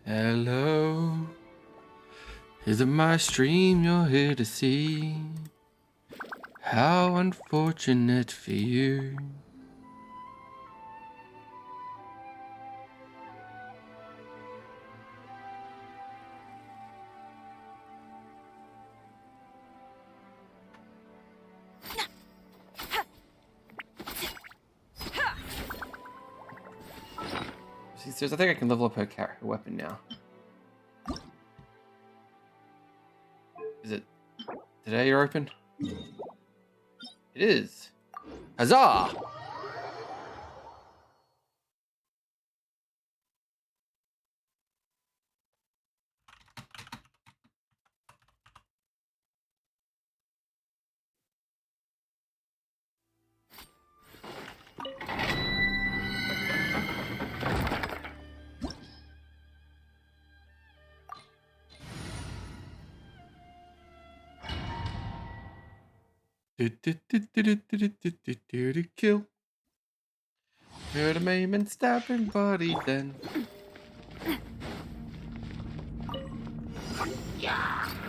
Hello, is it my stream you're here to see? How unfortunate for you. See, I think I can level up her weapon now. Is it today you're open? It is. Huzzah! Kill. Heard a maim and stabbing body then.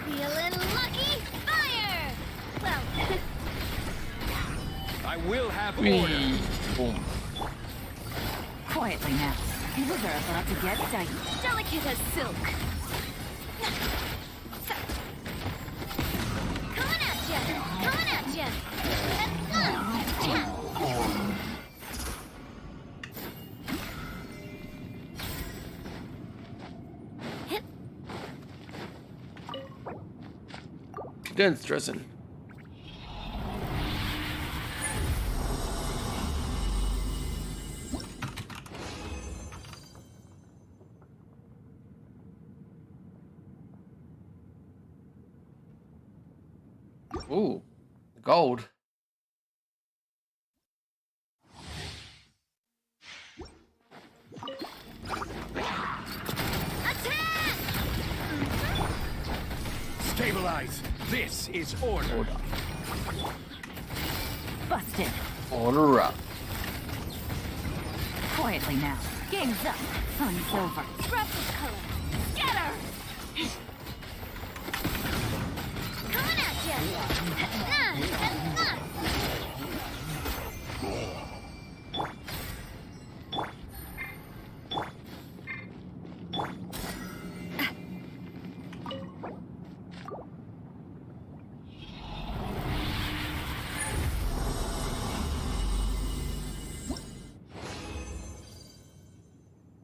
Feeling lucky? Fire! Well, I will have order. Boom. Quietly now. People are about to get dicey. delicate as silk. Coming at ya! Coming at ya! Done stressing. Ooh, gold. Attack! Stabilize. This is order. Busted. Order up. Quietly now. Game's up. Fun's over. Ruffles color. Scatter! Coming at ya!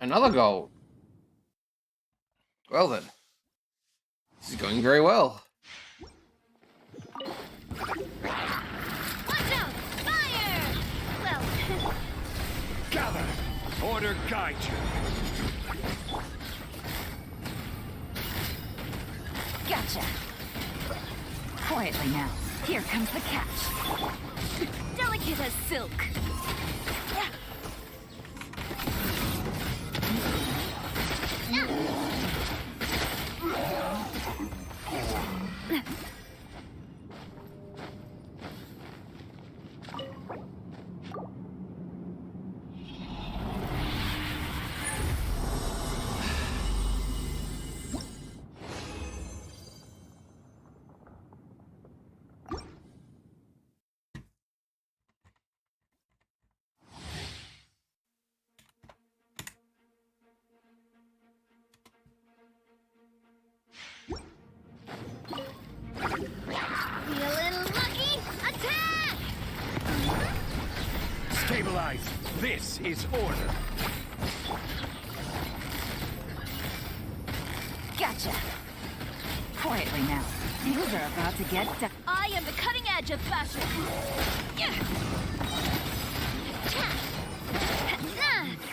Another gold. Well then. This is going very well. Watch out! Fire! Well, Gather. Order guide you. Gotcha. Quietly now. Here comes the catch. delicate as silk. Feeling lucky? Attack! Stabilize. This is order. Gotcha. Quietly now. People are about to get dicey. I am the cutting edge of fashion. Yeah. Attack!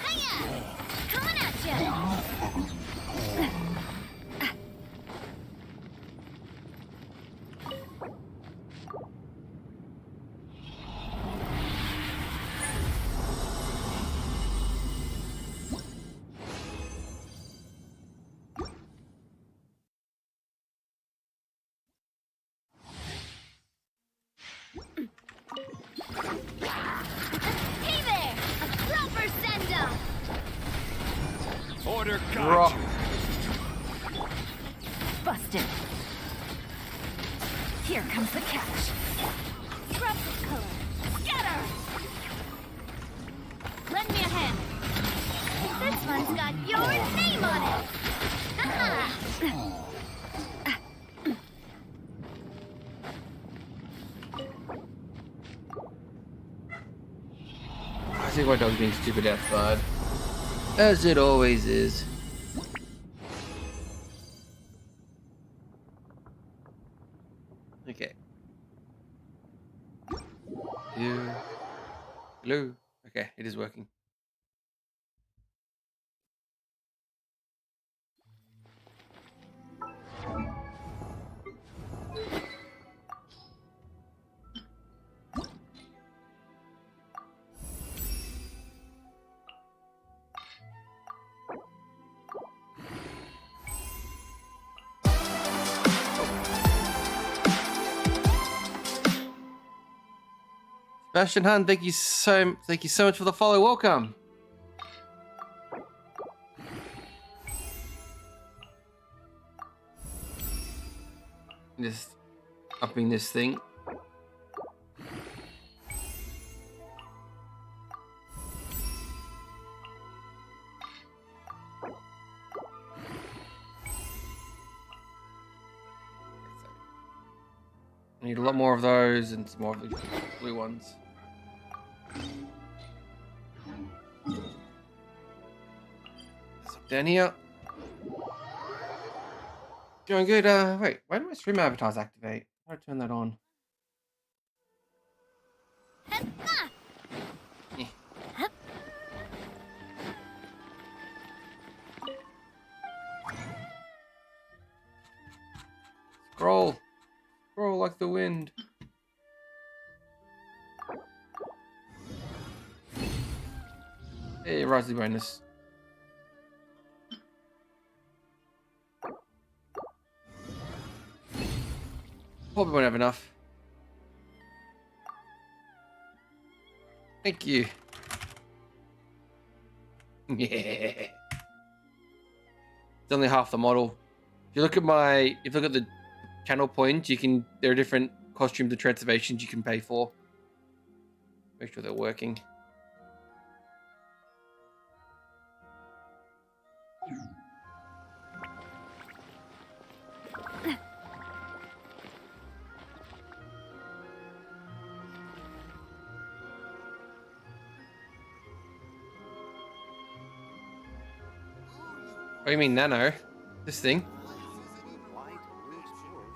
Hiya! Coming at ya! Hey there! A proper send-up! Order guide Rock. you. Stik. Here comes the catch. Drop the color. Scatter! Lend me a hand. This one's got your name on it. Haha! I think my dog's being stupid outside. As it always is. Okay. Here. Hello. Okay, it is working. Sebastian Hunt, thank you so much for the follow. Welcome. Just upping this thing. I need a lot more of those and some more of the blue ones. Down here. Doing good. Wait, why did my stream avatars activate? How do I turn that on? Eh. Scroll. Scroll like the wind. Hey, Rising bonus. Probably won't have enough. Thank you. Yeah. It's only half the model. If you look at the channel points, there are different costumes and transformations you can pay for. Make sure they're working. What do you mean, Nano? This thing?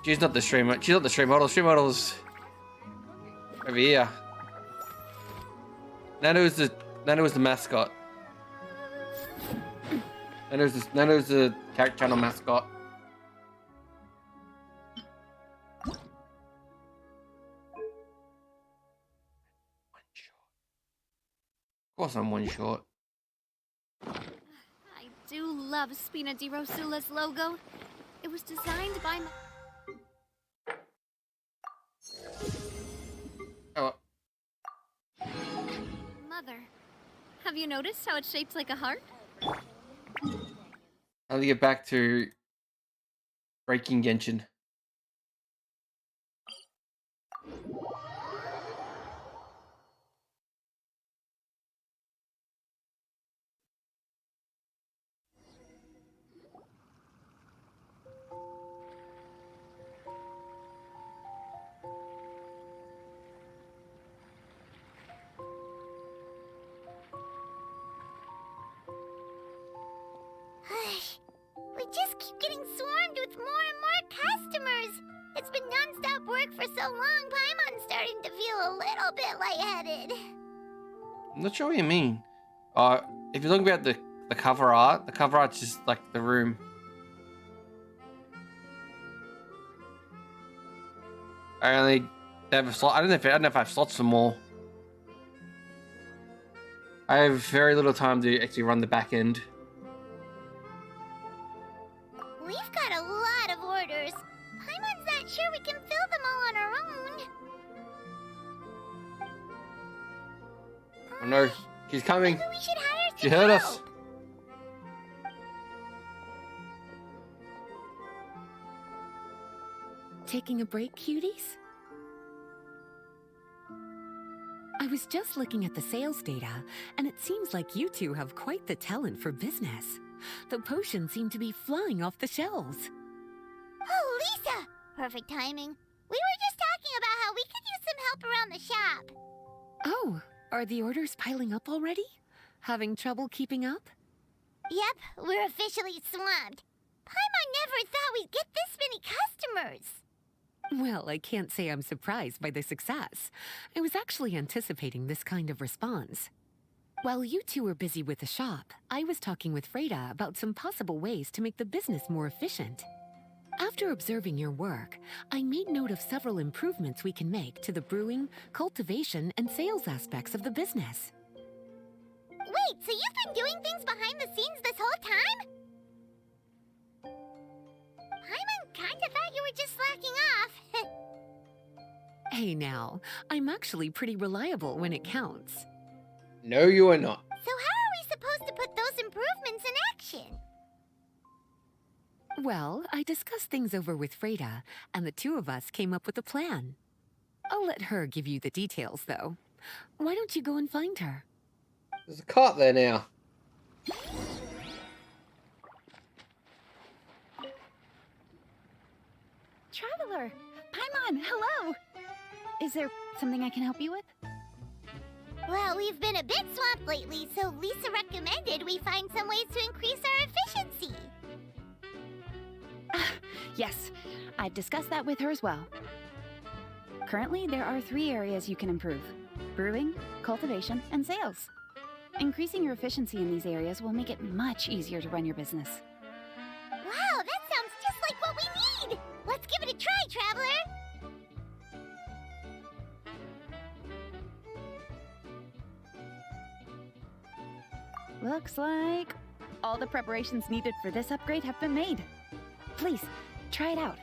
She's not the stream. She's not the stream model. Stream model's over here. Nano is the mascot. Nano's the character channel mascot. One shot. Of course, I'm one short. I do love Spina di Rosula's logo. It was designed by my... Oh. mother. Have you noticed how it's shaped like a heart? How do you get back to breaking Genshin? We just keep getting swarmed with more and more customers. It's been non-stop work for so long, Paimon's starting to feel a little bit lightheaded. I'm not sure what you mean. If you're looking at the cover art's just like the room. I only have a slot. I don't know if I have slots for more. I have very little time to actually run the back end. We've got a lot of orders. Paimon's not sure we can fill them all on our own. Oh no, she's coming. Maybe we should hire some She heard us. help. taking a break, cuties? I was just looking at the sales data, and it seems like you two have quite the talent for business. The potions seem to be flying off the shelves. Oh, Lisa! Perfect timing. We were just talking about how we could use some help around the shop. Oh, are the orders piling up already? Having trouble keeping up? Yep, we're officially swamped. Paimon never thought we'd get this many customers. Well, I can't say I'm surprised by the success. I was actually anticipating this kind of response. While you two were busy with the shop, I was talking with Freda about some possible ways to make the business more efficient. After observing your work, I made note of several improvements we can make to the brewing, cultivation, and sales aspects of the business. Wait, so you've been doing things behind the scenes this whole time? Paimon kinda thought you were just slacking off. Hey now, I'm actually pretty reliable when it counts. No, you are not. So how are we supposed to put those improvements in action? Well, I discussed things over with Freda, and the two of us came up with a plan. I'll let her give you the details, though. Why don't you go and find her? There's a cart there now. Traveler! Paimon, hello! Is there something I can help you with? Well, we've been a bit swamped lately, so Lisa recommended we find some ways to increase our efficiency. Yes, I've discussed that with her as well. Currently, there are 3 areas you can improve: brewing, cultivation, and sales. Increasing your efficiency in these areas will make it much easier to run your business. Wow, that sounds just like what we need! Let's give it a try, Traveler! Looks like all the preparations needed for this upgrade have been made. Please, try it out.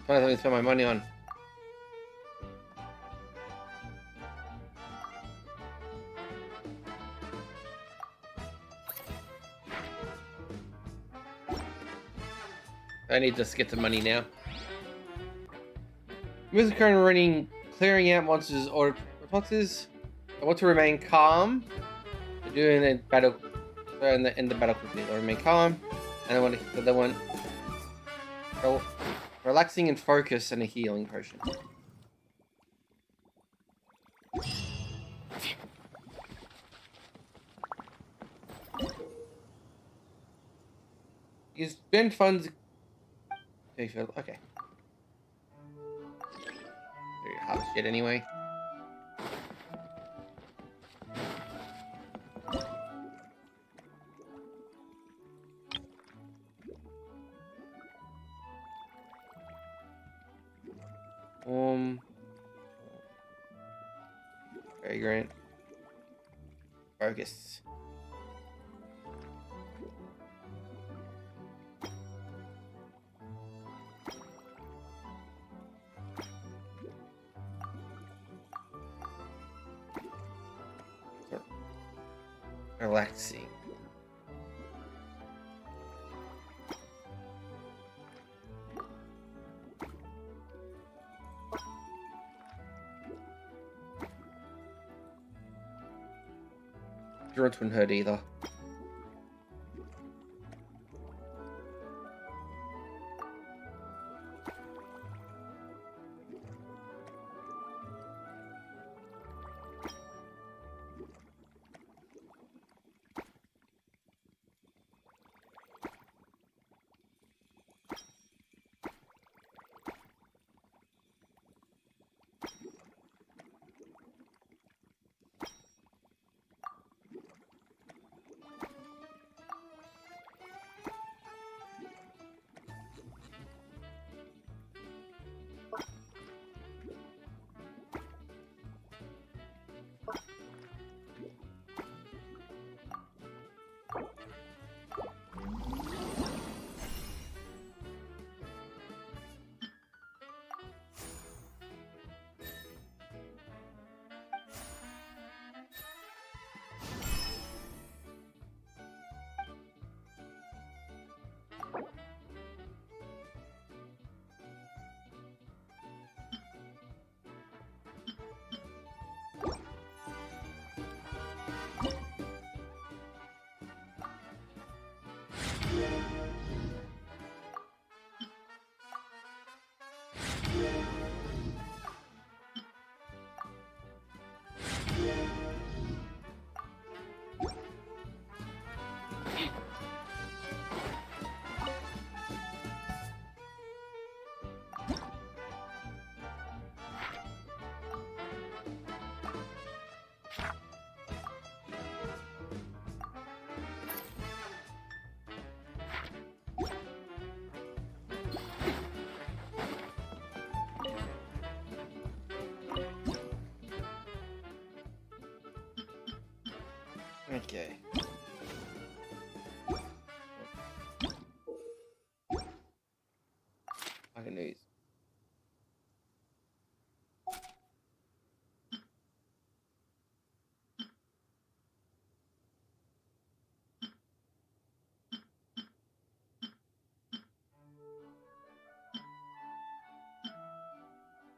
Find something to spend my money on. I need to just get the money now. Music currently running, clearing out monsters or responses. I want to remain calm. Doing the battle in the battle quickly. I remain calm, and I want to the one. Relaxing and focus and a healing potion. You spend funds. Okay. Very hard shit anyway. Vagrant. Focus. Relaxing. Endurance wouldn't hurt either. Okay. I can use.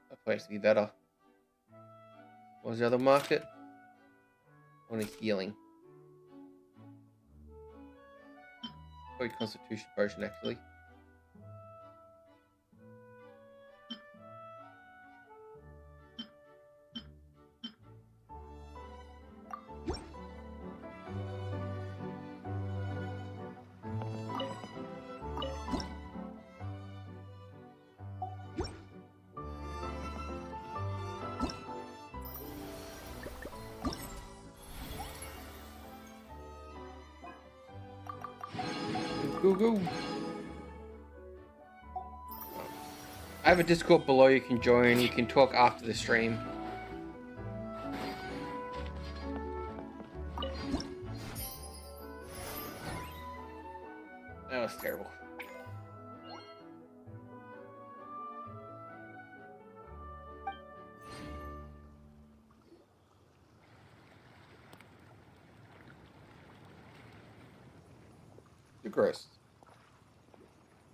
That place to be better. What was the other market? One is healing. Probably Constitution potion actually. Go, go. I have a Discord below you can join. You can talk after the stream. That was terrible. Sucrose.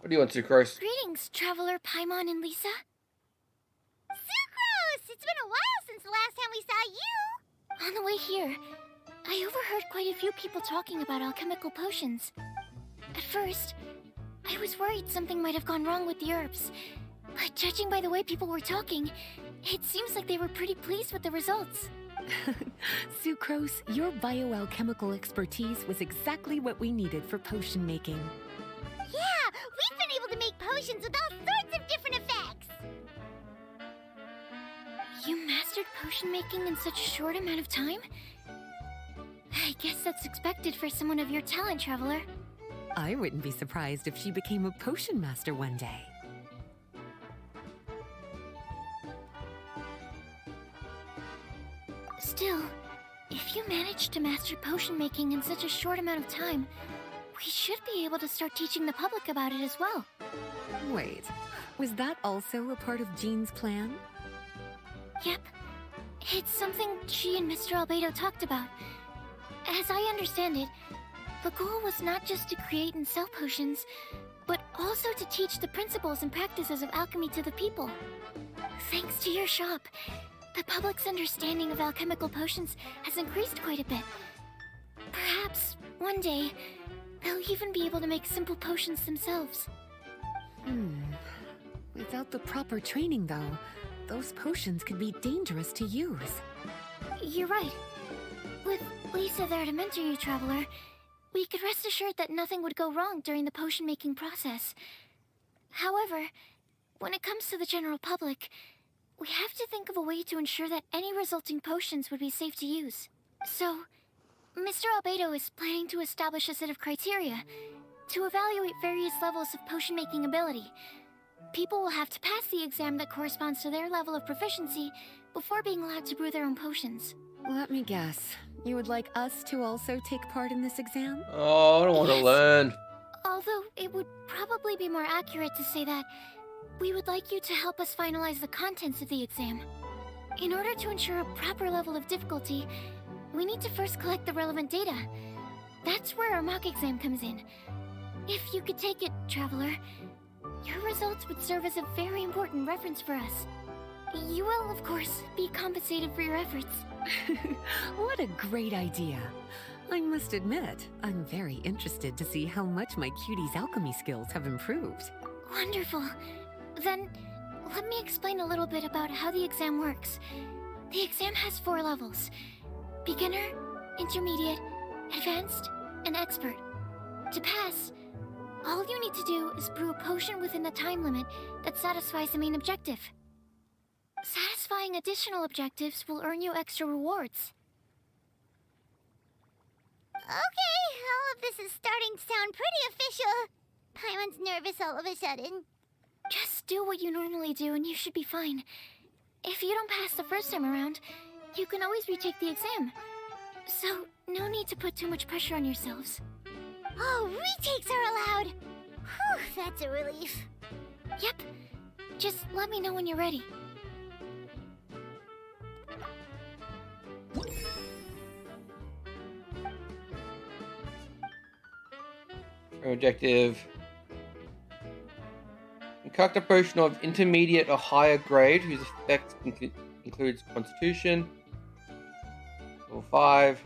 What do you want, Sucrose? Greetings, Traveler Paimon and Lisa. Sucrose! It's been a while since the last time we saw you! On the way here, I overheard quite a few people talking about alchemical potions. At first, I was worried something might have gone wrong with the herbs. But judging by the way people were talking, it seems like they were pretty pleased with the results. Sucrose, your bioalchemical expertise was exactly what we needed for potion making. Yeah, we've been able to make potions with all sorts of different effects! You mastered potion making in such a short amount of time? I guess that's expected for someone of your talent, Traveler. I wouldn't be surprised if she became a potion master one day. Still, if you managed to master potion making in such a short amount of time, we should be able to start teaching the public about it as well. Wait, was that also a part of Jean's plan? Yep. It's something she and Mr. Albedo talked about. As I understand it, the goal was not just to create and sell potions, but also to teach the principles and practices of alchemy to the people. Thanks to your shop, the public's understanding of alchemical potions has increased quite a bit. Perhaps, one day, they'll even be able to make simple potions themselves. Without the proper training, though, those potions could be dangerous to use. You're right. With Lisa there to mentor you, Traveler, we could rest assured that nothing would go wrong during the potion-making process. However, when it comes to the general public, we have to think of a way to ensure that any resulting potions would be safe to use. So, Mr. Albedo is planning to establish a set of criteria to evaluate various levels of potion-making ability. People will have to pass the exam that corresponds to their level of proficiency before being allowed to brew their own potions. Let me guess. You would like us to also take part in this exam? Oh, I don't want to Yes. learn. Although it would probably be more accurate to say that we would like you to help us finalize the contents of the exam. In order to ensure a proper level of difficulty, we need to first collect the relevant data. That's where our mock exam comes in. If you could take it, Traveler, your results would serve as a very important reference for us. You will, of course, be compensated for your efforts. What a great idea. I must admit, I'm very interested to see how much my cutie's alchemy skills have improved. Wonderful. Then, let me explain a little bit about how the exam works. The exam has 4 levels: beginner, intermediate, advanced, and expert. To pass, all you need to do is brew a potion within the time limit that satisfies the main objective. Satisfying additional objectives will earn you extra rewards. Okay, all of this is starting to sound pretty official. Paimon's nervous all of a sudden. Just do what you normally do and you should be fine. If you don't pass the first time around, you can always retake the exam. So, no need to put too much pressure on yourselves. Oh, retakes are allowed! Whew, that's a relief. Yep. Just let me know when you're ready. Objective. Concoct a potion of intermediate or higher grade whose effect includes Constitution. Level 5.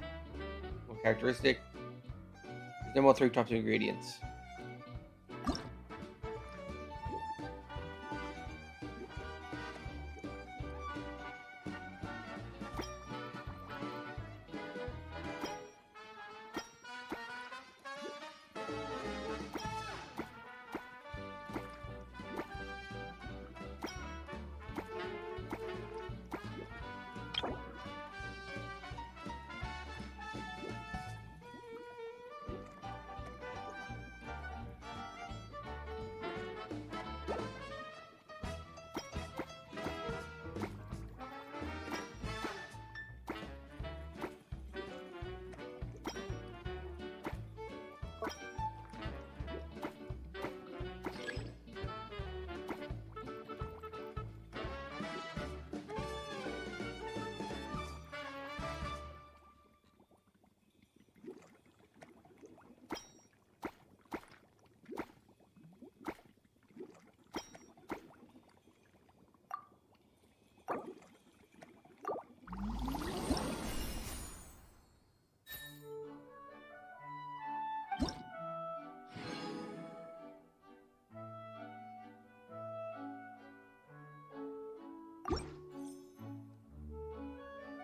More characteristic. There's no more 3 types of ingredients.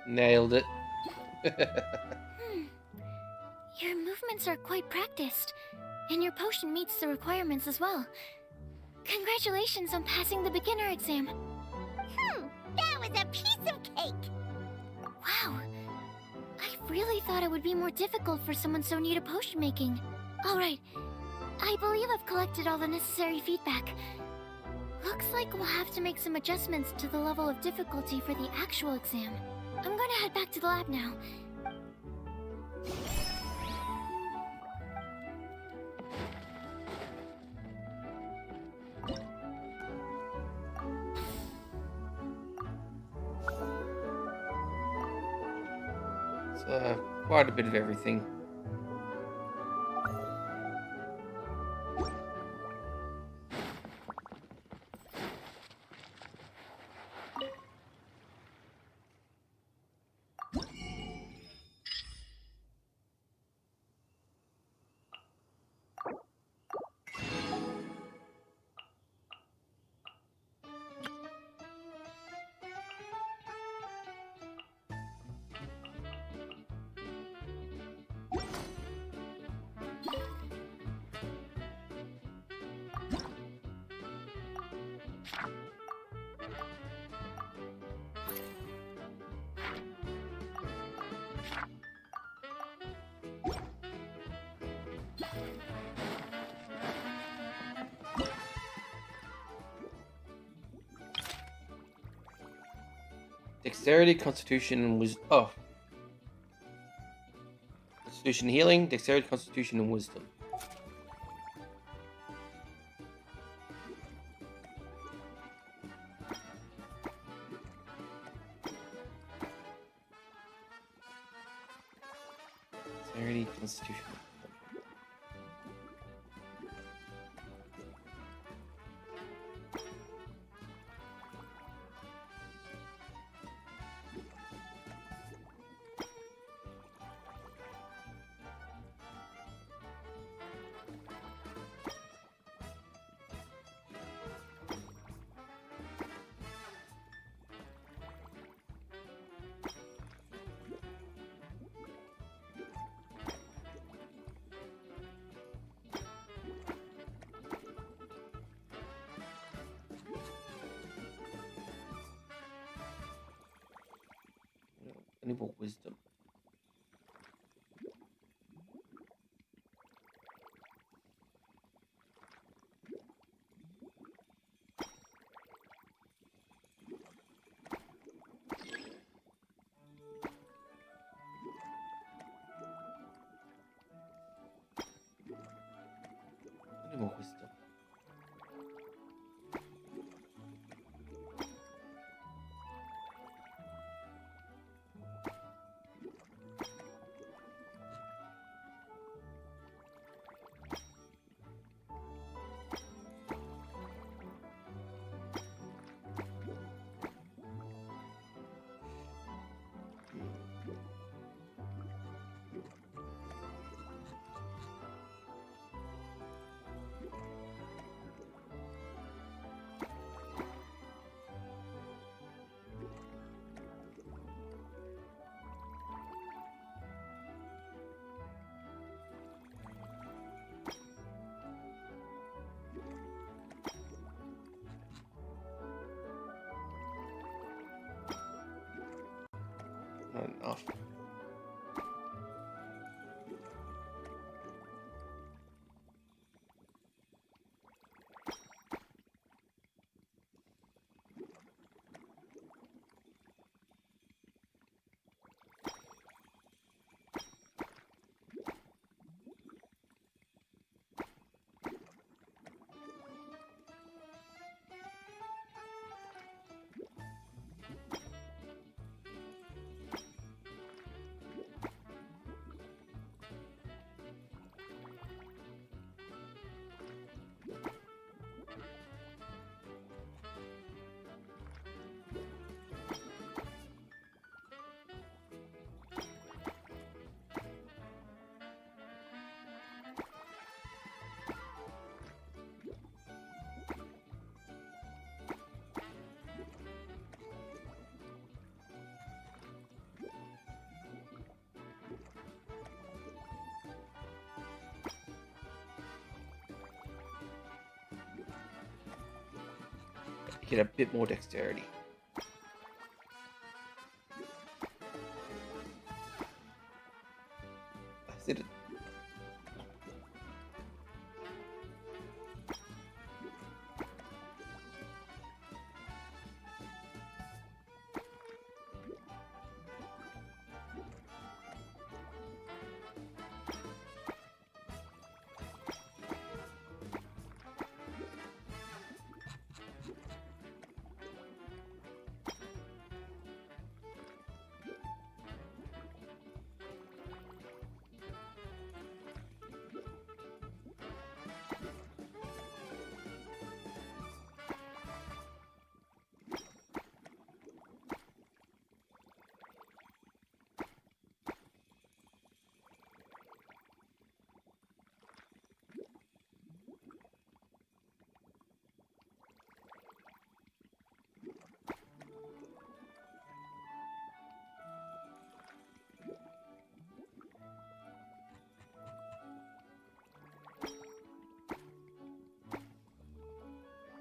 Nailed it. Your movements are quite practiced, and your potion meets the requirements as well. Congratulations on passing the beginner exam. That was a piece of cake! Wow. I really thought it would be more difficult for someone so new to potion making. Alright. I believe I've collected all the necessary feedback. Looks like we'll have to make some adjustments to the level of difficulty for the actual exam. I'm gonna head back to the lab now. It's quite a bit of everything. Dexterity, Constitution, and Wisdom. Oh. Constitution Healing, Dexterity, Constitution, and Wisdom. Dexterity, Constitution. Enable Wisdom. off. Get a bit more dexterity. I did it.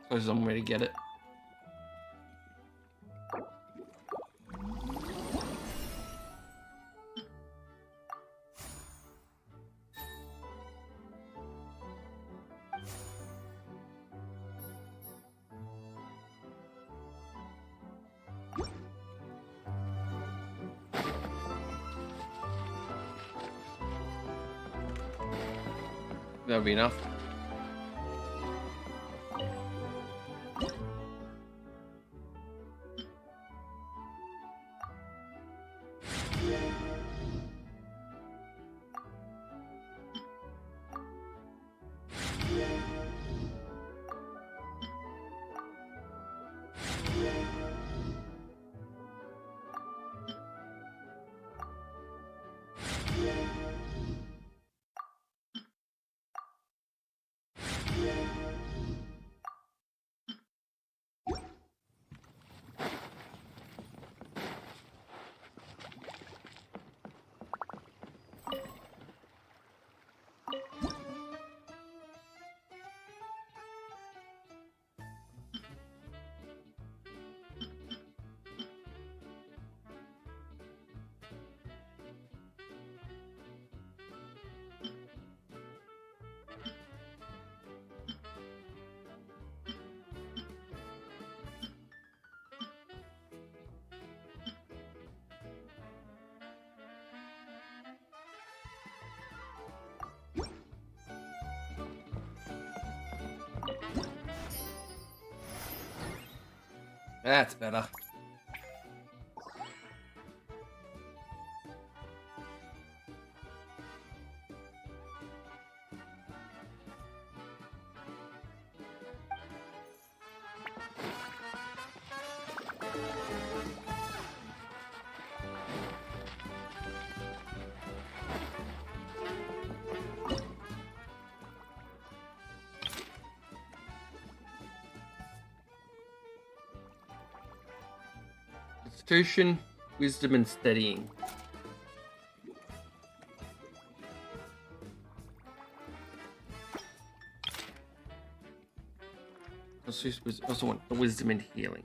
There's some way to get it. That'll be enough. That's better. Constitution, wisdom, and steadying. Also want the wisdom and healing.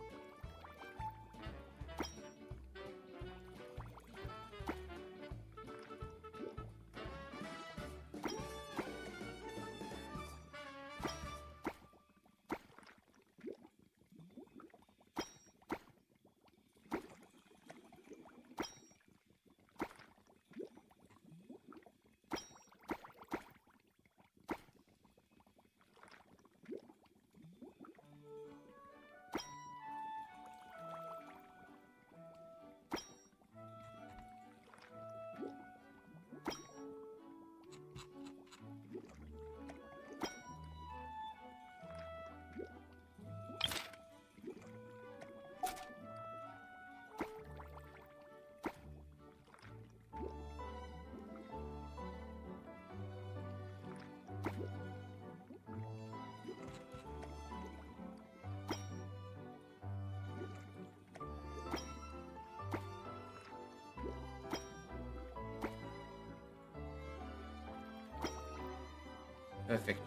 Perfect.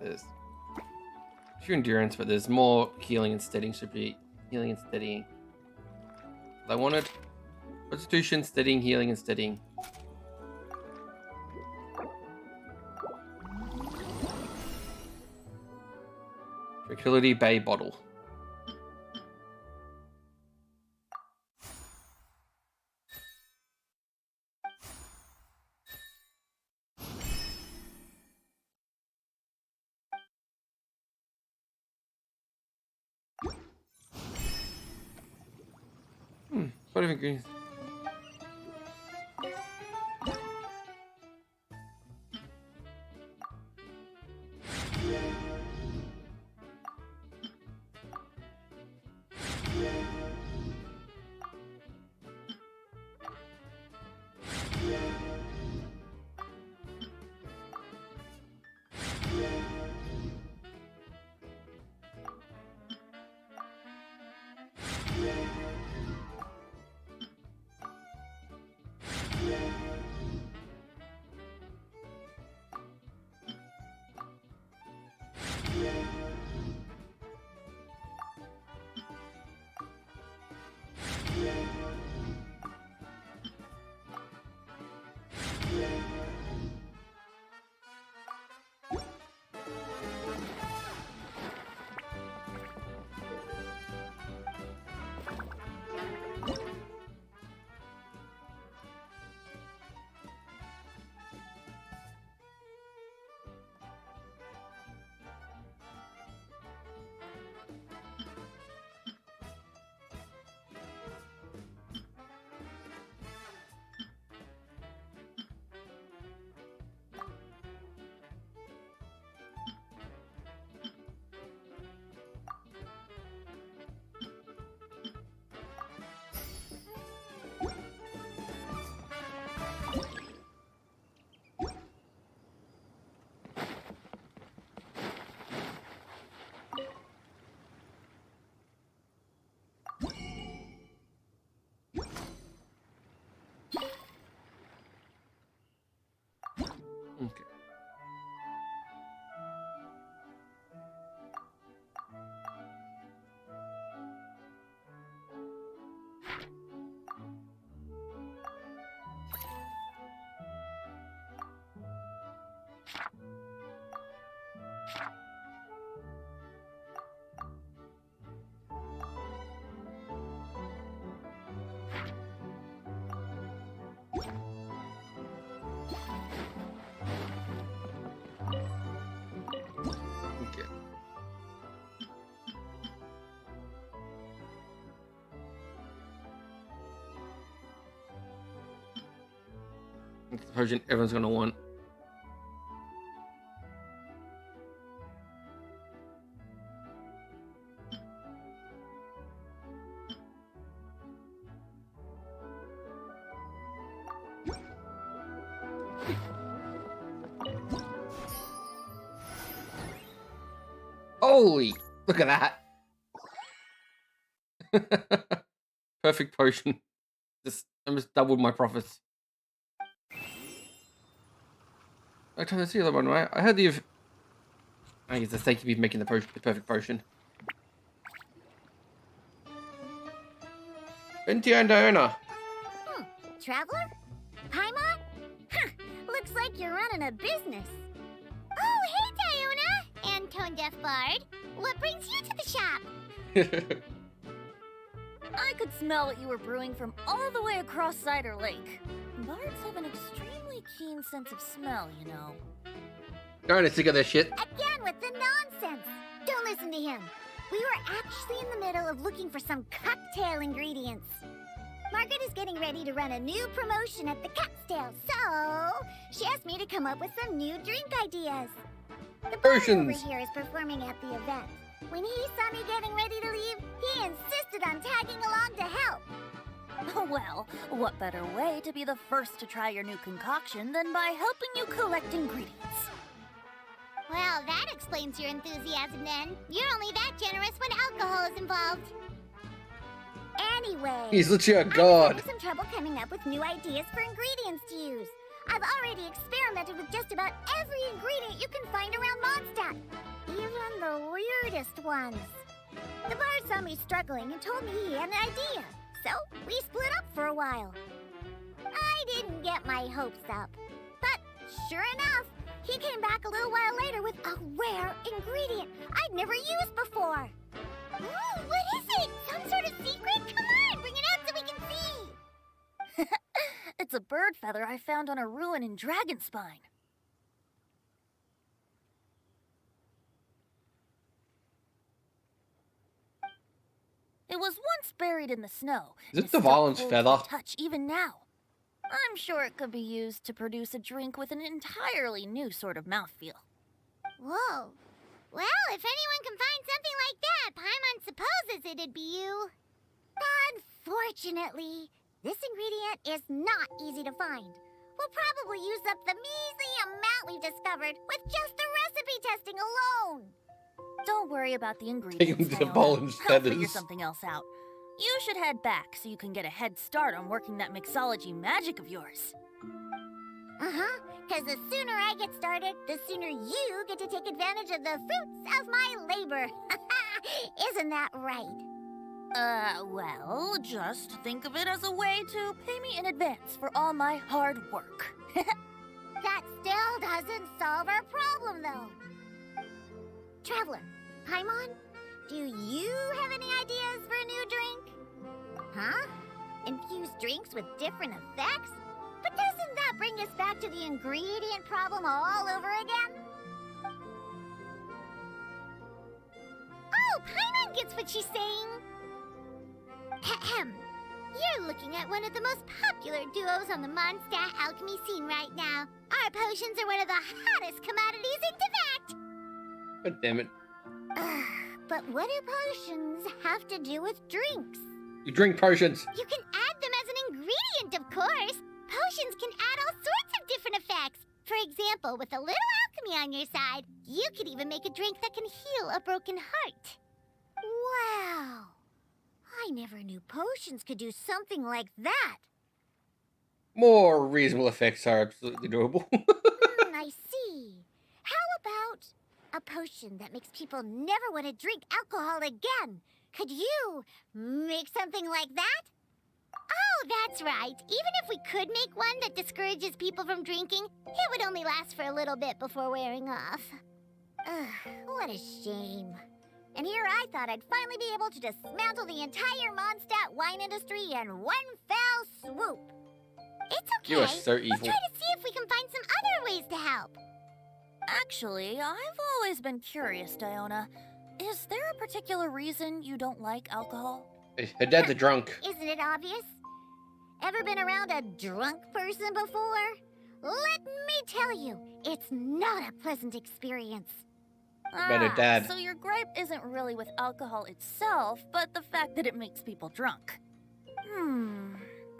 There's your endurance, but there's more healing and steadying. Should be healing and steadying. I wanted Constitution, steadying, healing, and steadying. Tranquility Bay bottle. What of ingredients? Okay. Okay. That's the potion everyone's gonna want. Holy! Look at that! Perfect potion. Just almost doubled my profits. I tried to see the other one, right? I heard the. I guess the Stik of me making the perfect potion. Binti and Diana. Traveler? Paimon? Huh, looks like you're running a business. Oh, hey, Diona! And Tone Deaf Bard. What brings you to the shop? I could smell what you were brewing from all the way across Cider Lake. Bards have an extremely keen sense of smell, you know. Darn it, sick of this shit. Again with the nonsense. Don't listen to him. We were actually in the middle of looking for some cocktail ingredients. Margaret is getting ready to run a new promotion at the Cocktail, so she asked me to come up with some new drink ideas. The bar over Potions. here is performing at the event. When he saw me getting ready to leave, he insisted on tagging along to help. Well, what better way to be the first to try your new concoction than by helping you collect ingredients? Well, that explains your enthusiasm then. You're only that generous when alcohol is involved. Anyway, He's literally a I was god. having some trouble coming up with new ideas for ingredients to use. I've already experimented with just about every ingredient you can find around Mondstadt. Even the weirdest ones. The bard saw me struggling and told me he had an idea. So, we split up for a while. I didn't get my hopes up. But, sure enough, he came back a little while later with a rare ingredient I'd never used before. Ooh, what is it? Some sort of secret? Come on, bring it out so we can see. It's a bird feather I found on a ruin in Dragonspine. It was once buried in the snow. Is it It's the still Valen's cold feather? to touch even now. I'm sure it could be used to produce a drink with an entirely new sort of mouthfeel. Whoa. Well, if anyone can find something like that, Paimon supposes it'd be you. Unfortunately, this ingredient is not easy to find. We'll probably use up the measly amount we've discovered with just the recipe testing alone. Don't worry about the Take him ingredients, to the Iona. Valen's I'll figure feathers. something else out. You should head back so you can get a head start on working that mixology magic of yours. Uh-huh, because the sooner I get started, the sooner you get to take advantage of the fruits of my labor. Isn't that right? Well, just think of it as a way to pay me in advance for all my hard work. That still doesn't solve our problem, though. Traveler, Paimon, do you have any ideas for a new drink? Huh? Infused drinks with different effects? But doesn't that bring us back to the ingredient problem all over again? Oh, Paimon gets what she's saying. Ahem. You're looking at one of the most popular duos on the Mondstadt alchemy scene right now. Our potions are one of the hottest commodities in Tibet. God damn it. But what do potions have to do with drinks? You drink potions. You can add them as an ingredient, of course. Potions can add all sorts of different effects. For example, with a little alchemy on your side, you could even make a drink that can heal a broken heart. Wow. I never knew potions could do something like that. More reasonable effects are absolutely doable. I see. How about a potion that makes people never want to drink alcohol again? Could you make something like that? Oh, that's right. Even if we could make one that discourages people from drinking, it would only last for a little bit before wearing off. Ugh, what a shame. And here I thought I'd finally be able to dismantle the entire Mondstadt wine industry in one fell swoop. It's okay. You are so evil. Let's try to see if we can find some other ways to help. Actually, I've always been curious, Diona. Is there a particular reason you don't like alcohol? Her dad's a drunk. Isn't it obvious? Ever been around a drunk person before? Let me tell you, it's not a pleasant experience. Better dad. So your gripe isn't really with alcohol itself, but the fact that it makes people drunk.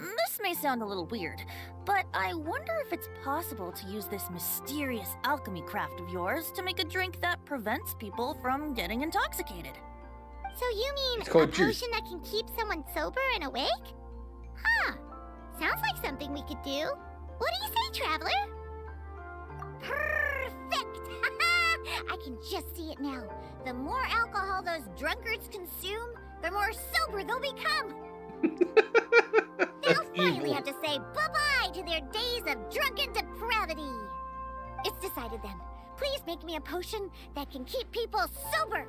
This may sound a little weird, but I wonder if it's possible to use this mysterious alchemy craft of yours to make a drink that prevents people from getting intoxicated. So you mean It's a called potion juice. that can keep someone sober and awake? Huh. Sounds like something we could do. What do you say, Traveler? Perfect! I can just see it now. The more alcohol those drunkards consume, the more sober they'll become. They'll finally evil. have to say bye-bye to their days of drunken depravity. It's decided then. Please make me a potion that can keep people sober.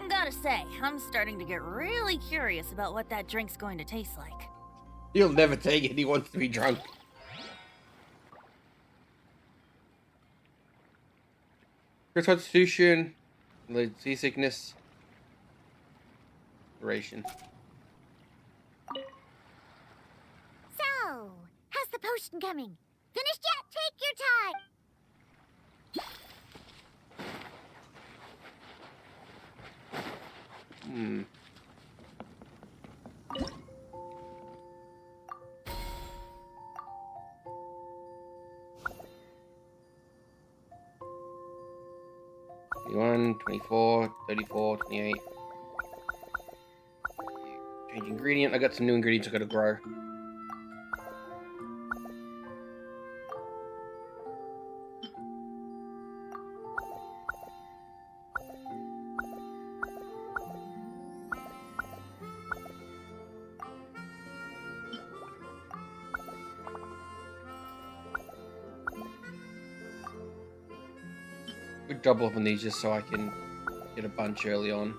Gotta say, I'm starting to get really curious about what that drink's going to taste like. He'll never take it. He wants to be drunk. Chris Constitution, seasickness, duration. So, how's the potion coming? Finished yet? Take your time. Hmm. 21, 24, 34, 28. Change ingredient. I got some new ingredients I gotta grow. Could double up on these just so I can get a bunch early on.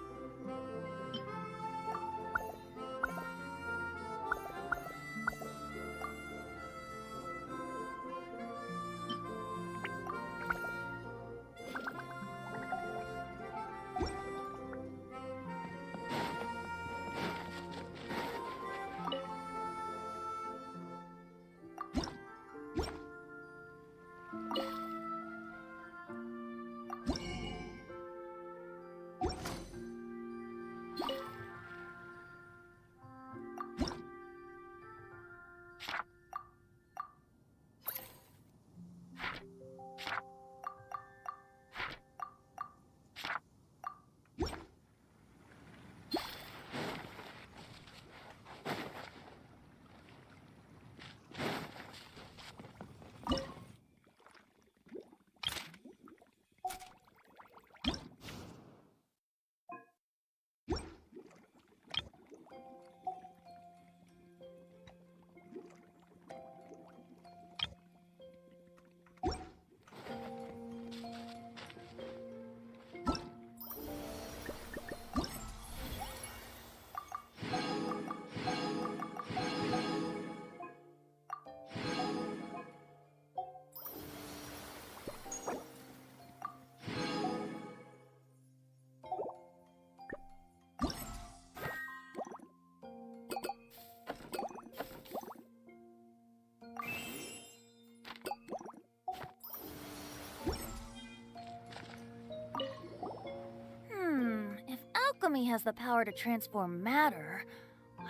If alchemy has the power to transform matter,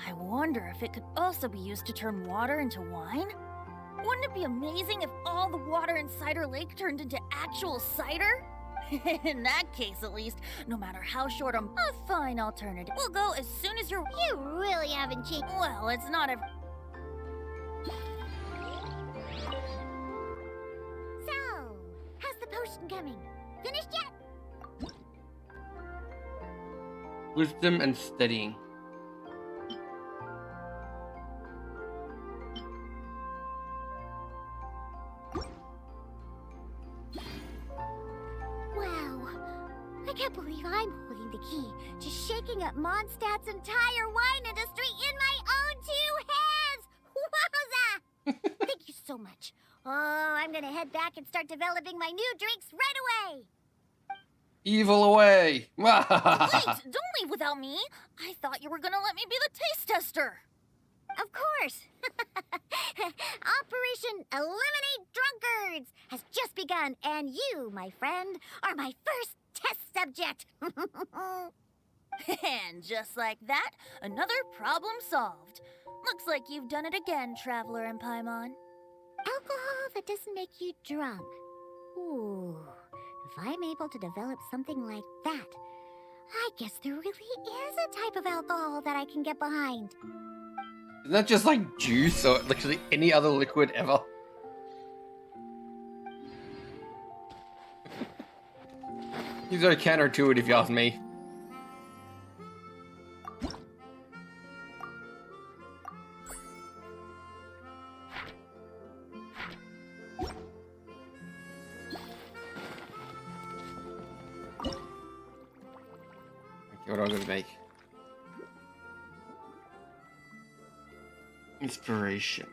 I wonder if it could also be used to turn water into wine? Wouldn't it be amazing if all the water in Cider Lake turned into actual cider? In that case, at least, no matter how short a fine alternative. We'll go as soon as you're. You really haven't changed. Well, it's not every. So, how's the potion coming? Finished yet? Wisdom and steadying. Wow. I can't believe I'm holding the key to shaking up Mondstadt's entire wine industry in my own two hands! Wowza! Thank you so much. Oh, I'm gonna head back and start developing my new drinks right away! Evil away! Wait, don't leave without me. I thought you were gonna let me be the taste tester. Of course! Operation Eliminate Drunkards has just begun, and you, my friend, are my first test subject! And just like that, another problem solved. Looks like you've done it again, Traveler and Paimon. Alcohol that doesn't make you drunk. Ooh, if I'm able to develop something like that, I guess there really is a type of alcohol that I can get behind. Isn't that just like juice or literally any other liquid ever? He's a counter to it if you ask me. Okay, what am I gonna make? Inspiration.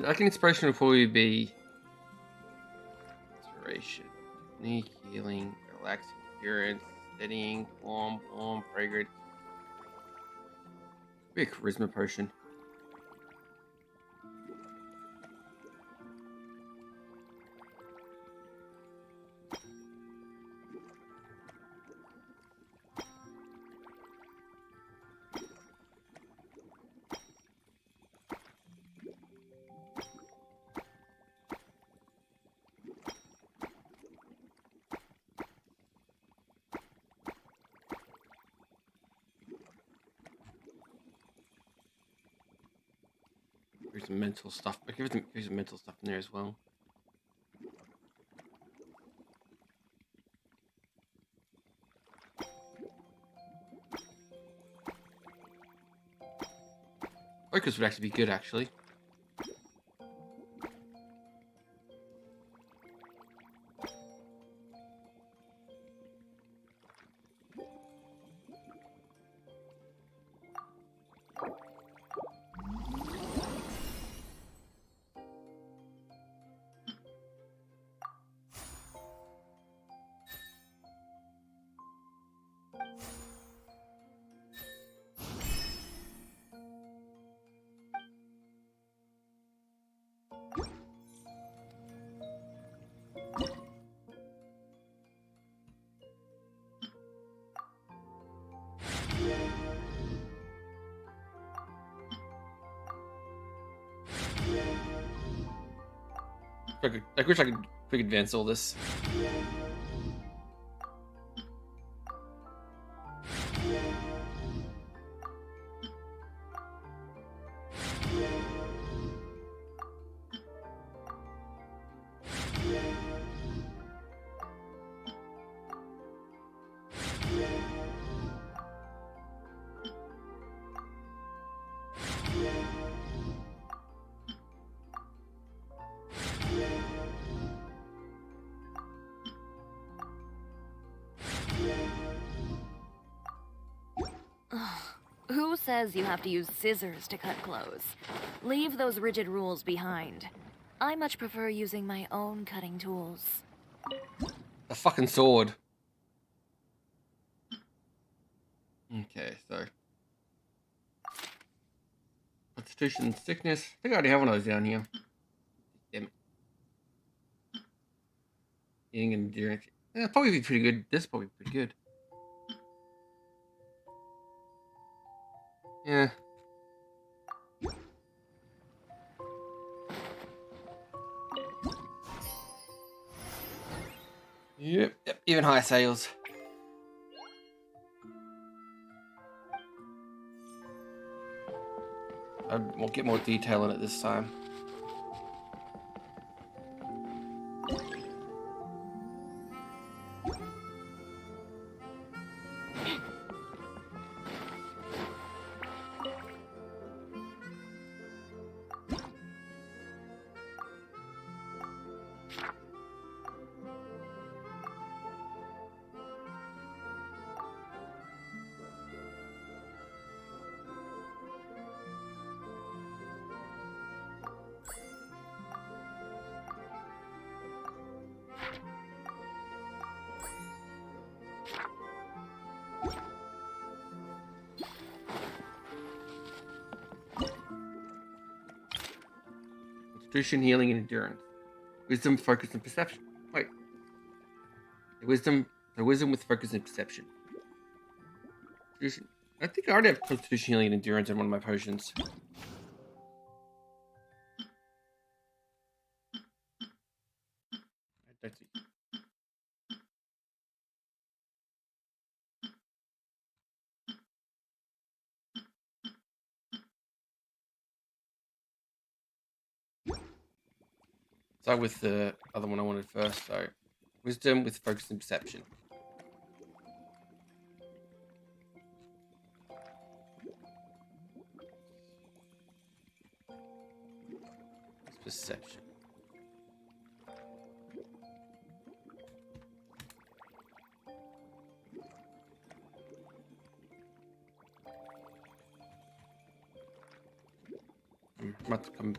I think inspiration would probably be inspiration. Technique, healing, relaxing appearance, steadying, warm, fragrant. Be a charisma potion. There's some mental stuff. There's some mental stuff in there as well. Focus would actually be good, actually. I wish I could quick advance all this. Who says you have to use scissors to cut clothes? Leave those rigid rules behind. I much prefer using my own cutting tools. A fucking sword. Okay, so constitution and sickness. I think I already have one of those down here. Damn it. Eating and endurance. Yeah, probably be pretty good. This is probably pretty good. Yeah. Yep, even higher sales. We'll get more detail on it this time. Constitution, healing, and endurance. Wisdom, focus, and perception. Wait. The wisdom with focus and perception. Constitution. I think I already have constitution, healing, and endurance in one of my potions. That's it. Start with the other one I wanted first. So, wisdom with focus and perception. Perception. I'm about to come.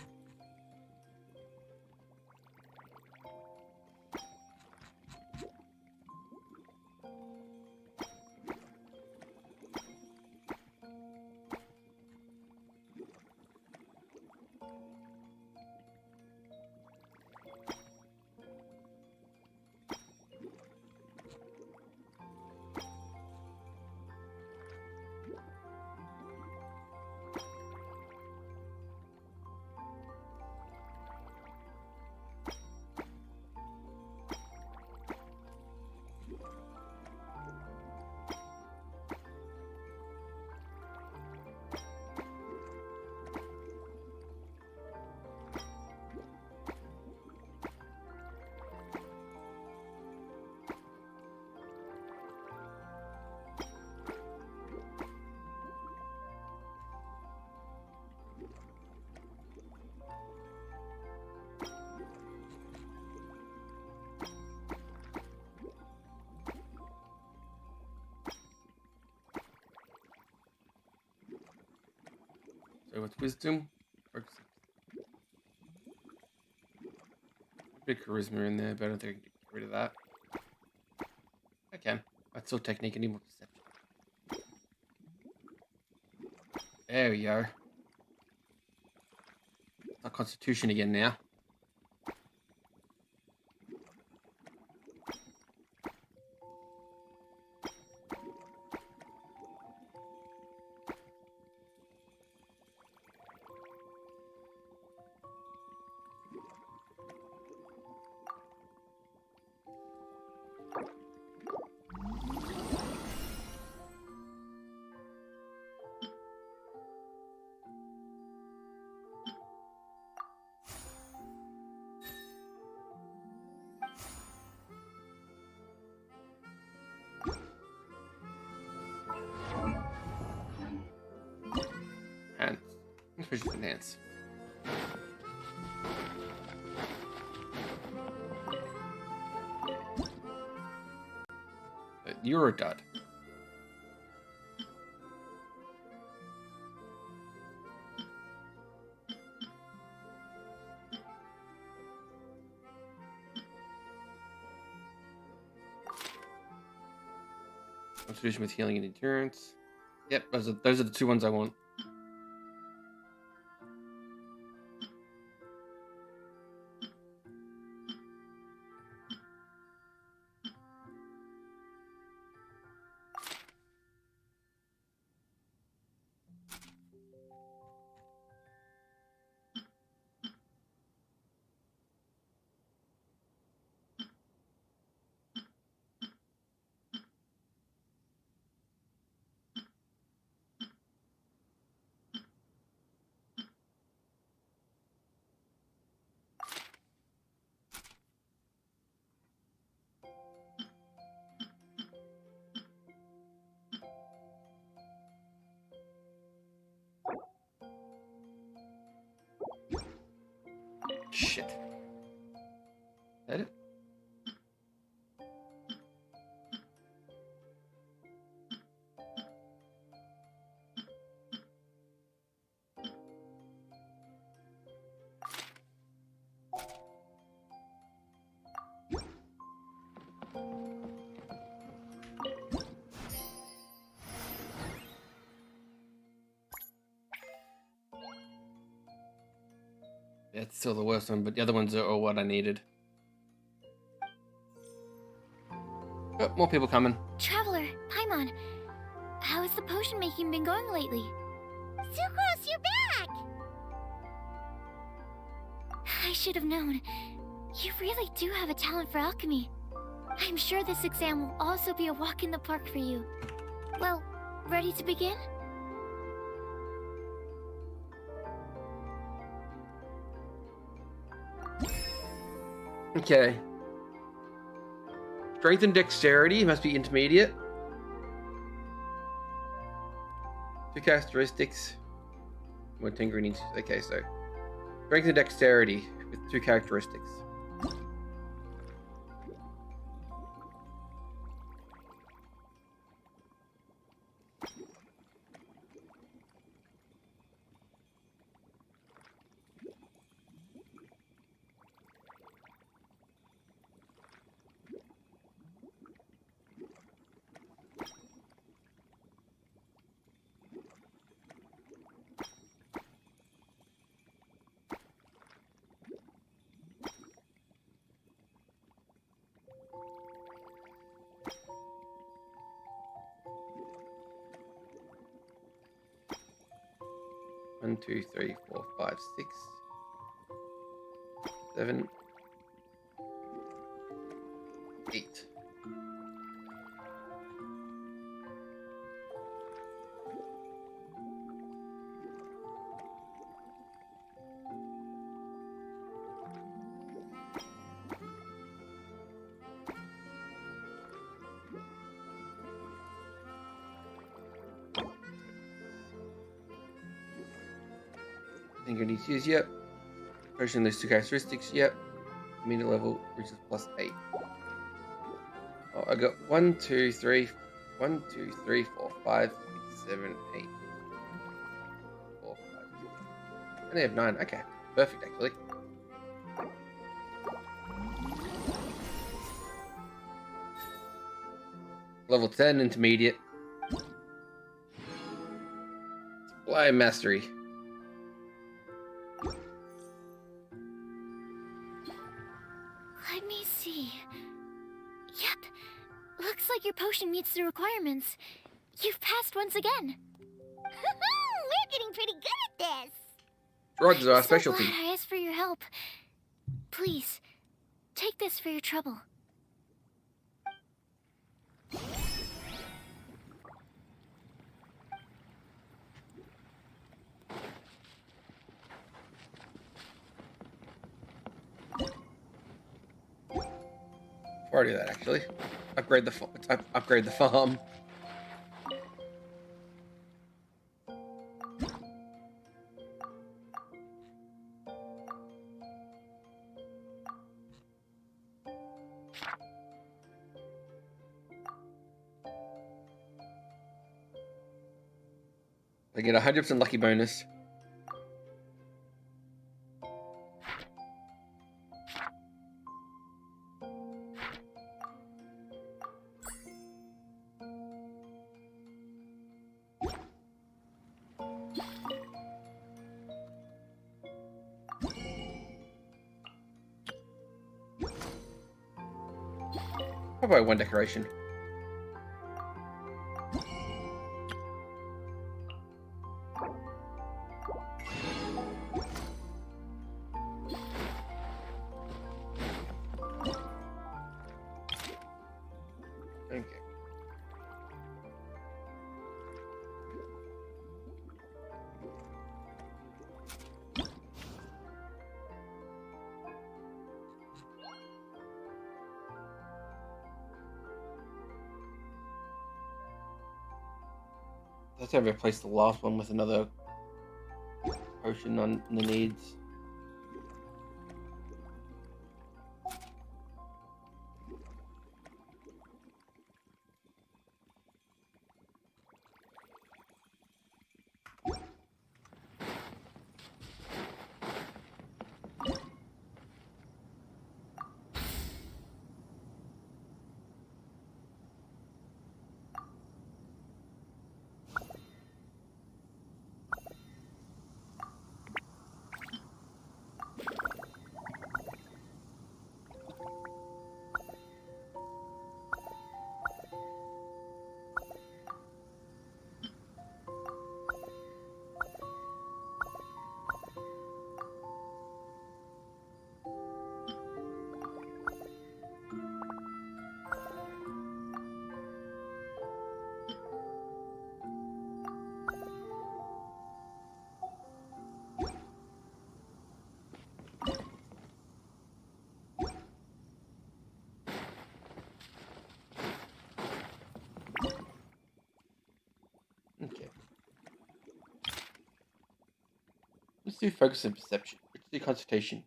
So with wisdom, focus. A bit of charisma in there, but I don't think I can get rid of that. I can. That's still technique. I need more perception. There we go. Our constitution again now. Push enhance. You're a dud. Constitution with healing and endurance. Yep, those are the two ones I want. Shit. Is that it? Yeah, it's still the worst one, but the other ones are what I needed. Oh, more people coming. Traveler, Paimon, how has the potion making been going lately? Sucrose, you're back! I should have known. You really do have a talent for alchemy. I'm sure this exam will also be a walk in the park for you. Well, ready to begin? Okay. Strength and dexterity must be intermediate. Two characteristics. What Tinker needs. Okay, so strength and dexterity with two characteristics. One, two, three, four, five, 6, 7, 8. Tinker needs to use, yep. Potion those two characteristics, yep. Immediate level reaches +8. Oh, I got 1, 2, 3, 1, 2, 3, 4, 5, 6, 7, 8. 4, 5, 6. I only have 9. Okay, perfect actually. Level 10, intermediate. Sublime mastery. Let me see. Yep. Looks like your potion meets the requirements. You've passed once again. We're getting pretty good at this. Drugs are our I'm so specialty. glad I asked for your help. Please, take this for your trouble. Before I do that, actually, upgrade the farm. I get a 100% lucky bonus. Probably one decoration. Okay. Let's have replace the last one with another potion on the needs. Okay. Let's do focus and perception. Let's do consultation.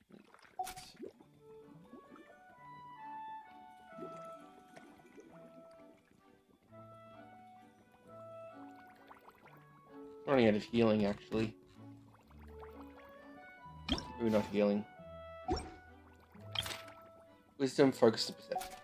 Running out of healing, actually. Maybe not healing. Wisdom, focus, and perception.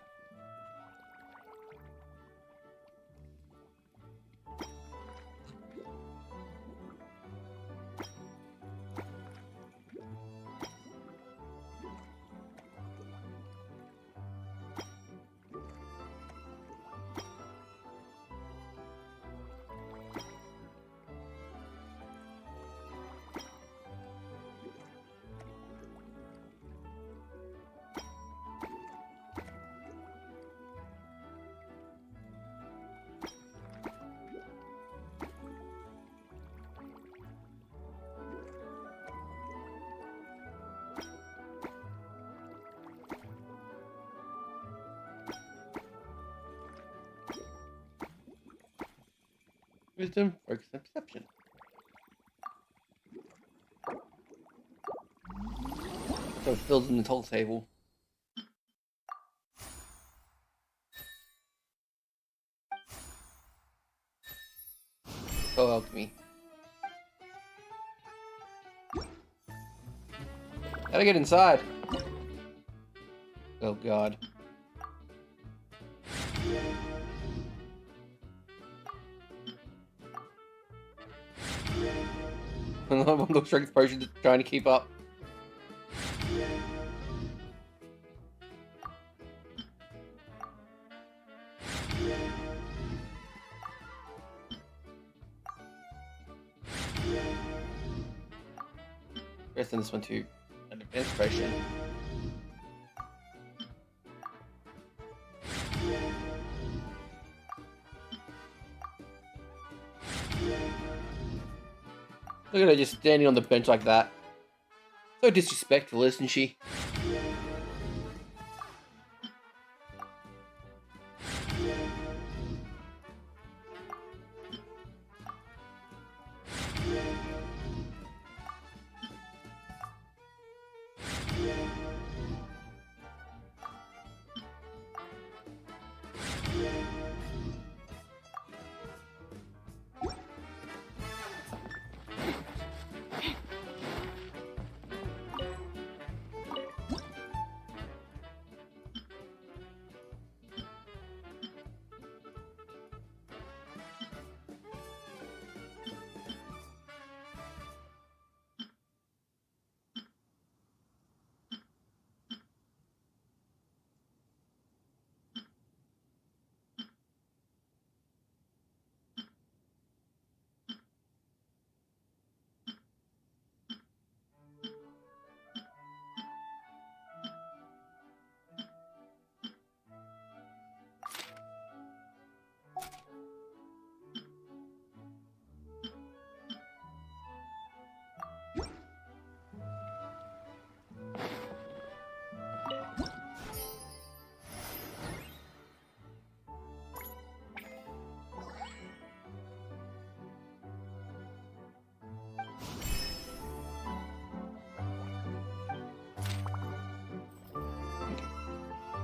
Wisdom, focus, and perception. So it fills in the whole table. Oh, alchemy. How do I get inside? Oh god. One little strength potion just trying to keep up. Let's send this one to an advanced potion. Look at her just standing on the bench like that. So disrespectful, isn't she?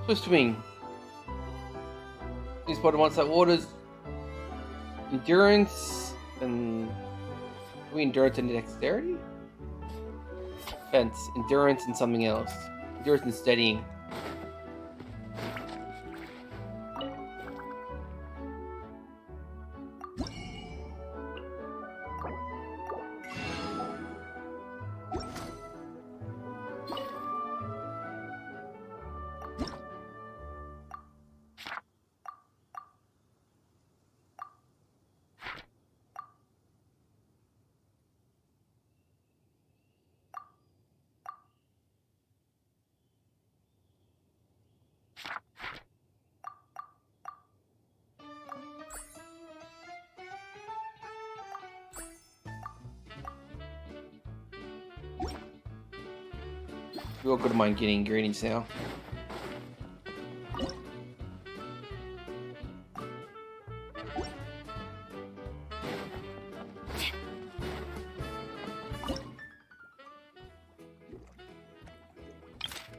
Swift swimming. These water wants that water's endurance and endurance and dexterity? Defense, endurance and something else. Endurance and steadying. Real good mind getting ingredients now.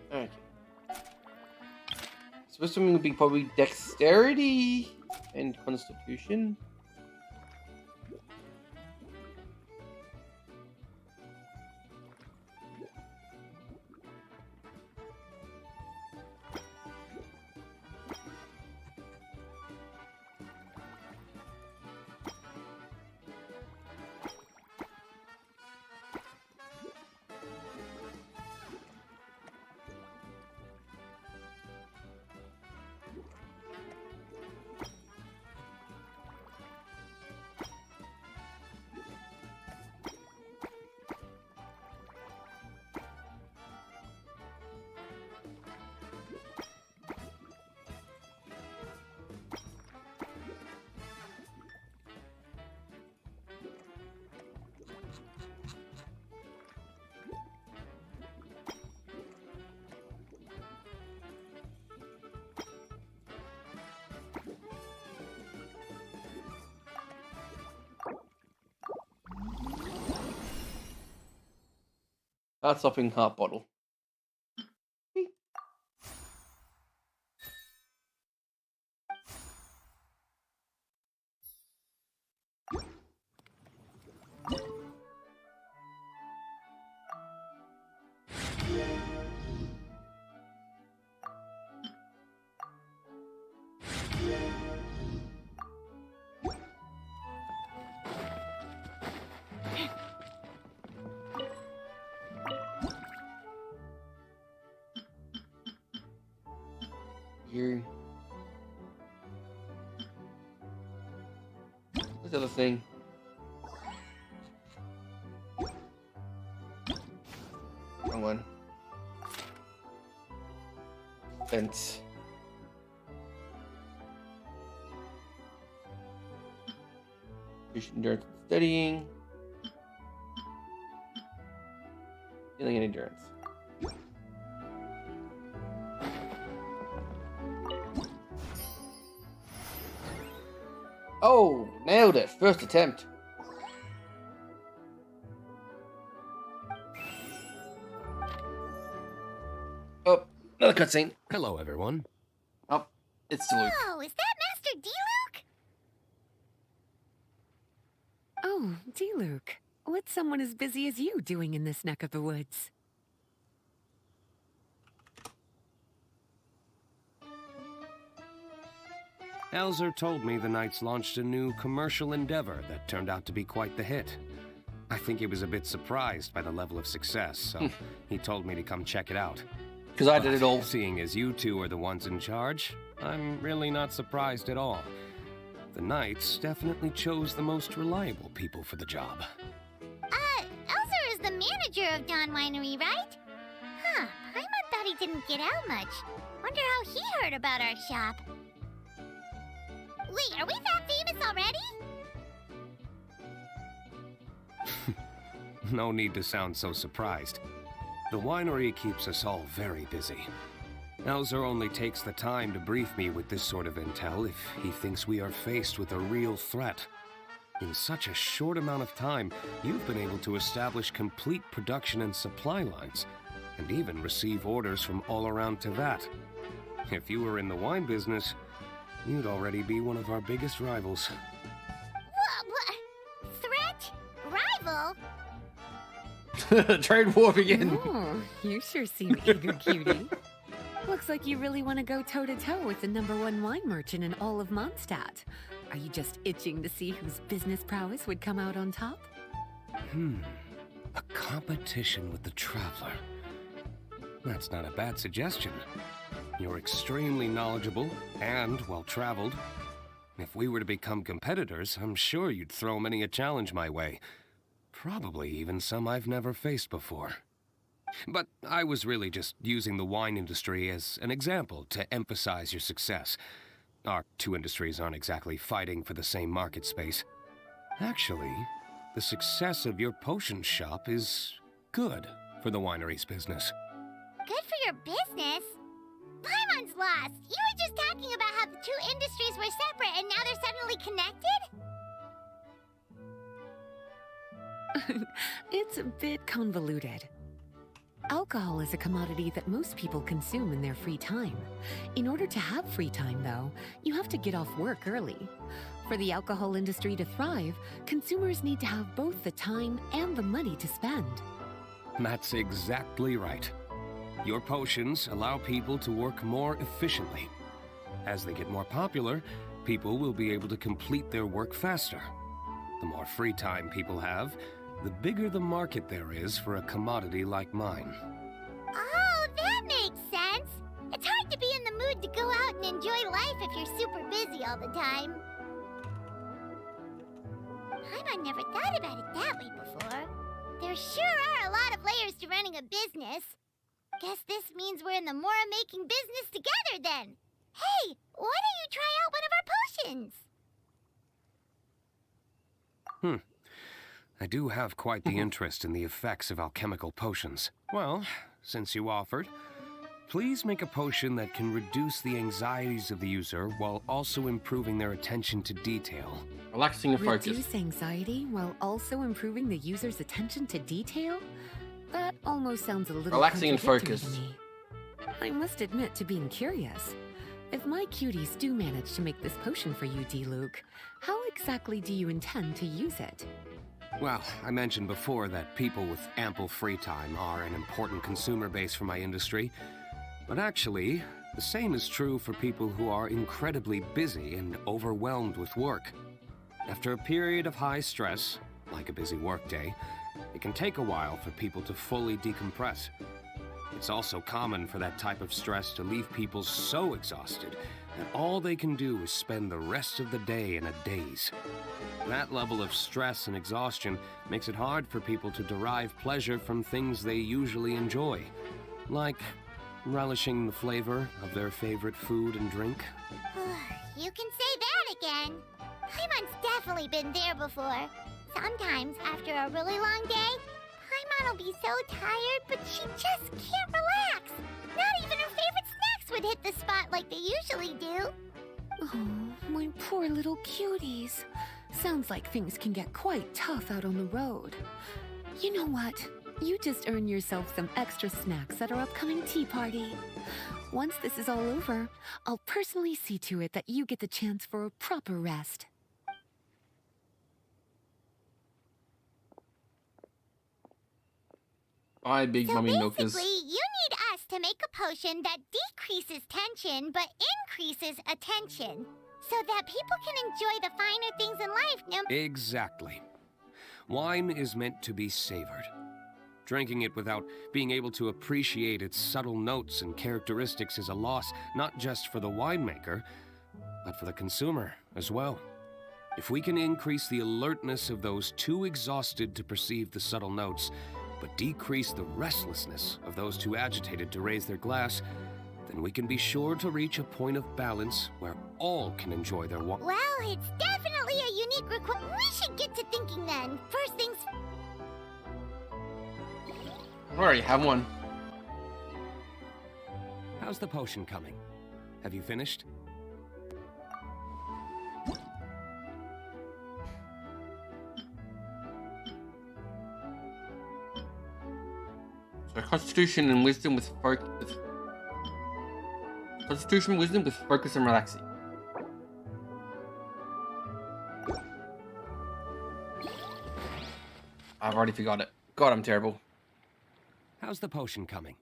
Okay. So swimming would be probably dexterity and constitution. That's stopping heart bottle. Here. What's the other thing? Wrong one. Fence. Endurance and studying. Healing and endurance. Oh, nailed it. First attempt. Oh, another cutscene. Hello, everyone. Oh, it's Luke. Oh, is that Master D-Luke? Oh, D-Luke. What's someone as busy as you doing in this neck of the woods? Elzer told me the Knights launched a new commercial endeavor that turned out to be quite the hit. I think he was a bit surprised by the level of success, so he told me to come check it out. Because I did it all. Seeing as you two are the ones in charge, I'm really not surprised at all. The Knights definitely chose the most reliable people for the job. Elzer is the manager of Dawn Winery, right? Huh, Paimon thought he didn't get out much. Wonder how he heard about our shop. Wait, are we that famous already? No need to sound so surprised. The winery keeps us all very busy. Elzer only takes the time to brief me with this sort of intel if he thinks we are faced with a real threat. In such a short amount of time, you've been able to establish complete production and supply lines, and even receive orders from all around Teyvat. If you were in the wine business, you'd already be one of our biggest rivals. What? Threat? Rival? Trade war begin. Oh, you sure seem eager, cutie. Looks like you really want to go toe-to-toe with the #1 wine merchant in all of Mondstadt. Are you just itching to see whose business prowess would come out on top? A competition with the Traveler. That's not a bad suggestion. You're extremely knowledgeable and well-traveled. If we were to become competitors, I'm sure you'd throw many a challenge my way. Probably even some I've never faced before. But I was really just using the wine industry as an example to emphasize your success. Our two industries aren't exactly fighting for the same market space. Actually, the success of your potion shop is good for the winery's business. Good for your business? Paimon's lost! You were just talking about how the two industries were separate and now they're suddenly connected? It's a bit convoluted. Alcohol is a commodity that most people consume in their free time. In order to have free time, though, you have to get off work early. For the alcohol industry to thrive, consumers need to have both the time and the money to spend. That's exactly right. Your potions allow people to work more efficiently. As they get more popular, people will be able to complete their work faster. The more free time people have, the bigger the market there is for a commodity like mine. Oh, that makes sense! It's hard to be in the mood to go out and enjoy life if you're super busy all the time. Paimon never thought about it that way before. There sure are a lot of layers to running a business. Guess this means we're in the Mora-making business together then. Hey, why don't you try out one of our potions? I do have quite the interest in the effects of alchemical potions. Well, since you offered, please make a potion that can reduce the anxieties of the user while also improving their attention to detail. Relaxing and focus. Reduce anxiety while also improving the user's attention to detail? That almost sounds a little Relaxing and contradictory focused. to me. I must admit to being curious. If my cuties do manage to make this potion for you, D-Luke, how exactly do you intend to use it? Well, I mentioned before that people with ample free time are an important consumer base for my industry. But actually, the same is true for people who are incredibly busy and overwhelmed with work. After a period of high stress, like a busy workday, it can take a while for people to fully decompress. It's also common for that type of stress to leave people so exhausted that all they can do is spend the rest of the day in a daze. That level of stress and exhaustion makes it hard for people to derive pleasure from things they usually enjoy, like relishing the flavor of their favorite food and drink. You can say that again. Paimon's definitely been there before. Sometimes, after a really long day, Paimon will be so tired, but she just can't relax. Not even her favorite snacks would hit the spot like they usually do. Oh, my poor little cuties. Sounds like things can get quite tough out on the road. You know what? You just earn yourself some extra snacks at our upcoming tea party. Once this is all over, I'll personally see to it that you get the chance for a proper rest. Bye, Big So Mummy Milkers. basically, you need us to make a potion that decreases tension but increases attention, so that people can enjoy the finer things in life. Exactly. Wine is meant to be savored. Drinking it without being able to appreciate its subtle notes and characteristics is a loss not just for the winemaker, but for the consumer as well. If we can increase the alertness of those too exhausted to perceive the subtle notes, but decrease the restlessness of those too agitated to raise their glass, then we can be sure to reach a point of balance where all can enjoy their wine. Well, it's definitely a unique request. We should get to thinking then. First things. I already have one. How's the potion coming? Have you finished? So Constitution and Wisdom with focus. Constitution wisdom with focus and relaxing. I've already forgot it. God, I'm terrible. How's the potion coming?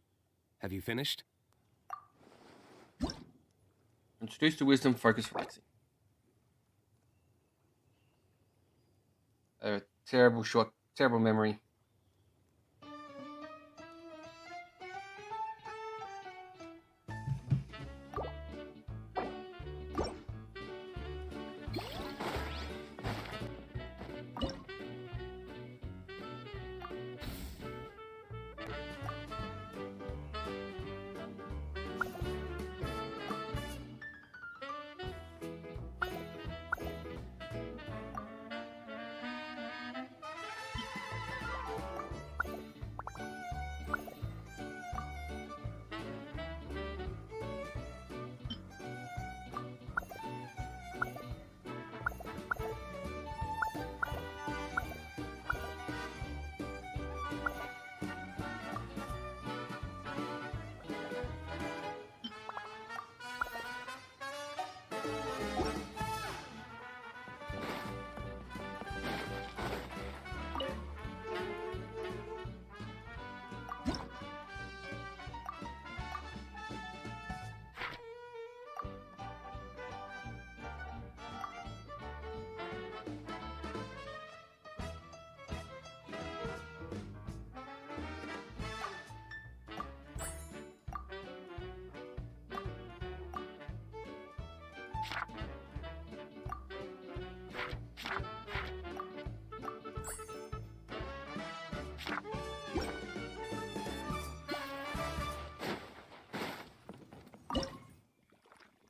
Have you finished? Introduce to wisdom, focus, relaxing. Terrible memory.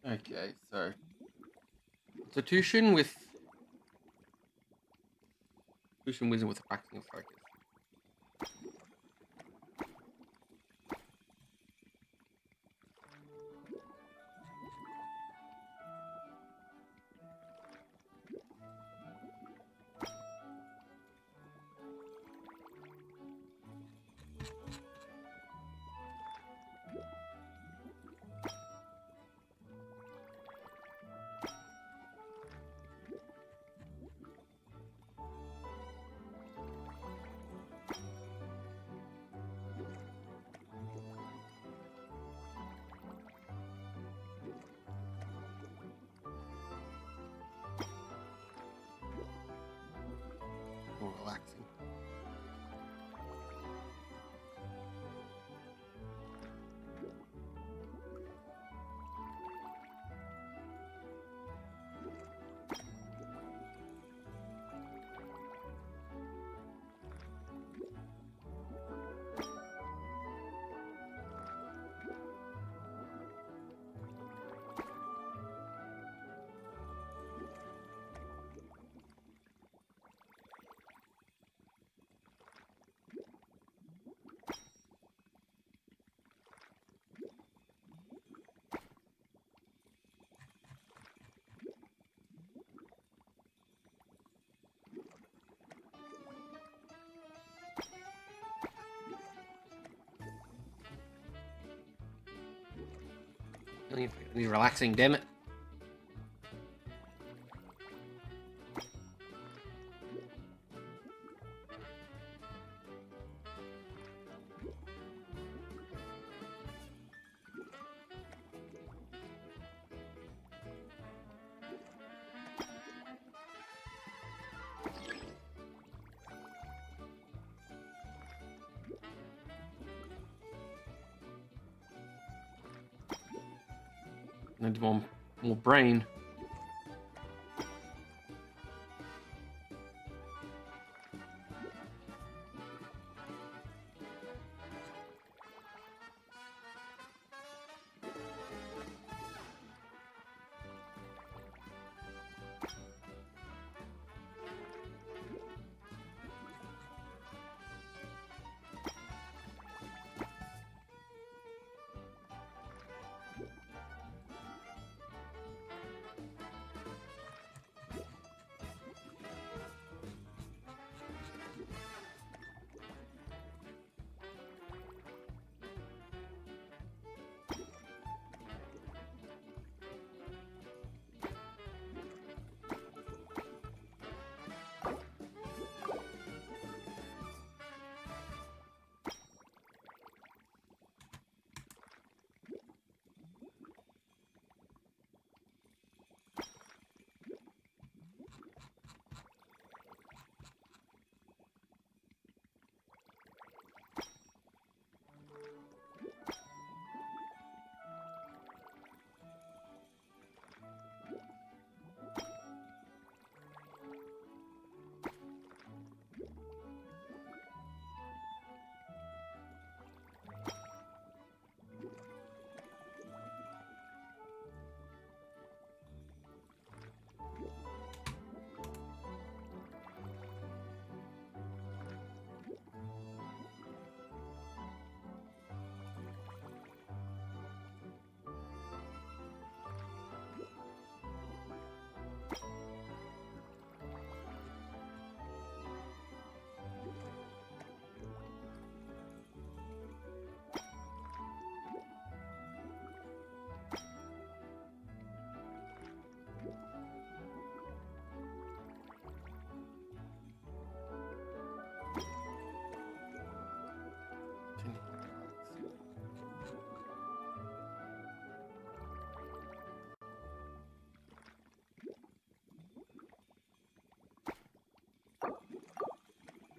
Okay, so Constitution wisdom with relaxing and focus. More relaxing. I need relaxing, damn it. I need more brain.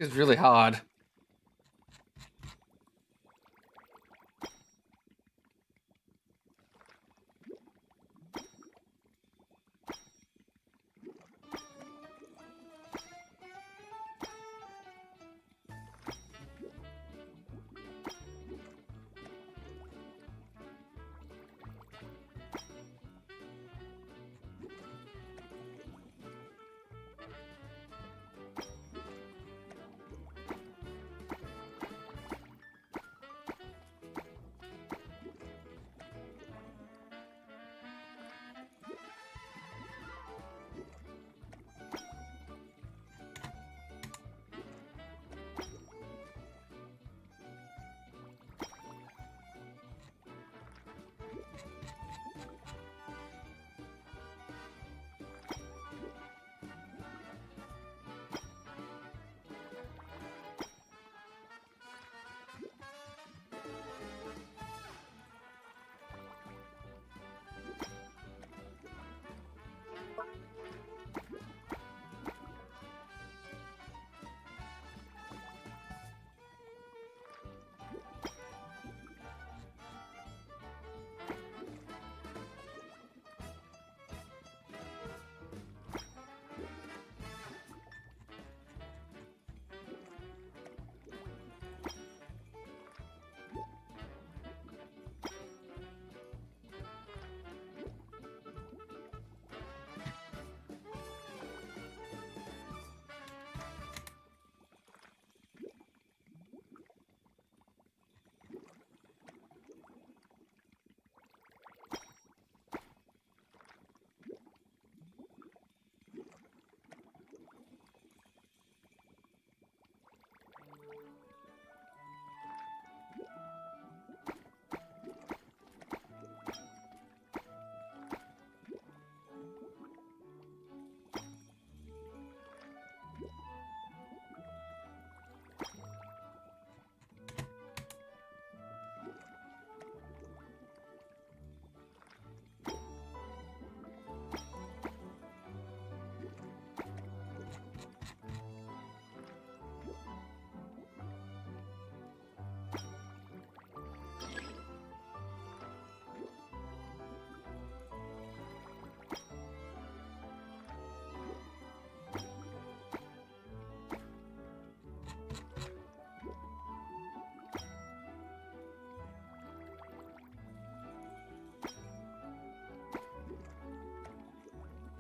It's really hard.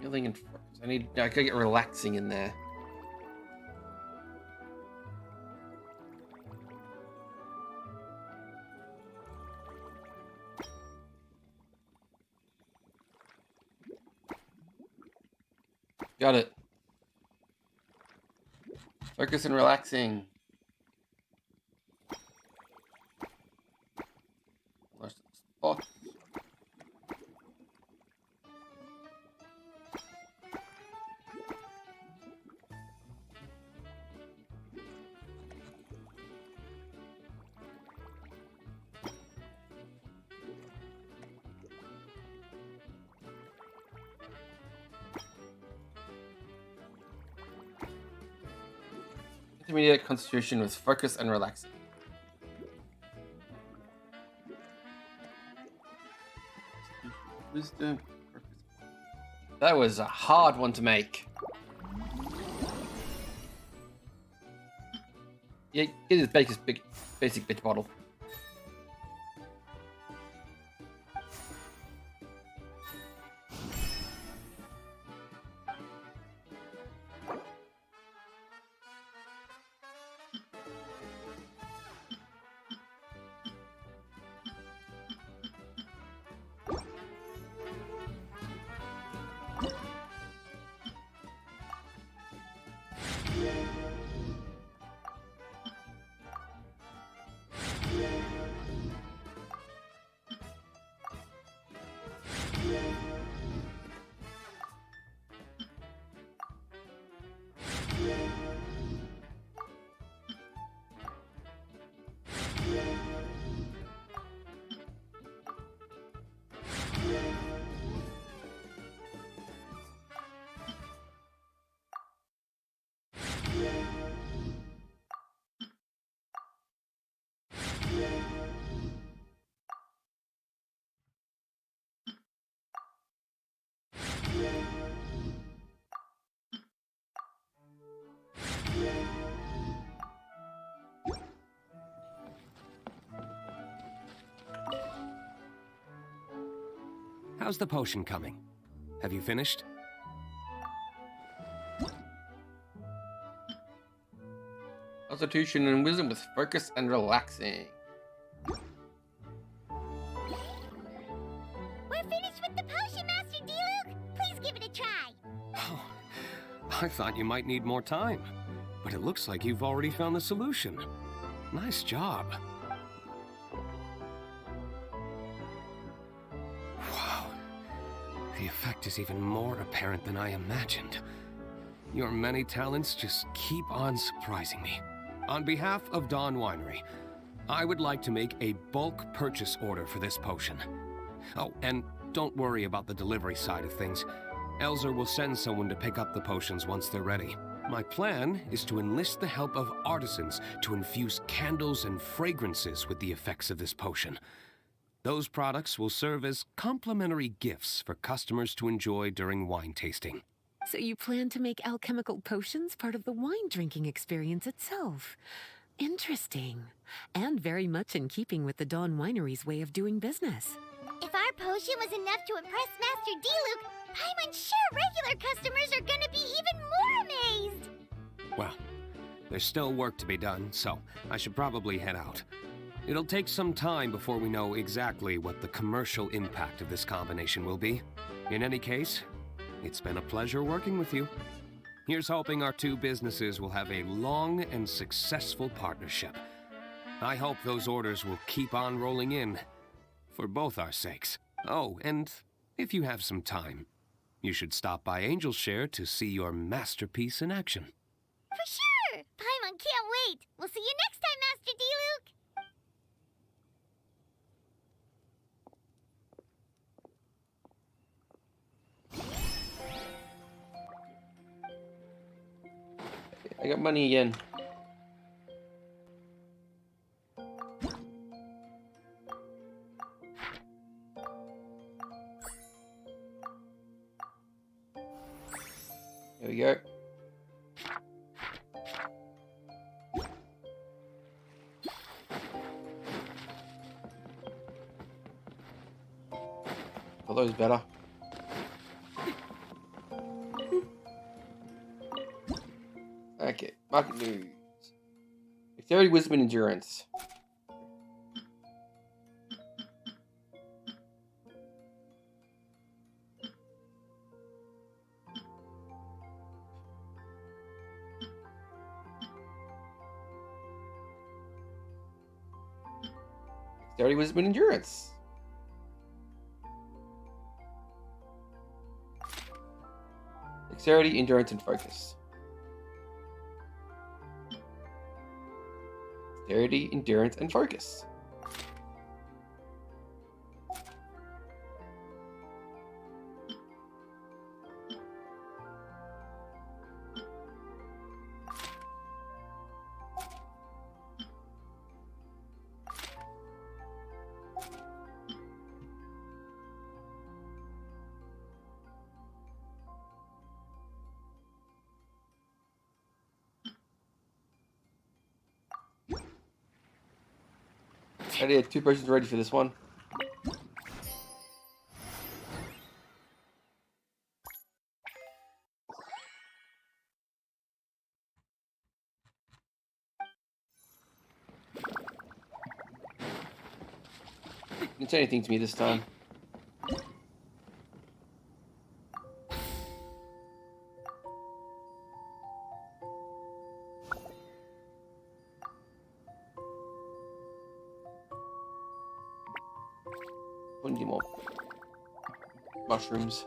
Healing and focus. I gotta get relaxing in there. Got it. Focus and relaxing. Oh. Intermediate concentration with focus and relaxing. Wisdom. That was a hard one to make. Yeah, get his basic bitch bottle. How's the potion coming? Have you finished? Constitution and wisdom with focus and relaxing. We're finished with the potion, Master D-Luke! Please give it a try! Oh, I thought you might need more time, but it looks like you've already found the solution. Nice job. Wow. The effect is even more apparent than I imagined. Your many talents just keep on surprising me. On behalf of Dawn Winery, I would like to make a bulk purchase order for this potion. Oh, and don't worry about the delivery side of things. Elzer will send someone to pick up the potions once they're ready. My plan is to enlist the help of artisans to infuse candles and fragrances with the effects of this potion. Those products will serve as complimentary gifts for customers to enjoy during wine tasting. So you plan to make alchemical potions part of the wine drinking experience itself. Interesting. And very much in keeping with the Dawn Winery's way of doing business. If our potion was enough to impress Master D-Luke, I'm sure regular customers are gonna be even more amazed! Well, there's still work to be done, so I should probably head out. It'll take some time before we know exactly what the commercial impact of this combination will be. In any case, it's been a pleasure working with you. Here's hoping our two businesses will have a long and successful partnership. I hope those orders will keep on rolling in, for both our sakes. Oh, and if you have some time, you should stop by Angel's Share to see your masterpiece in action. For sure! Paimon can't wait! We'll see you next time, Master D-Luke! I got money again. There we go. Are those better? Okay, market news. Dexterity, wisdom, and endurance. Dexterity, wisdom, and endurance. Dexterity, endurance, and focus. Dexterity, endurance, and focus. I did 2 persons ready for this one. Didn't say anything to me this time. Need more mushrooms.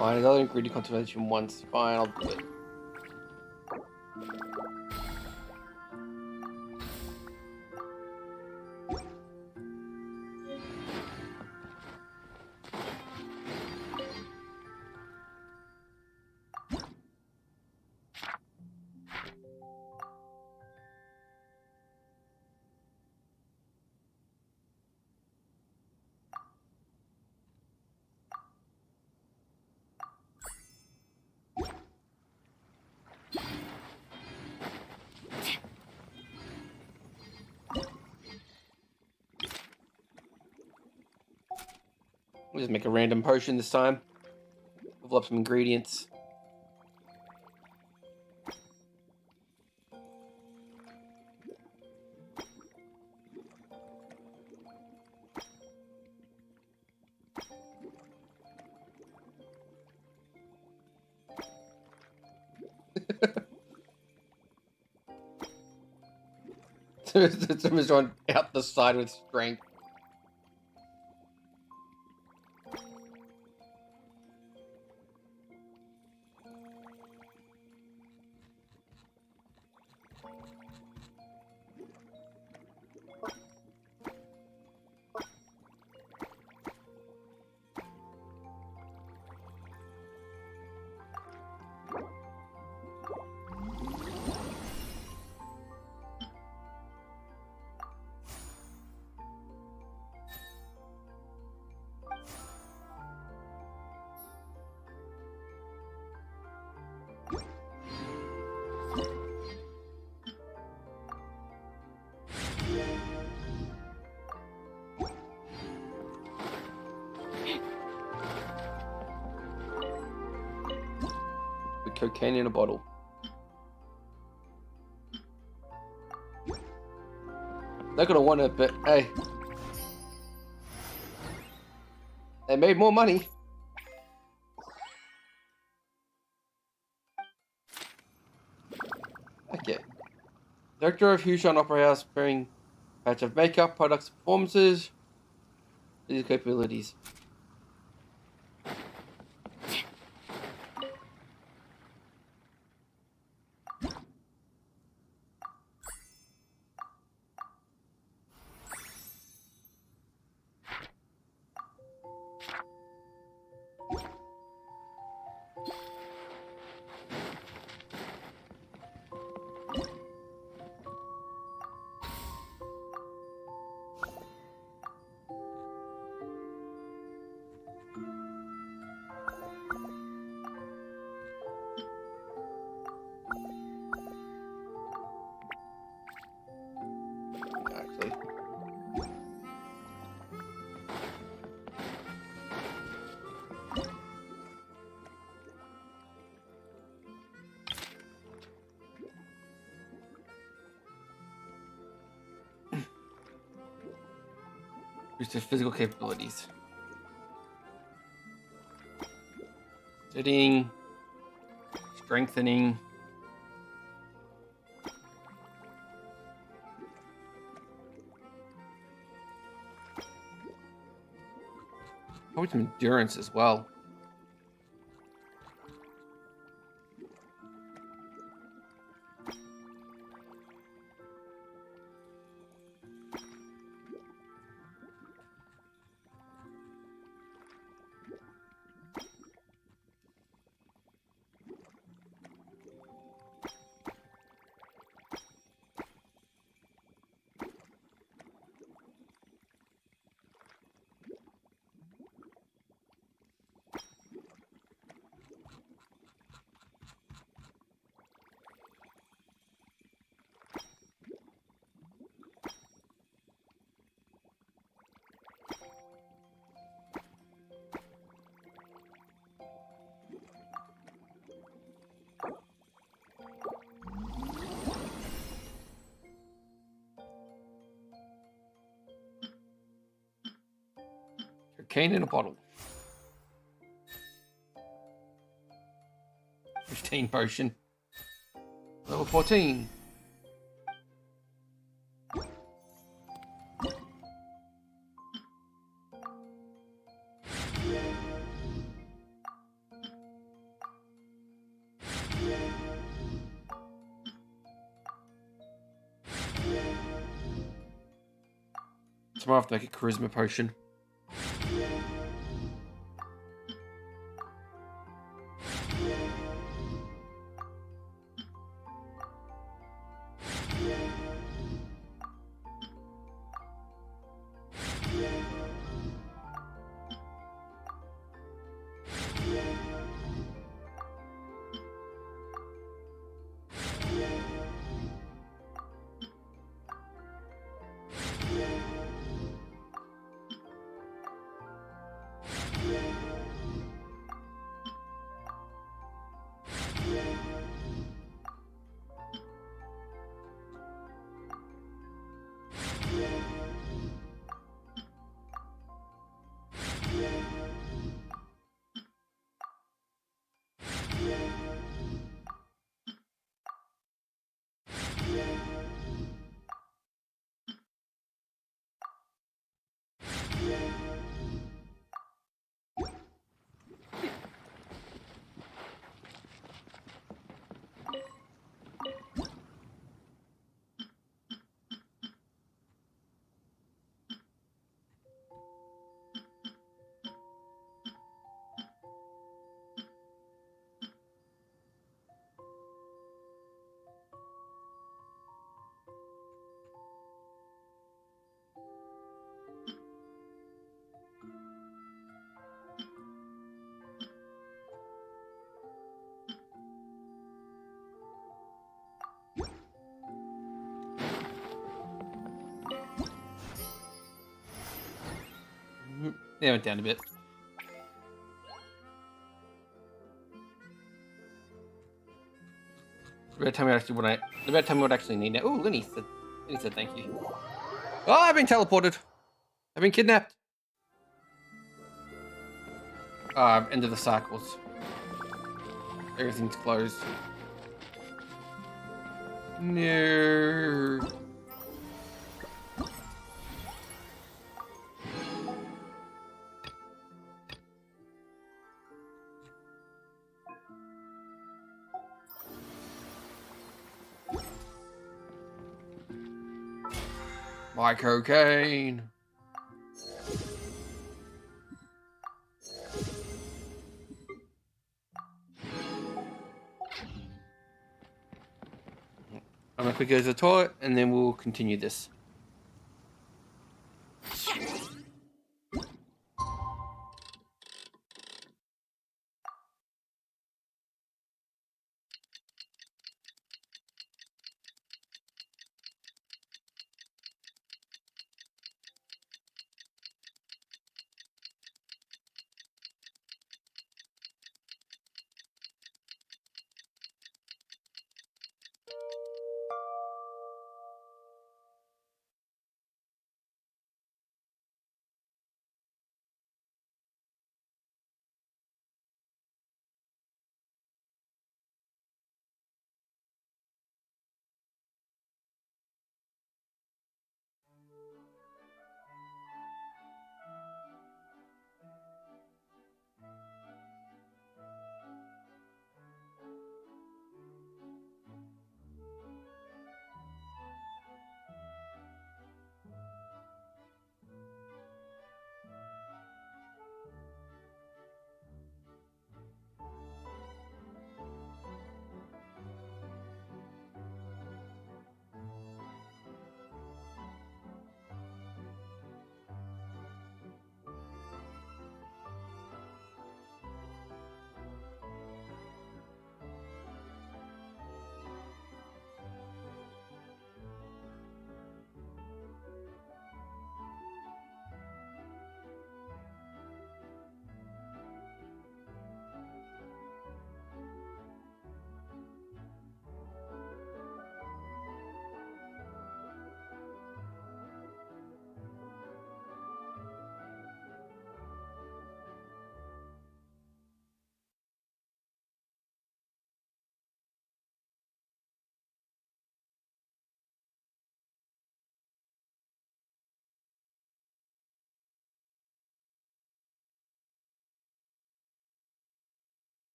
Fine, another ingredient conservation once. Fine, I'll do it. We'll just make a random potion this time. Level up some ingredients. Someone's drawn out the side with strength. With cocaine in a bottle. They're gonna want it, but hey. They made more money. Okay. Director of Hushon Opera House preparing patch of makeup, products, performances. These capabilities. Actually. Boost their physical capabilities. Sitting. Strengthening. Probably some endurance as well. Cocaine in a bottle. 15 potion. Level 14. Tomorrow I have to make a charisma potion. Yeah, went down a bit. About time we would actually need it. Oh, Linny said thank you. Oh, I've been teleported. I've been kidnapped. End of the cycles. Everything's closed. No. My cocaine. I'm gonna quickly go to the toilet and then we'll continue this.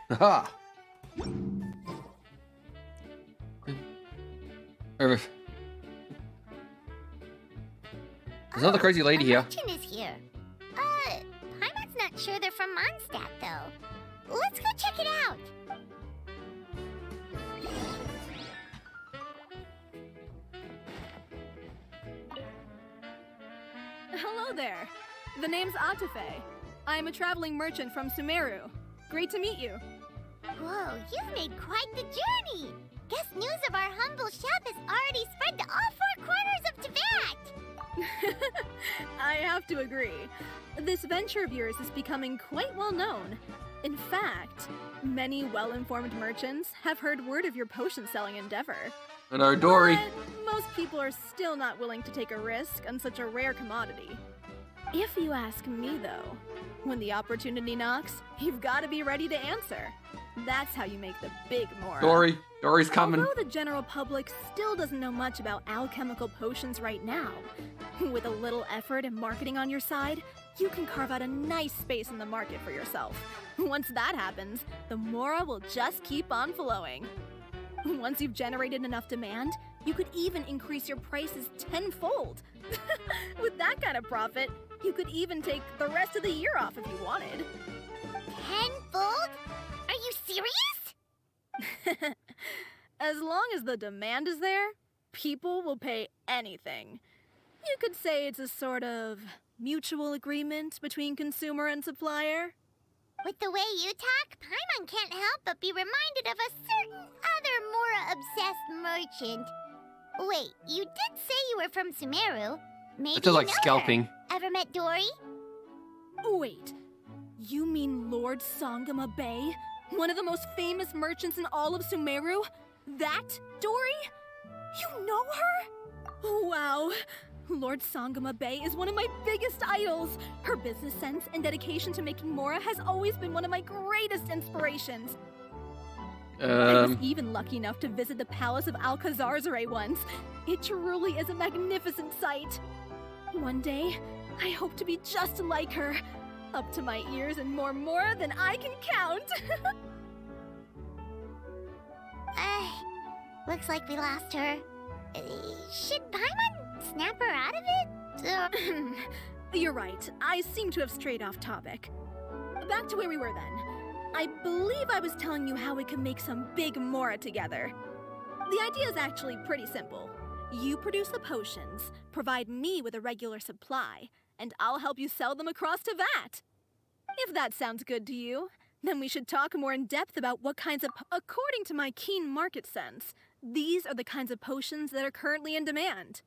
Haha. There's another crazy lady a here. merchant is here. Paimon's not sure they're from Mondstadt, though. Let's go check it out. Hello there. The name's Atafe. I'm a traveling merchant from Sumeru. Great to meet you. Whoa, you've made quite the journey. Guess news of our humble shop has already spread to all 4 corners of Tibet. I have to agree. This venture of yours is becoming quite well known. In fact, many well-informed merchants have heard word of your potion-selling endeavor. And our Dory. But most people are still not willing to take a risk on such a rare commodity. If you ask me, though, when the opportunity knocks, you've got to be ready to answer. That's how you make the big mora. Dory's coming. Although the general public still doesn't know much about alchemical potions right now, with a little effort and marketing on your side, you can carve out a nice space in the market for yourself. Once that happens, the mora will just keep on flowing. Once you've generated enough demand, you could even increase your prices tenfold. With that kind of profit, you could even take the rest of the year off if you wanted. Tenfold? Are you serious? As long as the demand is there, people will pay anything. You could say it's a sort of mutual agreement between consumer and supplier. With the way you talk, Paimon can't help but be reminded of a certain other Mora-obsessed merchant. Wait, you did say you were from Sumeru. Maybe It's just like you know scalping. her. Ever met Dory? Wait, you mean Lord Sangama Bay? One of the most famous merchants in all of Sumeru? That Dory? You know her? Wow. Lord Sangama Bay is one of my biggest idols. Her business sense and dedication to making mora has always been one of my greatest inspirations. I was even lucky enough to visit the Palace of Alcazarzare once. It truly is a magnificent sight. One day, I hope to be just like her. Up to my ears and more mora than I can count. Looks like we lost her. Should Paimon snap her out of it? You're right. I seem to have strayed off topic. Back to where we were then. I believe I was telling you how we can make some big mora together. The idea is actually pretty simple. You produce the potions, provide me with a regular supply, and I'll help you sell them across to Vat. If that sounds good to you, then we should talk more in depth about what kinds of... According to my keen market sense, these are the kinds of potions that are currently in demand.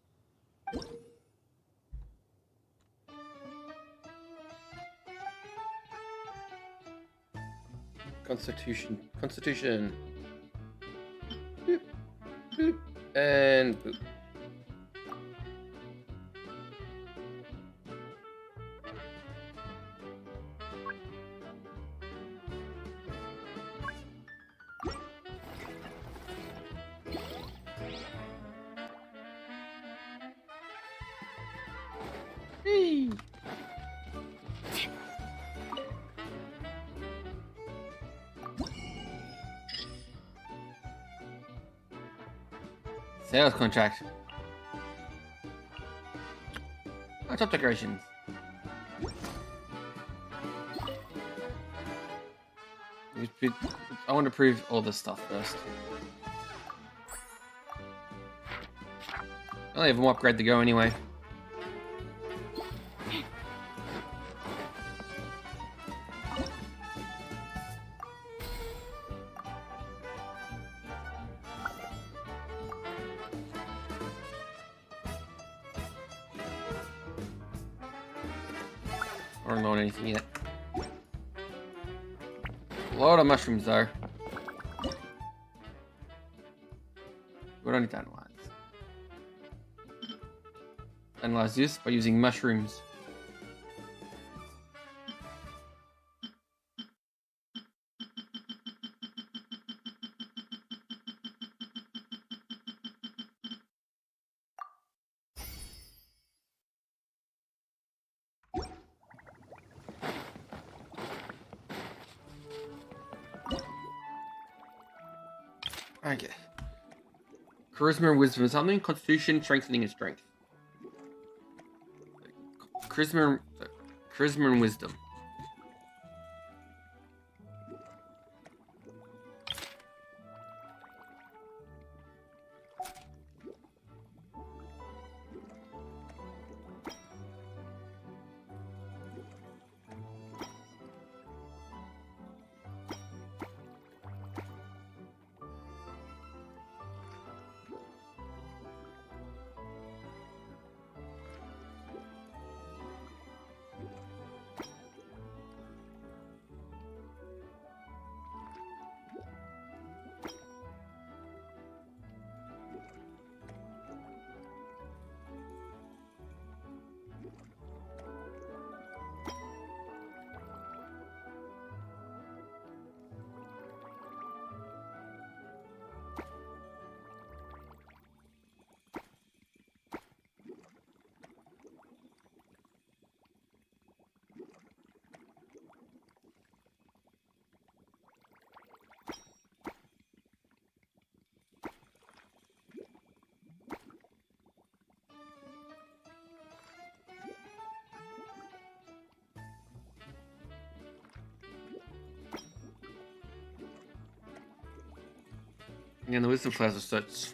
Constitution. Boop. Boop. And boop. Hey. Sales contract. Top decorations. I want to prove all this stuff first. I only have one upgrade to go anyway. I don't know anything yet. A lot of mushrooms though. We don't need to analyze. Analyze this by using mushrooms. Okay. Charisma and wisdom is something. Constitution, strengthening and strength. Charisma and wisdom. And the wisdom class is such.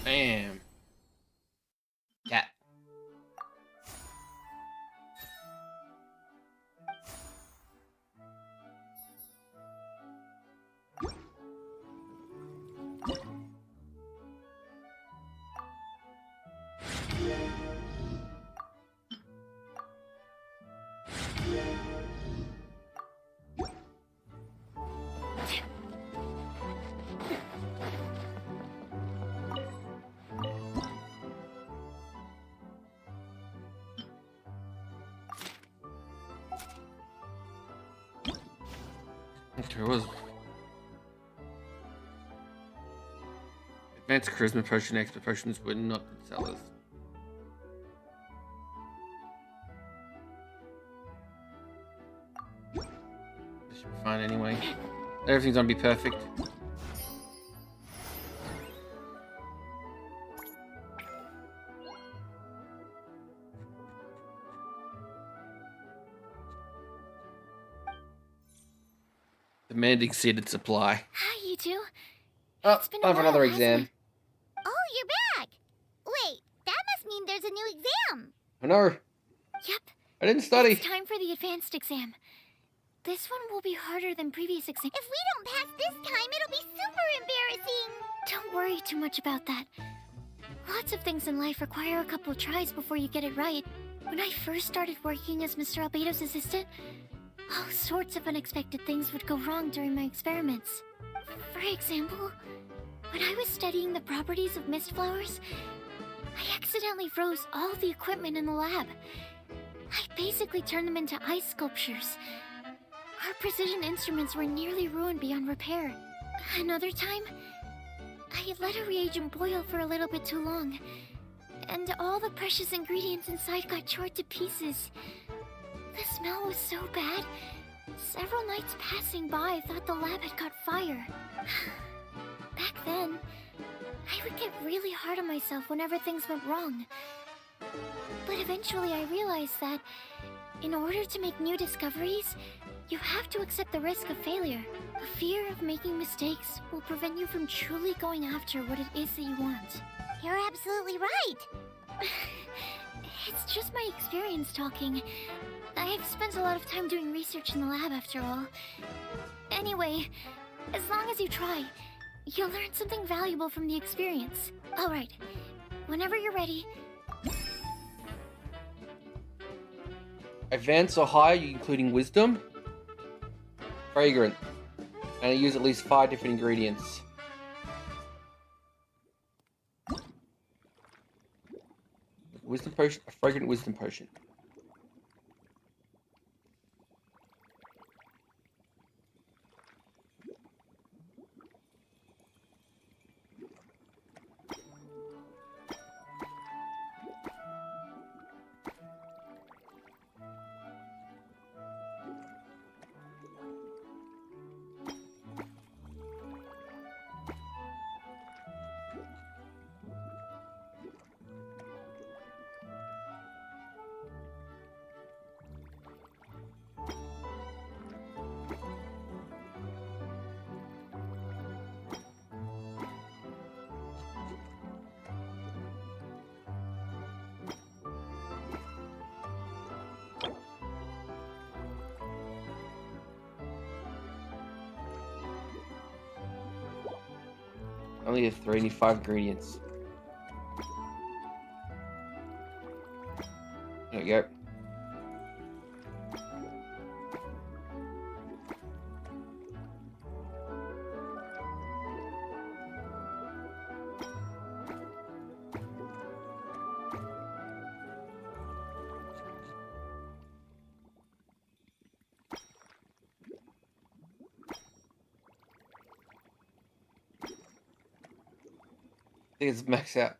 Bam. Cat. There was advanced charisma potion, expert potions were not good sellers. This should be fine anyway. Everything's gonna be perfect. Demand exceeded supply. Hi, you two. Oh, It's been a time for while, another hasn't exam. it? Oh, you're back! Wait, that must mean there's a new exam! Oh no, Yep. I didn't study. It's time for the advanced exam. This one will be harder than previous exams. If we don't pass this time, it'll be super embarrassing! Don't worry too much about that. Lots of things in life require a couple tries before you get it right. When I first started working as Mr. Albedo's assistant, all sorts of unexpected things would go wrong during my experiments. For example, when I was studying the properties of mist flowers, I accidentally froze all the equipment in the lab. I basically turned them into ice sculptures. Our precision instruments were nearly ruined beyond repair. Another time, I let a reagent boil for a little bit too long, and all the precious ingredients inside got chored to pieces. The smell was so bad, several nights passing by thought the lab had caught fire. Back then, I would get really hard on myself whenever things went wrong. But eventually I realized that in order to make new discoveries, you have to accept the risk of failure. The fear of making mistakes will prevent you from truly going after what it is that you want. You're absolutely right. It's just my experience talking. I've spent a lot of time doing research in the lab after all. Anyway, as long as you try, you'll learn something valuable from the experience. Alright, whenever you're ready. Advanced or higher, including wisdom, fragrant, and I use at least 5 different ingredients. Wisdom potion, a fragrant wisdom potion. I only have 3, I need 5 ingredients. There we go. I think it's max out.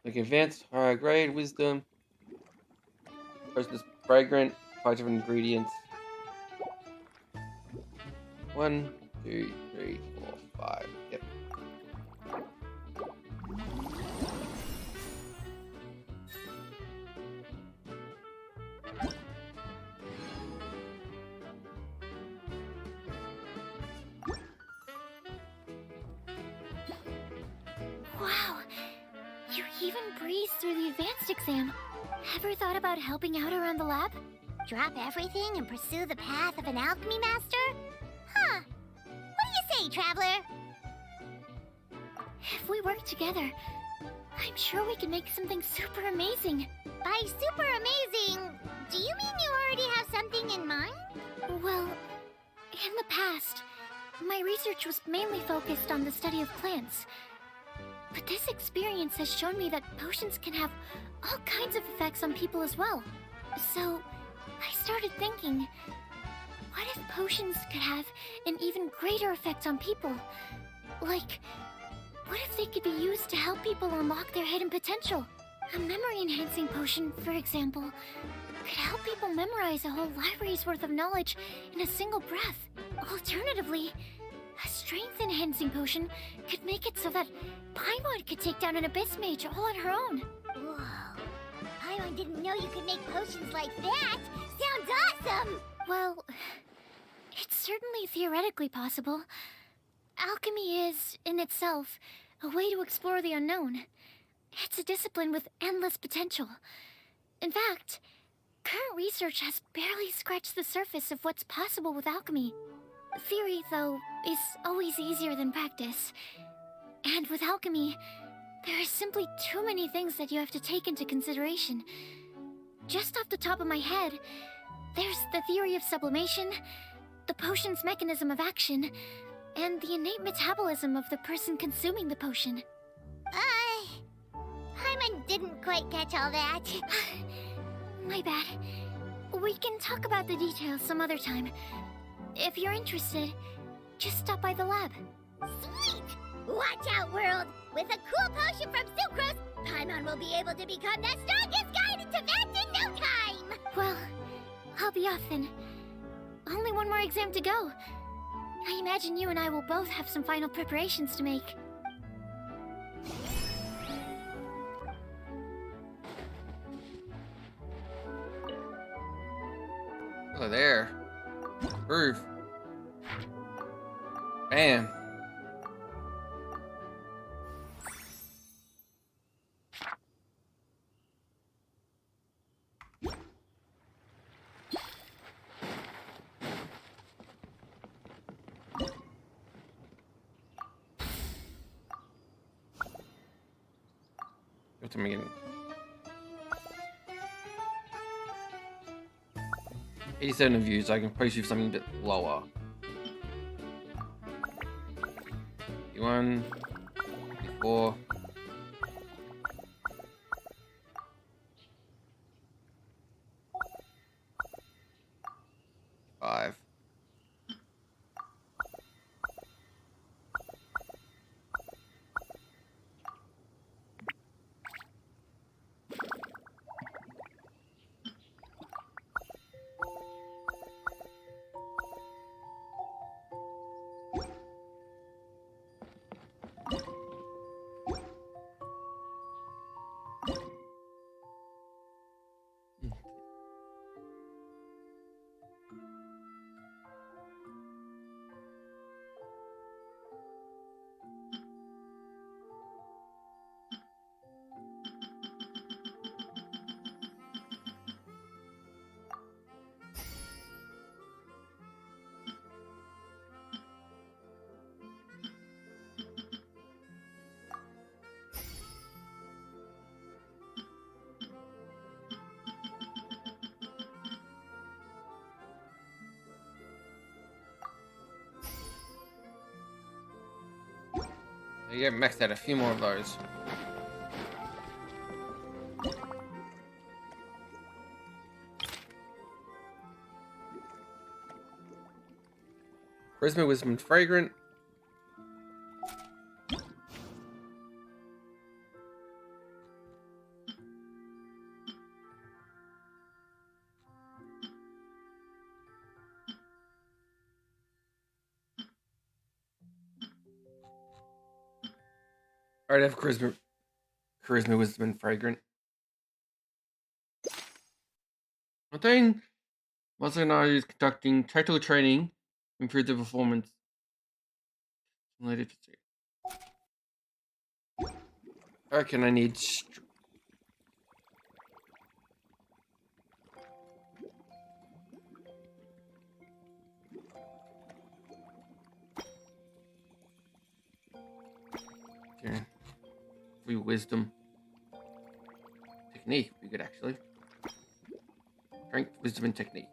Like advanced, higher grade, wisdom. Potion is fragrant, 5 different ingredients. 1, 2, 3, 4, 5. Yep. Wow, you even breezed through the advanced exam. Ever thought about helping out around the lab? Drop everything and pursue the path of an alchemy master? Huh. What do you say, traveler? If we work together, I'm sure we can make something super amazing. By super amazing, do you mean you already have something in mind? Well, in the past, my research was mainly focused on the study of plants. But this experience has shown me that potions can have all kinds of effects on people as well. So, I started thinking, what if potions could have an even greater effect on people? Like, what if they could be used to help people unlock their hidden potential? A memory-enhancing potion, for example, could help people memorize a whole library's worth of knowledge in a single breath. Alternatively, a strength-enhancing potion could make it so that Paimon could take down an Abyss Mage all on her own. Whoa. Paimon didn't know you could make potions like that! Sounds awesome! Well, it's certainly theoretically possible. Alchemy is, in itself, a way to explore the unknown. It's a discipline with endless potential. In fact, current research has barely scratched the surface of what's possible with alchemy. Theory, though, is always easier than practice. And with alchemy, there are simply too many things that you have to take into consideration. Just off the top of my head, there's the theory of sublimation, the potion's mechanism of action, and the innate metabolism of the person consuming the potion. Paimon didn't quite catch all that. My bad. We can talk about the details some other time. If you're interested, just stop by the lab. Sweet! Watch out, world! With a cool potion from Sucrose, Paimon will be able to become the strongest guide into Vect in no time! Well, I'll be off then. Only one more exam to go. I imagine you and I will both have some final preparations to make. Hello there. Roof. Bam. Go to me again. 87 views, I can post you something a bit lower. 51, 54. Five. You get maxed out a few more of those. Charisma, Wisdom, and Fragrant. Alright, I have Charisma, Wisdom, and Fragrant. One thing, Monster and I is conducting tactical training to improve the performance. I reckon I need. Okay. Free Wisdom. Technique would be good actually. Strength, Wisdom, and Technique.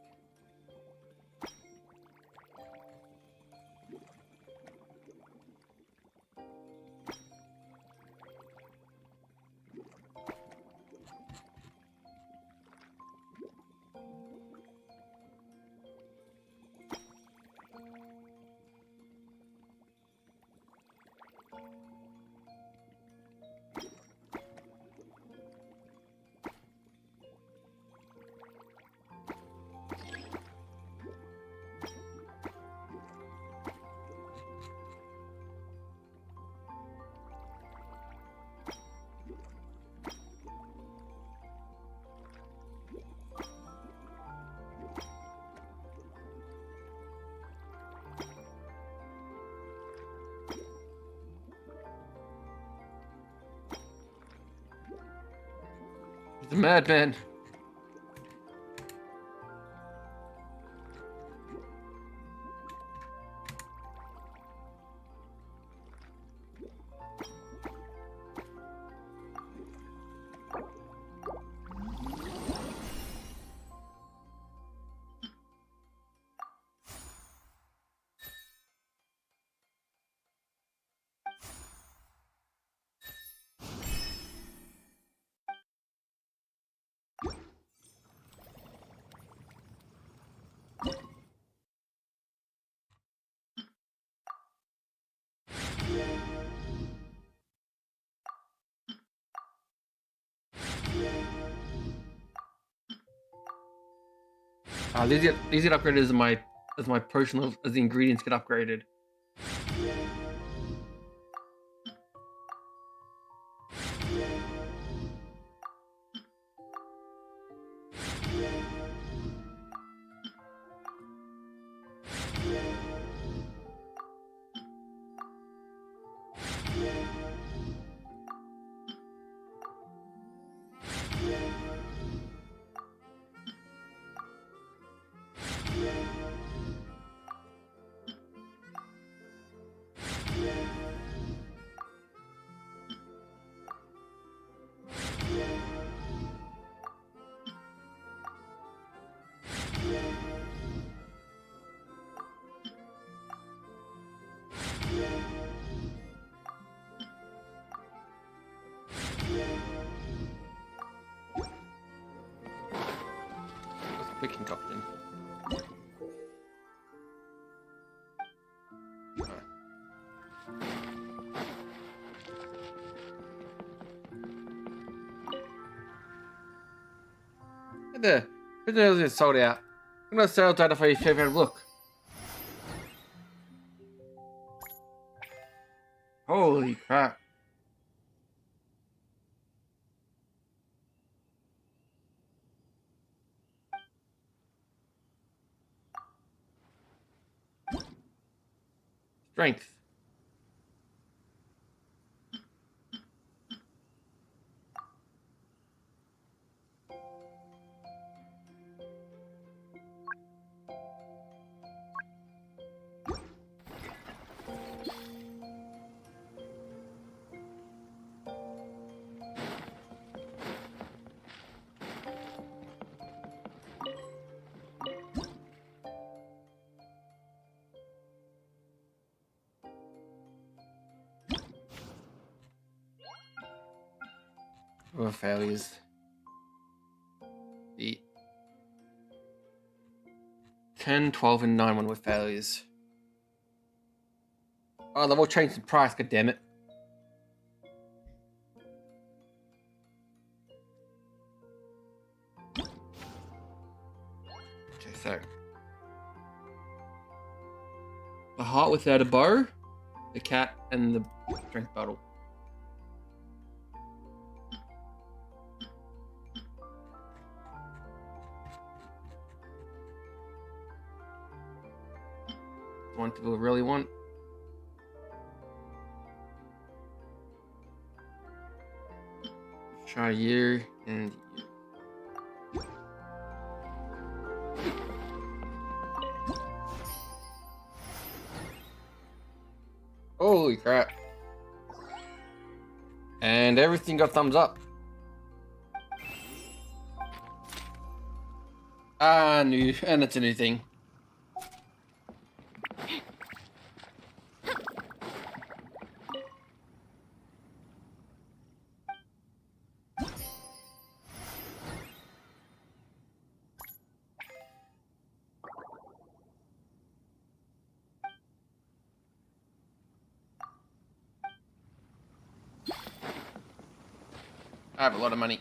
The madman. These get upgraded as my personal as the ingredients get upgraded. Quick concoction. There. Originally it's sold out. I'm gonna sell data for your favorite look. Holy crap. Strength. Or failures. The 10, 12, and 9 one with failures. Oh, they've all changed the price, god damn it. Okay, so the heart without a bow, the cat, and the strength bottle. One people really want. Try you and you. Holy crap. And everything got thumbs up. New, and it's a new thing. I have a lot of money.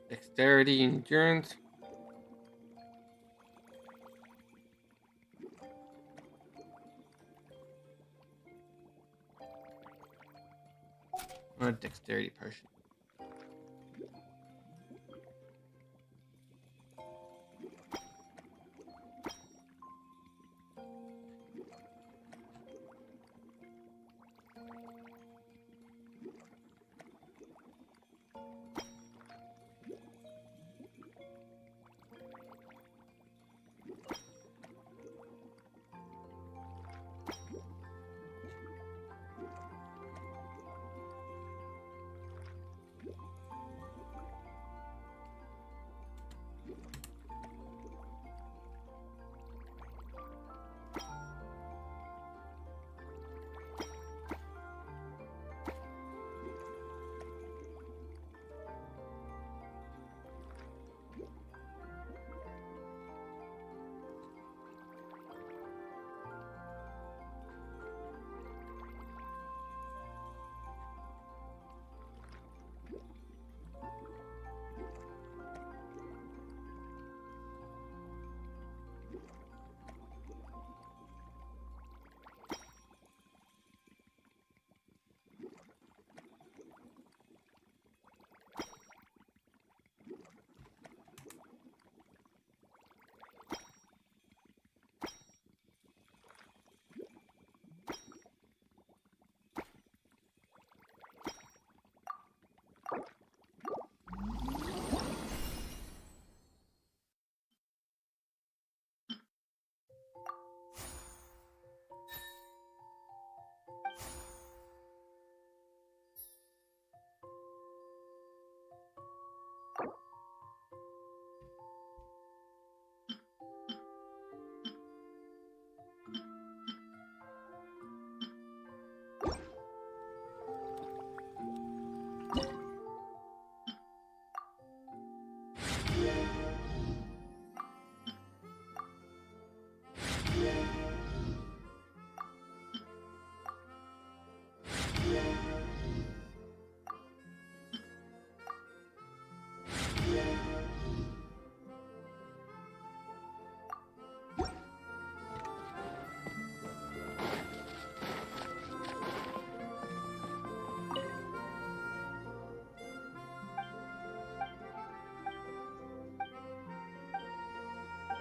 Dexterity, endurance. Or a dexterity potion.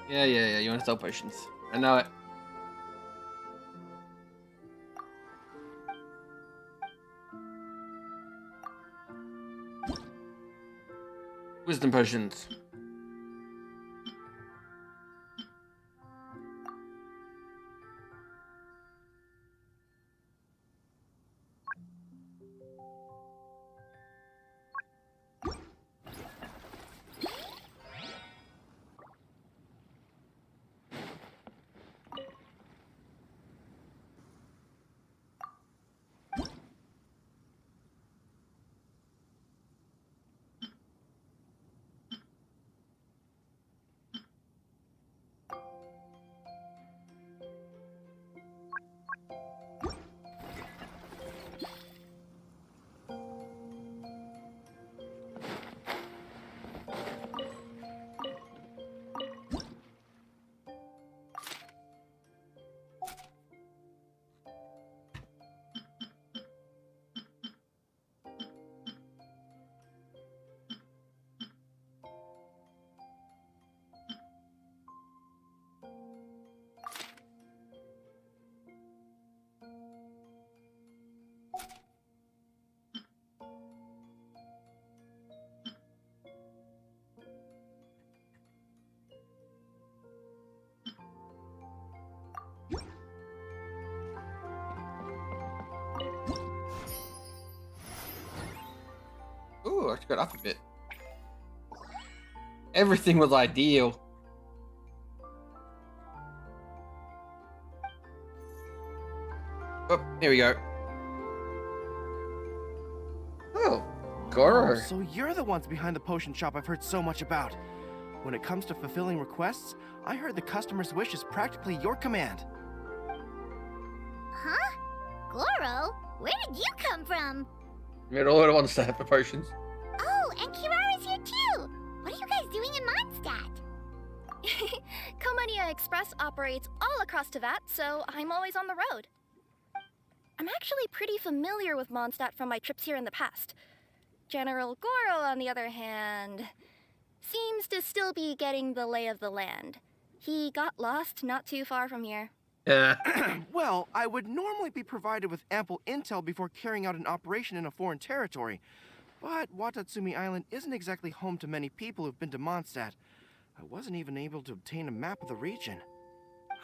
Yeah. You want to sell potions. I know it. Wisdom potions. Ooh, I actually got up a bit. Everything was ideal. Oh, here we go. Oh, Goro. Oh, so you're the ones behind the potion shop I've heard so much about. When it comes to fulfilling requests, I heard the customer's wish is practically your command. Huh? Goro? Where did you come from? Made all at once to have the potions. Oh, and Kirara's here too! Express operates all across Teyvat, so I'm always on the road. I'm actually pretty familiar with Mondstadt from my trips here in the past. General Goro, on the other hand, seems to still be getting the lay of the land. He got lost not too far from here. Yeah. Well, I would normally be provided with ample intel before carrying out an operation in a foreign territory. But Watatsumi Island isn't exactly home to many people who've been to Mondstadt. I wasn't even able to obtain a map of the region.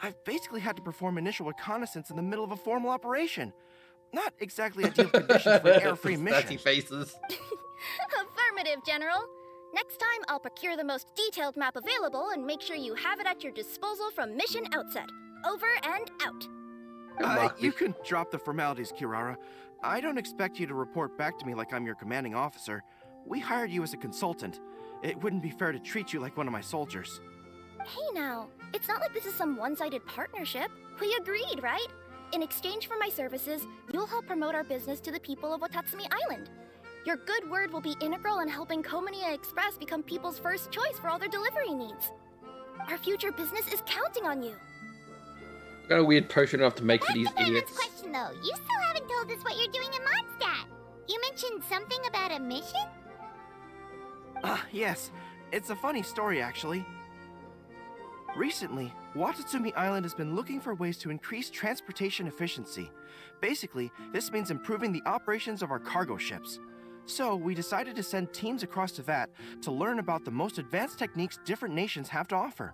I've basically had to perform initial reconnaissance in the middle of a formal operation. Not exactly ideal conditions for an air-free mission. Faces. Affirmative, General. Next time, I'll procure the most detailed map available and make sure you have it at your disposal from mission outset. Over and out. You can drop the formalities, Kirara. I don't expect you to report back to me like I'm your commanding officer. We hired you as a consultant. It wouldn't be fair to treat you like one of my soldiers. Hey now, it's not like this is some one-sided partnership. We agreed, right? In exchange for my services, you'll help promote our business to the people of Watatsumi Island. Your good word will be integral in helping Kominia Express become people's first choice for all their delivery needs. Our future business is counting on you. Got a weird potion enough to make for these Back to idiots. Garen's question though, you still haven't told us what you're doing in Mondstadt. You mentioned something about a mission? Yes. It's a funny story, actually. Recently, Watatsumi Island has been looking for ways to increase transportation efficiency. Basically, this means improving the operations of our cargo ships. So, we decided to send teams across Teyvat to learn about the most advanced techniques different nations have to offer.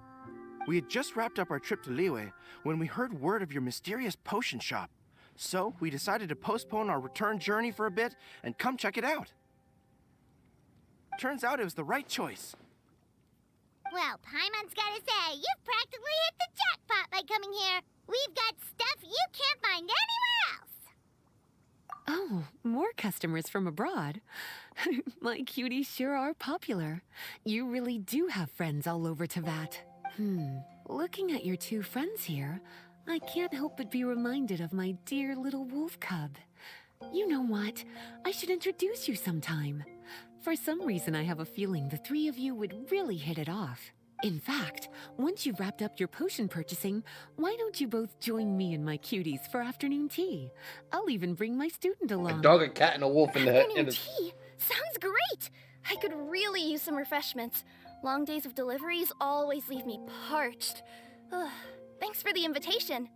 We had just wrapped up our trip to Liyue when we heard word of your mysterious potion shop. So, we decided to postpone our return journey for a bit and come check it out. Turns out it was the right choice. Well, Paimon's gotta say, you've practically hit the jackpot by coming here. We've got stuff you can't find anywhere else. Oh, more customers from abroad. My cuties sure are popular. You really do have friends all over Teyvat. Looking at your two friends here, I can't help but be reminded of my dear little wolf cub. You know what? I should introduce you sometime. For some reason, I have a feeling the three of you would really hit it off. In fact, once you've wrapped up your potion purchasing, why don't you both join me and my cuties for afternoon tea? I'll even bring my student along. A dog, a cat, and a wolf in the Afternoon tea? Sounds great! I could really use some refreshments. Long days of deliveries always leave me parched. Thanks for the invitation.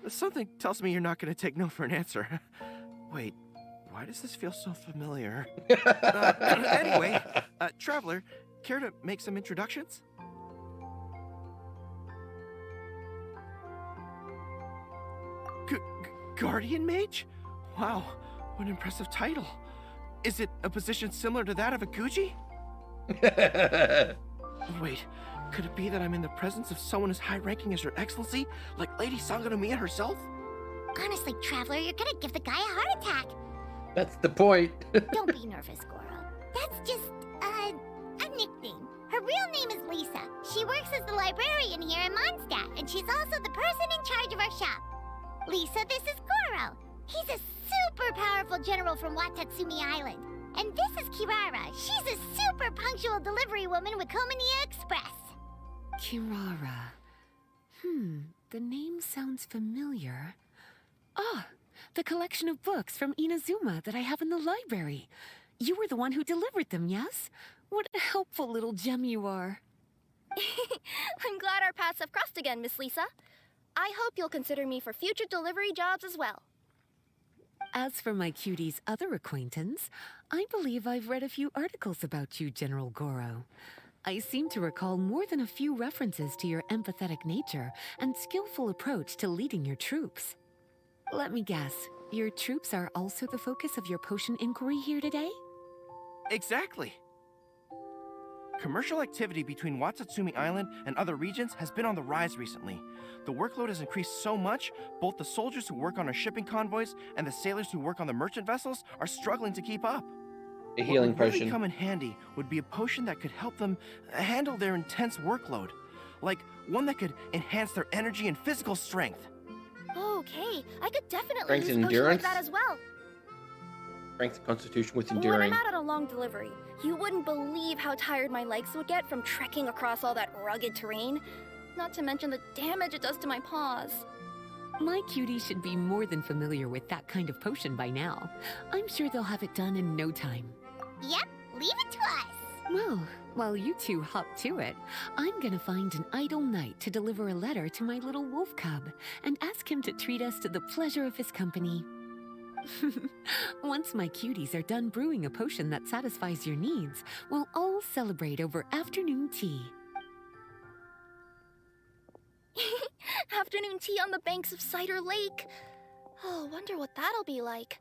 Something tells me you're not going to take no for an answer. Wait, why does this feel so familiar? Anyway, Traveler, care to make some introductions? Guardian Mage? Wow, what an impressive title. Is it a position similar to that of a Guji? Wait, could it be that I'm in the presence of someone as high-ranking as Your Excellency, like Lady Sangonomiya herself? Honestly, Traveler, you're gonna give the guy a heart attack. That's the point. Don't be nervous, Goro. That's just, a nickname. Her real name is Lisa. She works as the librarian here in Mondstadt, and she's also the person in charge of our shop. Lisa, this is Goro. He's a super powerful general from Watatsumi Island. And this is Kirara. She's a super punctual delivery woman with Kominia Express. Kirara. The name sounds familiar. Ah, the collection of books from Inazuma that I have in the library. You were the one who delivered them, yes? What a helpful little gem you are. I'm glad our paths have crossed again, Miss Lisa. I hope you'll consider me for future delivery jobs as well. As for my cutie's other acquaintance, I believe I've read a few articles about you, General Goro. I seem to recall more than a few references to your empathetic nature and skillful approach to leading your troops. Let me guess, your troops are also the focus of your potion inquiry here today? Exactly. Commercial activity between Watatsumi Island and other regions has been on the rise recently. The workload has increased so much, both the soldiers who work on our shipping convoys and the sailors who work on the merchant vessels are struggling to keep up. A healing what would potion. really come in handy would be a potion that could help them handle their intense workload. Like one that could enhance their energy and physical strength. Okay, I could definitely Strength use and a potion like endurance? that as well. Strength and constitution with When enduring. I'm out on a long delivery, you wouldn't believe how tired my legs would get from trekking across all that rugged terrain. Not to mention the damage it does to my paws. My cutie should be more than familiar with that kind of potion by now. I'm sure they'll have it done in no time. Yep, leave it to us. Well, while you two hop to it, I'm gonna find an idle knight to deliver a letter to my little wolf cub and ask him to treat us to the pleasure of his company. Once my cuties are done brewing a potion that satisfies your needs, we'll all celebrate over afternoon tea. Afternoon tea on the banks of Cider Lake. Oh, wonder what that'll be like.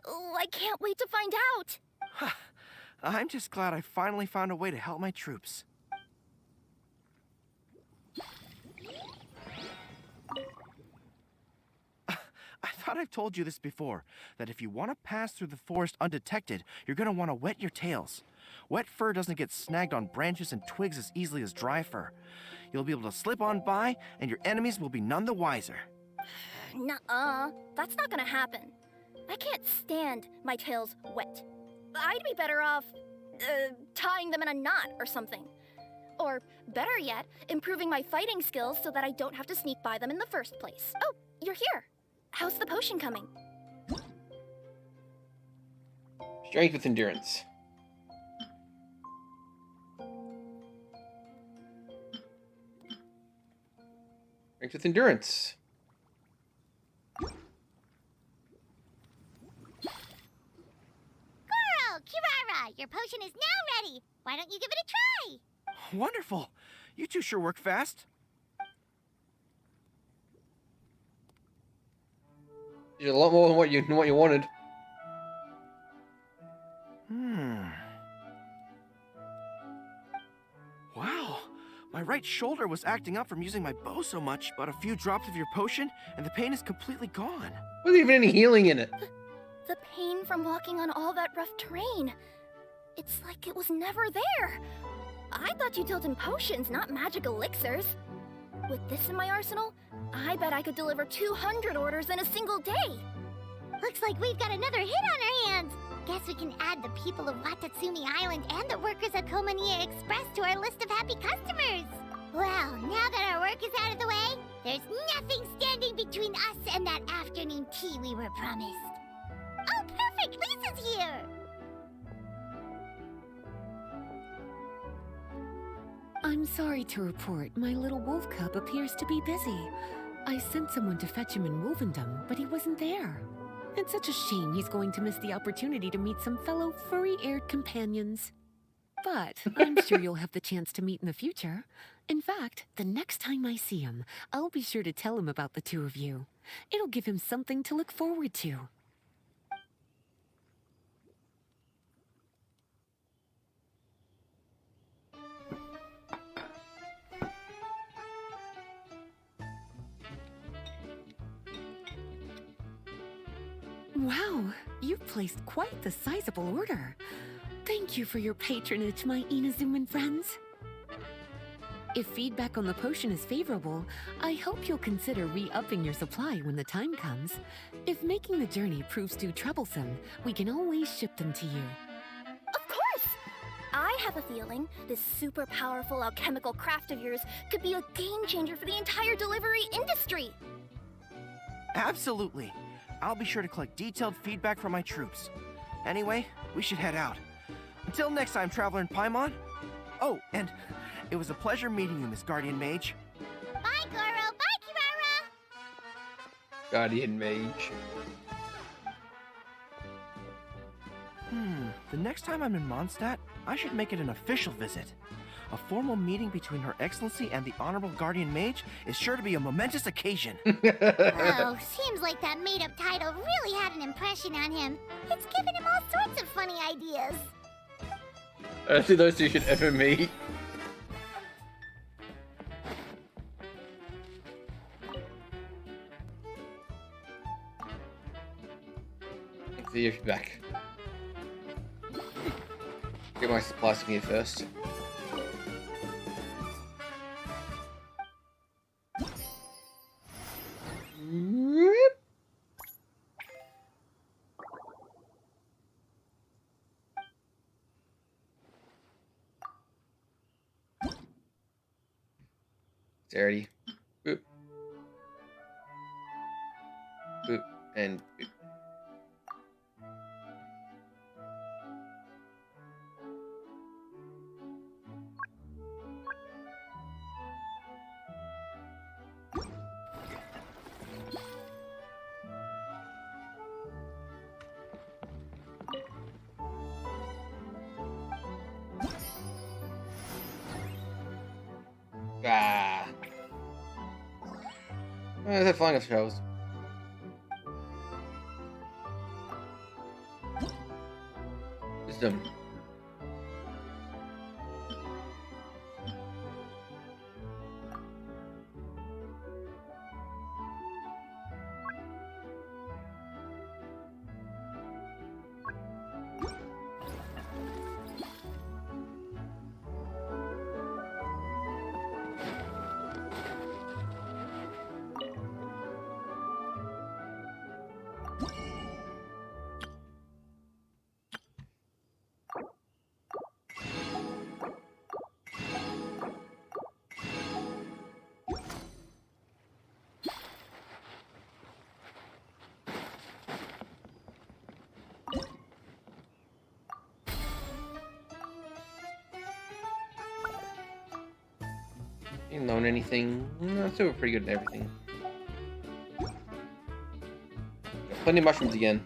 Oh, I can't wait to find out. I'm just glad I finally found a way to help my troops. I thought I've told you this before, that if you want to pass through the forest undetected, you're going to want to wet your tails. Wet fur doesn't get snagged on branches and twigs as easily as dry fur. You'll be able to slip on by, and your enemies will be none the wiser. Nuh-uh, that's not gonna happen. I can't stand my tails wet. I'd be better off, tying them in a knot or something. Or, better yet, improving my fighting skills so that I don't have to sneak by them in the first place. Oh, you're here. How's the potion coming? Strength with endurance. Strength with endurance. Goro, Kirara, your potion is now ready. Why don't you give it a try? Wonderful. You two sure work fast. You did a lot more than what you wanted. Wow. My right shoulder was acting up from using my bow so much, but a few drops of your potion, and the pain is completely gone. Wasn't even any healing in it. The pain from walking on all that rough terrain. It's like it was never there. I thought you dealt in potions, not magic elixirs. With this in my arsenal, I bet I could deliver 200 orders in a single day. Looks like we've got another hit on our hands. Guess we can add the people of Watatsumi Island and the workers at Komania Express to our list of happy customers. Well, now that our work is out of the way, there's nothing standing between us and that afternoon tea we were promised. Oh, perfect! Lisa's here! I'm sorry to report my little wolf cub appears to be busy. I sent someone to fetch him in Wolvendom, but he wasn't there. It's such a shame he's going to miss the opportunity to meet some fellow furry-eared companions. But I'm sure you'll have the chance to meet in the future. In fact, the next time I see him, I'll be sure to tell him about the two of you. It'll give him something to look forward to. Wow, you've placed quite the sizable order. Thank you for your patronage, my Inazuman friends. If feedback on the potion is favorable, I hope you'll consider re-upping your supply when the time comes. If making the journey proves too troublesome, we can always ship them to you. Of course! I have a feeling this super powerful alchemical craft of yours could be a game changer for the entire delivery industry. Absolutely. I'll be sure to collect detailed feedback from my troops. Anyway, we should head out. Until next time, Traveler in Paimon. Oh, and it was a pleasure meeting you, Miss Guardian Mage. Bye, Goro. Bye, Kirara. Guardian Mage. The next time I'm in Mondstadt, I should make it an official visit. A formal meeting between Her Excellency and the Honorable Guardian Mage is sure to be a momentous occasion. Oh, seems like that made-up title really had an impression on him. It's given him all sorts of funny ideas. I don't think those two should ever meet. See if you're back. Get my supplies from here first. Dexterity. Boop. Boop. And boop. Ah. Where's that flying shows? Wisdom. Didn't learn anything. No, still we're pretty good at everything. Got plenty of mushrooms again.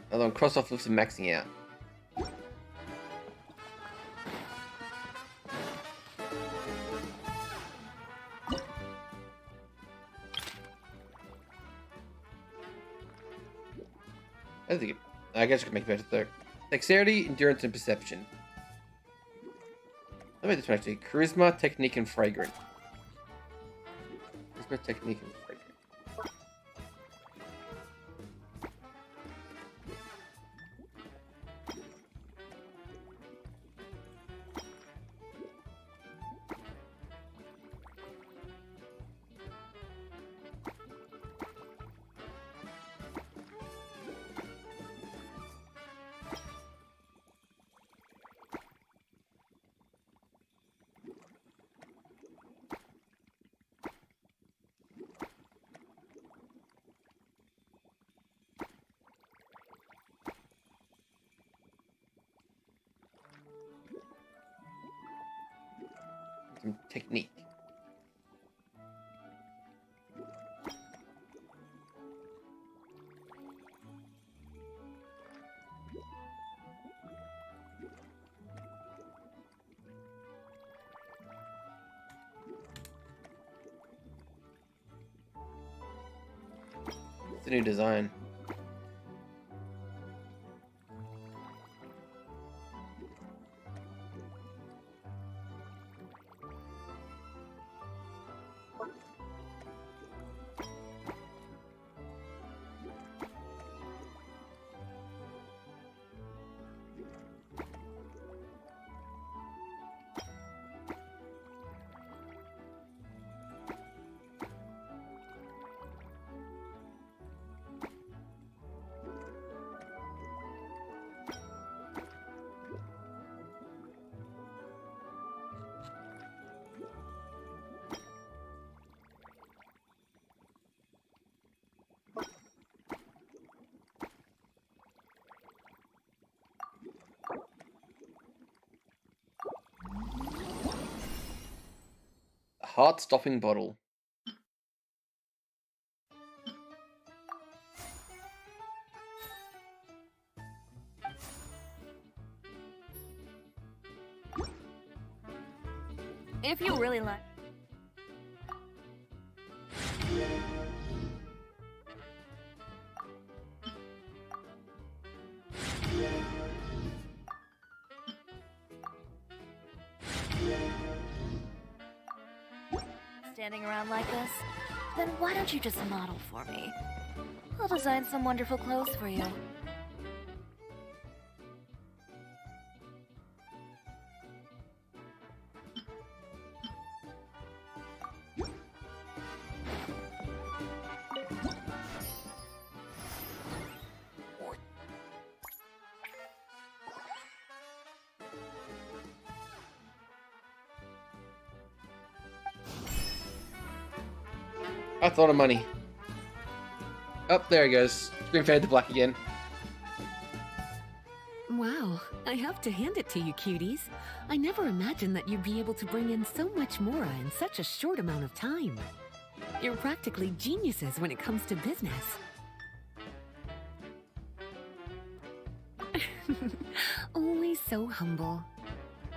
Although cross off with some maxing out. I guess I could make it better third. Dexterity, endurance, and perception. Let me make this one actually. Charisma, technique, and fragrant. Charisma, technique, and fragrant. Some technique. It's a new design. Heart-stopping bottle. If you really like. standing around like this? Then why don't you just model for me? I'll design some wonderful clothes for you. That's a lot of money. Oh, there it goes. Screen fade to black again. Wow, I have to hand it to you, cuties. I never imagined that you'd be able to bring in so much Mora in such a short amount of time. You're practically geniuses when it comes to business. Always so humble.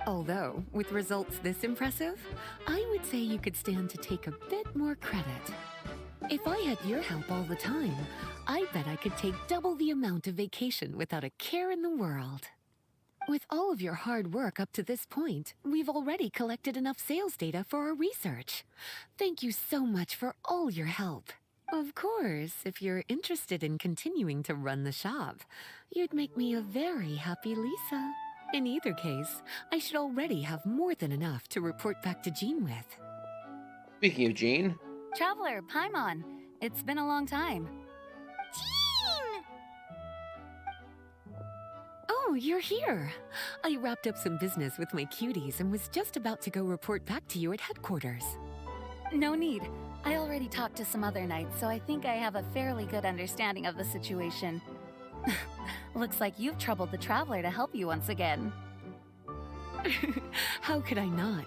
Although, with results this impressive, I would say you could stand to take a bit more credit. If I had your help all the time, I bet I could take double the amount of vacation without a care in the world. With all of your hard work up to this point, we've already collected enough sales data for our research. Thank you so much for all your help. Of course, if you're interested in continuing to run the shop, you'd make me a very happy Lisa. In either case, I should already have more than enough to report back to Jean with. Speaking of Jean. Traveler, Paimon, it's been a long time. Jean! Oh, you're here. I wrapped up some business with my cuties and was just about to go report back to you at headquarters. No need. I already talked to some other knights, so I think I have a fairly good understanding of the situation. Looks like you've troubled the Traveler to help you once again. How could I not?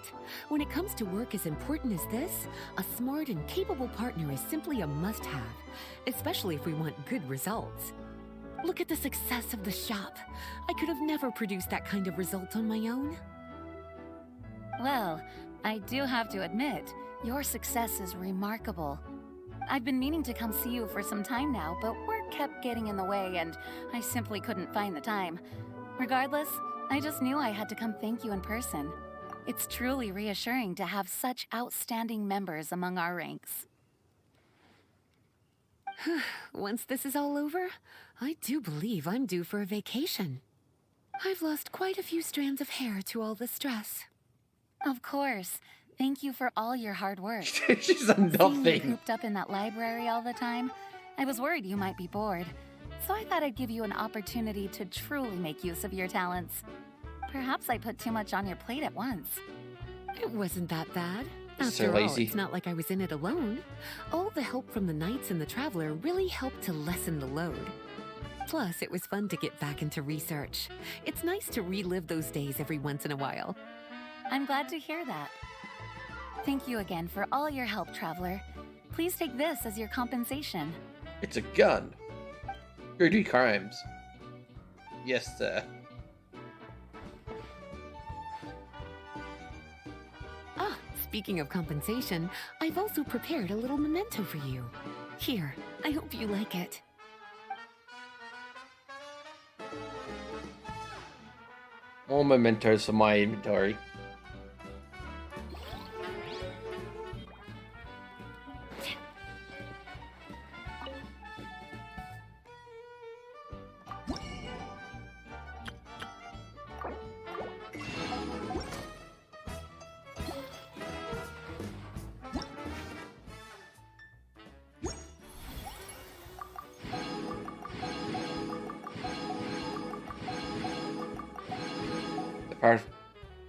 When it comes to work as important as this, a smart and capable partner is simply a must-have, especially if we want good results. Look at the success of the shop. I could have never produced that kind of result on my own. Well, I do have to admit, your success is remarkable. I've been meaning to come see you for some time now, but work kept getting in the way and I simply couldn't find the time. Regardless, I just knew I had to come thank you in person. It's truly reassuring to have such outstanding members among our ranks. Once this is all over, I do believe I'm due for a vacation. I've lost quite a few strands of hair to all the stress. Of course. Thank you for all your hard work. She's a Seeing you nothing. cooped up in that library all the time, I was worried you might be bored. So I thought I'd give you an opportunity to truly make use of your talents. Perhaps I put too much on your plate at once. It wasn't that bad. So After all, lazy. it's not like I was in it alone. All the help from the Knights and the Traveler really helped to lessen the load. Plus, it was fun to get back into research. It's nice to relive those days every once in a while. I'm glad to hear that. Thank you again for all your help, Traveler. Please take this as your compensation. It's a gun. Go do crimes. Yes, sir. Ah, speaking of compensation, I've also prepared a little memento for you. Here, I hope you like it. More mementos for my inventory.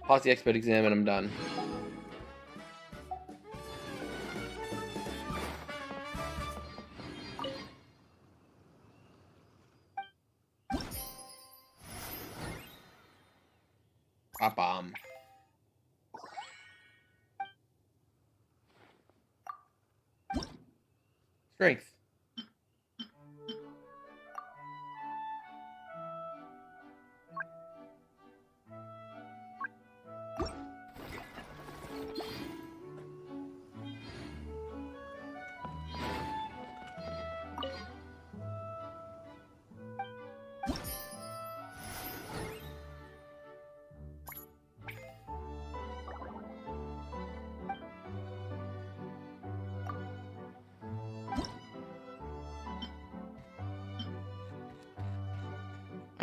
Pass the expert exam and I'm done. Bomb. Strength.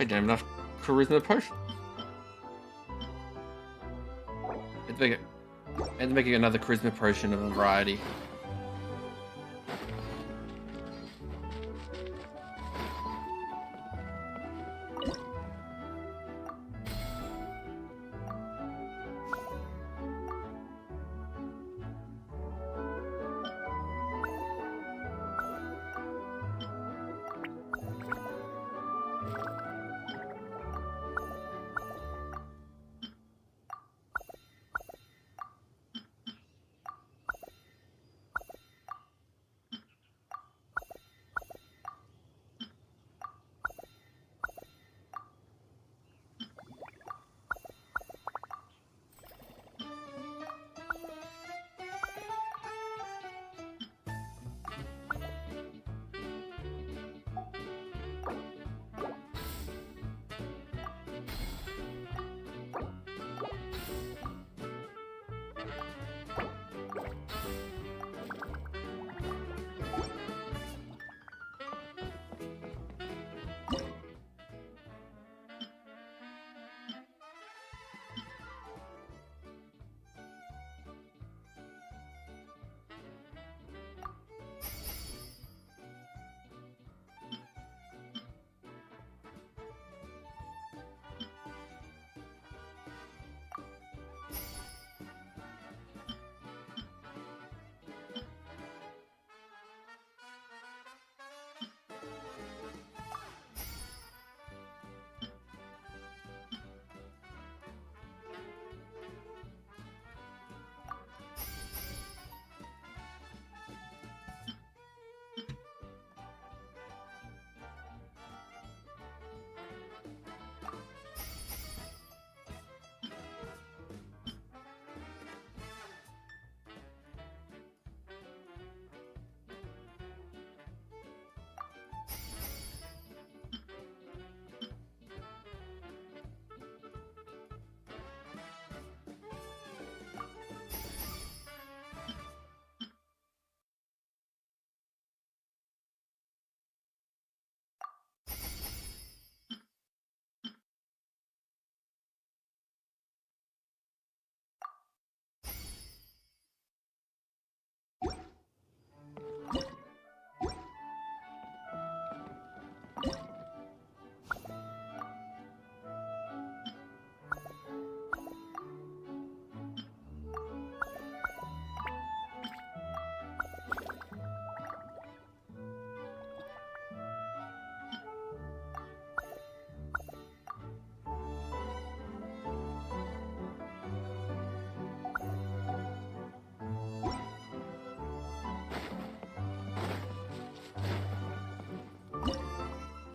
I don't have enough charisma potion. Let's make it another charisma potion of a variety.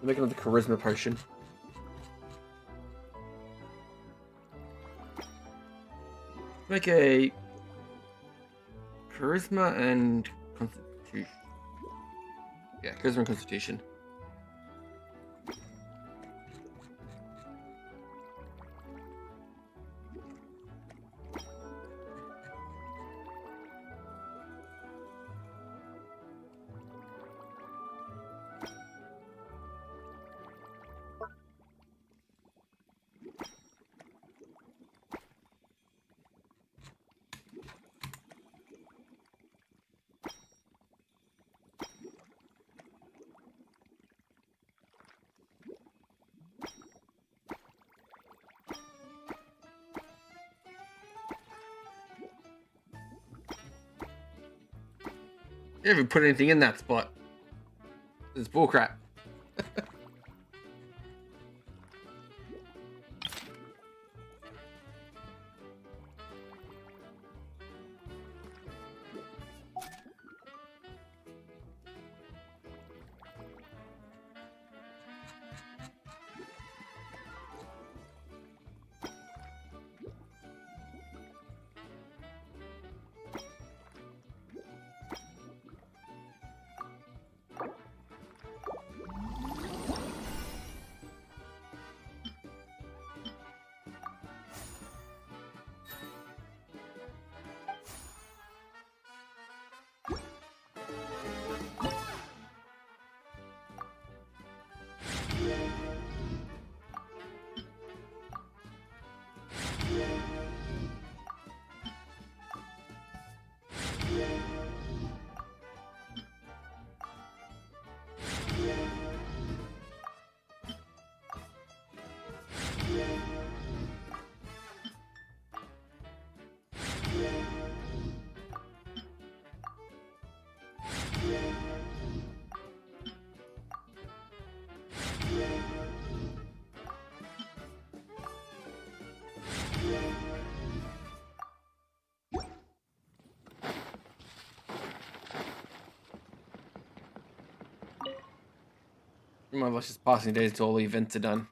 Make another charisma potion. Make a charisma and constitution. Yeah, charisma and constitution. You haven't put anything in that spot. It's bullcrap. My of us just passing days until all the events are done.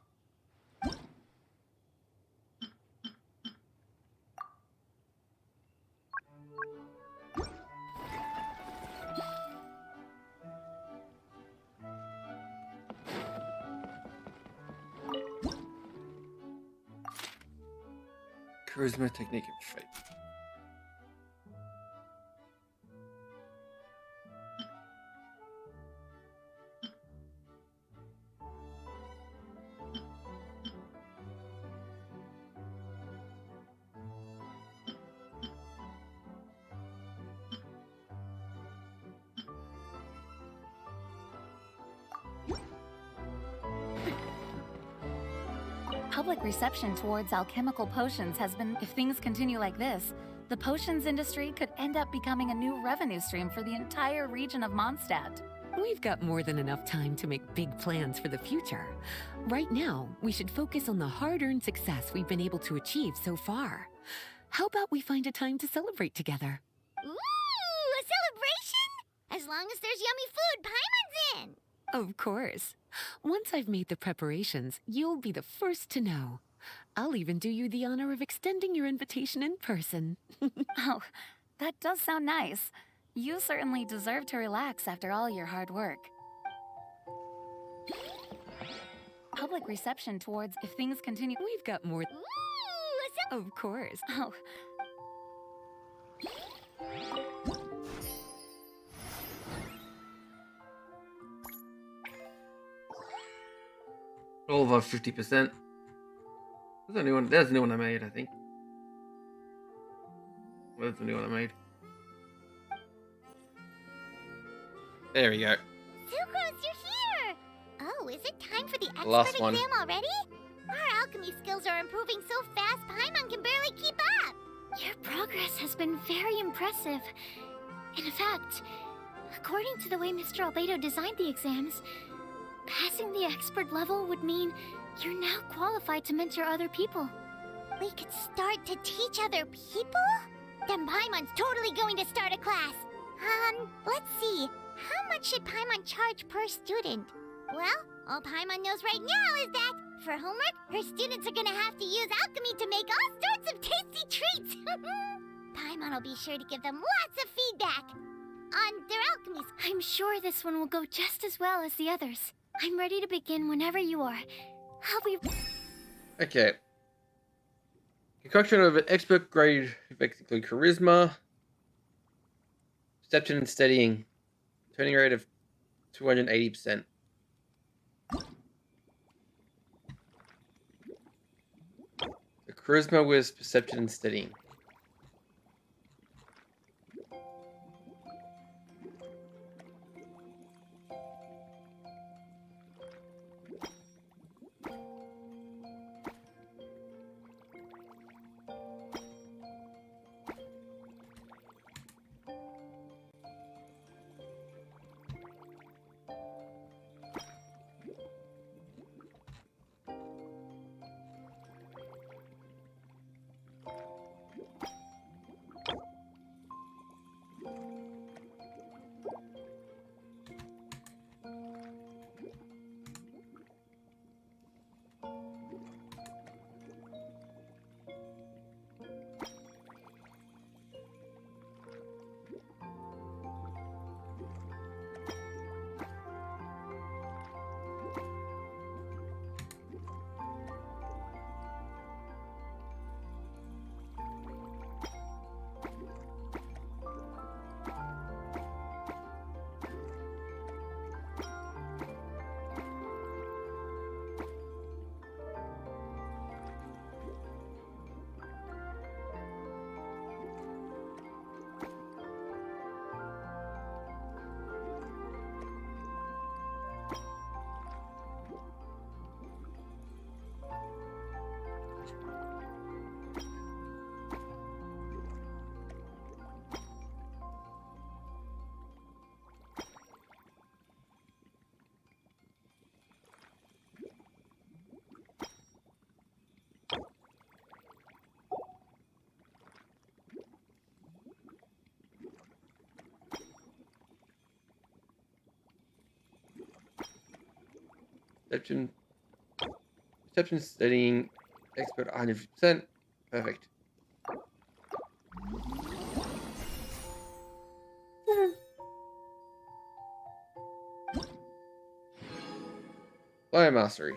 Charisma, technique, and fate. Public reception towards alchemical potions has been. If things continue like this, the potions industry could end up becoming a new revenue stream for the entire region of Mondstadt. We've got more than enough time to make big plans for the future. Right now, we should focus on the hard-earned success we've been able to achieve so far. How about we find a time to celebrate together? Ooh, a celebration? As long as there's yummy food, Paimon's in. Of course. Once I've made the preparations, you'll be the first to know. I'll even do you the honor of extending your invitation in person. Oh, that does sound nice. You certainly deserve to relax after all your hard work. Public reception towards. If things continue. We've got more. Ooh, Of course. Oh. Over 50%. There's a new one I made, I think. Where's the new one I made? There we go. Sucrose, you're here! Oh, is it time for the expert Last one. exam already? Our alchemy skills are improving so fast, Paimon can barely keep up! Your progress has been very impressive. In fact, according to the way Mr. Albedo designed the exams, passing the expert level would mean you're now qualified to mentor other people. We could start to teach other people? Then Paimon's totally going to start a class. Let's see. How much should Paimon charge per student? Well, all Paimon knows right now is that, for homework, her students are gonna have to use alchemy to make all sorts of tasty treats. Paimon will be sure to give them lots of feedback on their alchemy. I'm sure this one will go just as well as the others. I'm ready to begin whenever you are. I'll be... Okay. Concoction of an expert grade, basically charisma, perception and steadying. Turning rate of 280%. The charisma with perception and steadying. Perception. Perception studying expert 100%. Perfect. Fire mastery.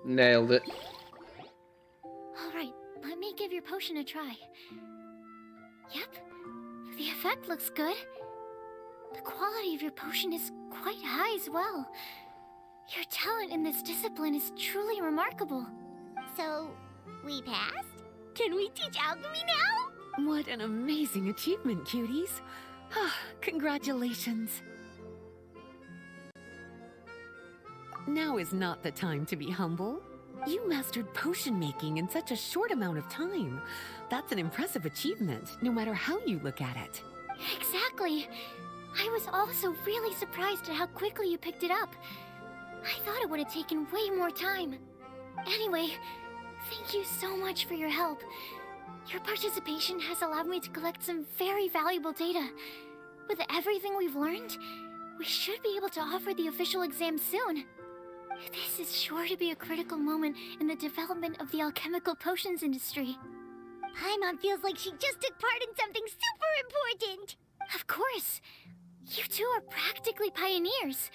Nailed it. Alright, let me give your potion a try. Yep, the effect looks good. The quality of your potion is quite high as well. Your talent in this discipline is truly remarkable. So, we passed? Can we teach alchemy now? What an amazing achievement, cuties. Congratulations. Now is not the time to be humble. You mastered potion making in such a short amount of time. That's an impressive achievement, no matter how you look at it. Exactly. I was also really surprised at how quickly you picked it up. I thought it would have taken way more time. Anyway, thank you so much for your help. Your participation has allowed me to collect some very valuable data. With everything we've learned, we should be able to offer the official exam soon. This is sure to be a critical moment in the development of the alchemical potions industry. Paimon feels like she just took part in something super important. Of course. You two are practically pioneers.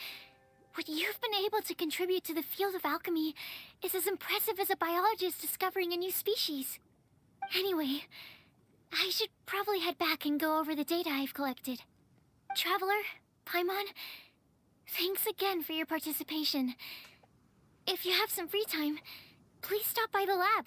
What you've been able to contribute to the field of alchemy is as impressive as a biologist discovering a new species. Anyway, I should probably head back and go over the data I've collected. Traveler, Paimon, thanks again for your participation. If you have some free time, please stop by the lab.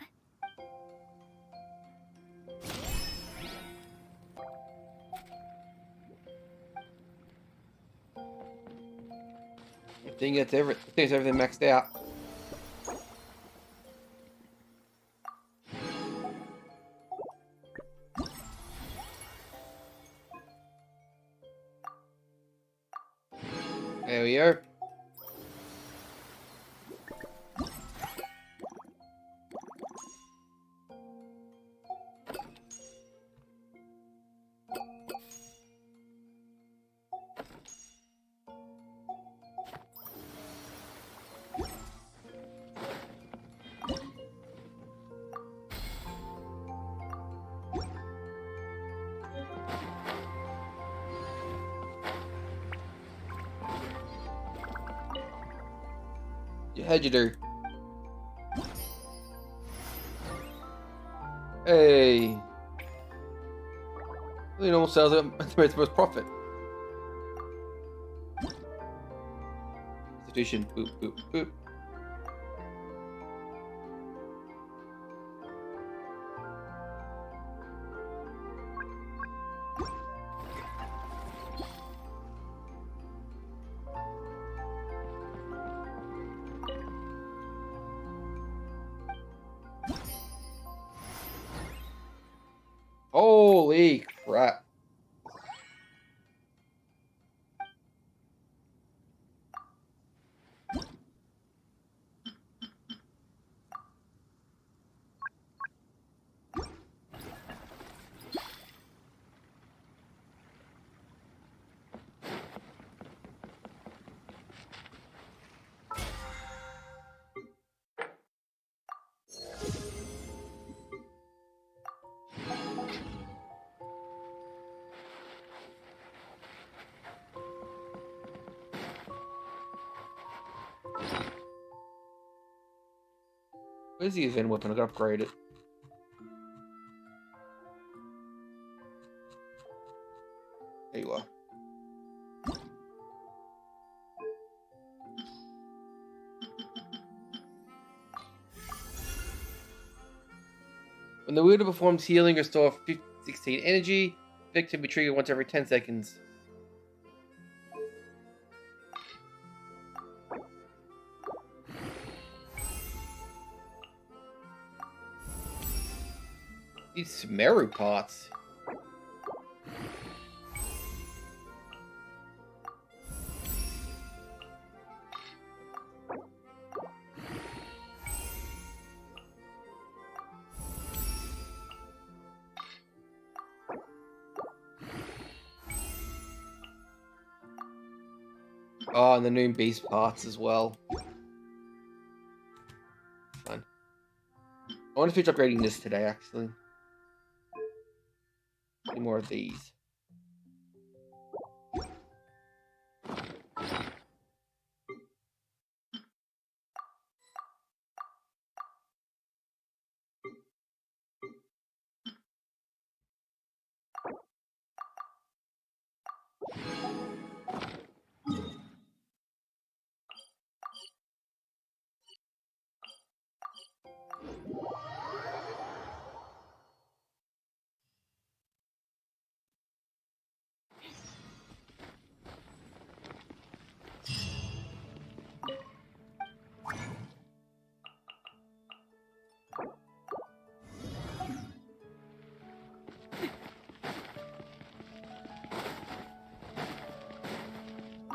I think it's everything maxed out. There we are. How'd you do? Hey. Really normal sales at the most profit. Institution. Boop, boop, boop. Holy crap. Where's the event weapon? I gotta upgrade it. There you are. When the wielder performs healing, restore 16 energy. Effect can be triggered once every 10 seconds. These Sumeru parts. Oh, and the new beast parts as well. Fun. I want to finish upgrading this today, actually. Any more of these.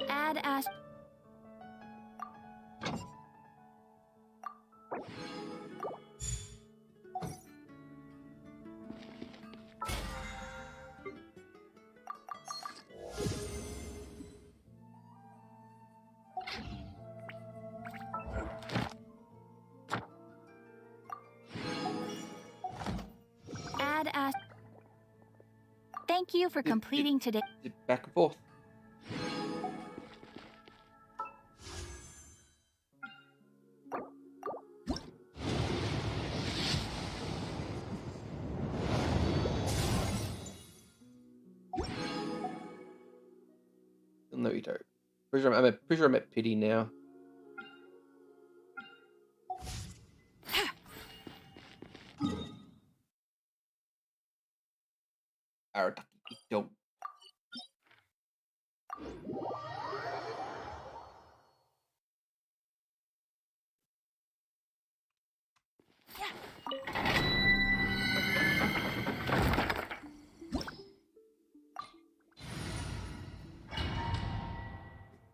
Add as. Add as. Thank you for completing today. Back and forth. No, you don't. Pretty sure I'm at pity now. Arataki, don't.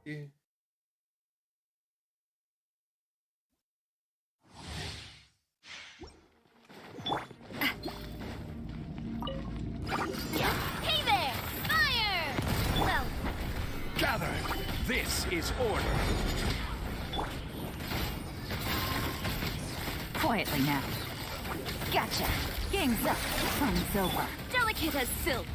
Yeah. Hey there! Fire! Well, Gather! This is order. Quietly now. Gotcha. Game's up. Fun's over. delicate as silk.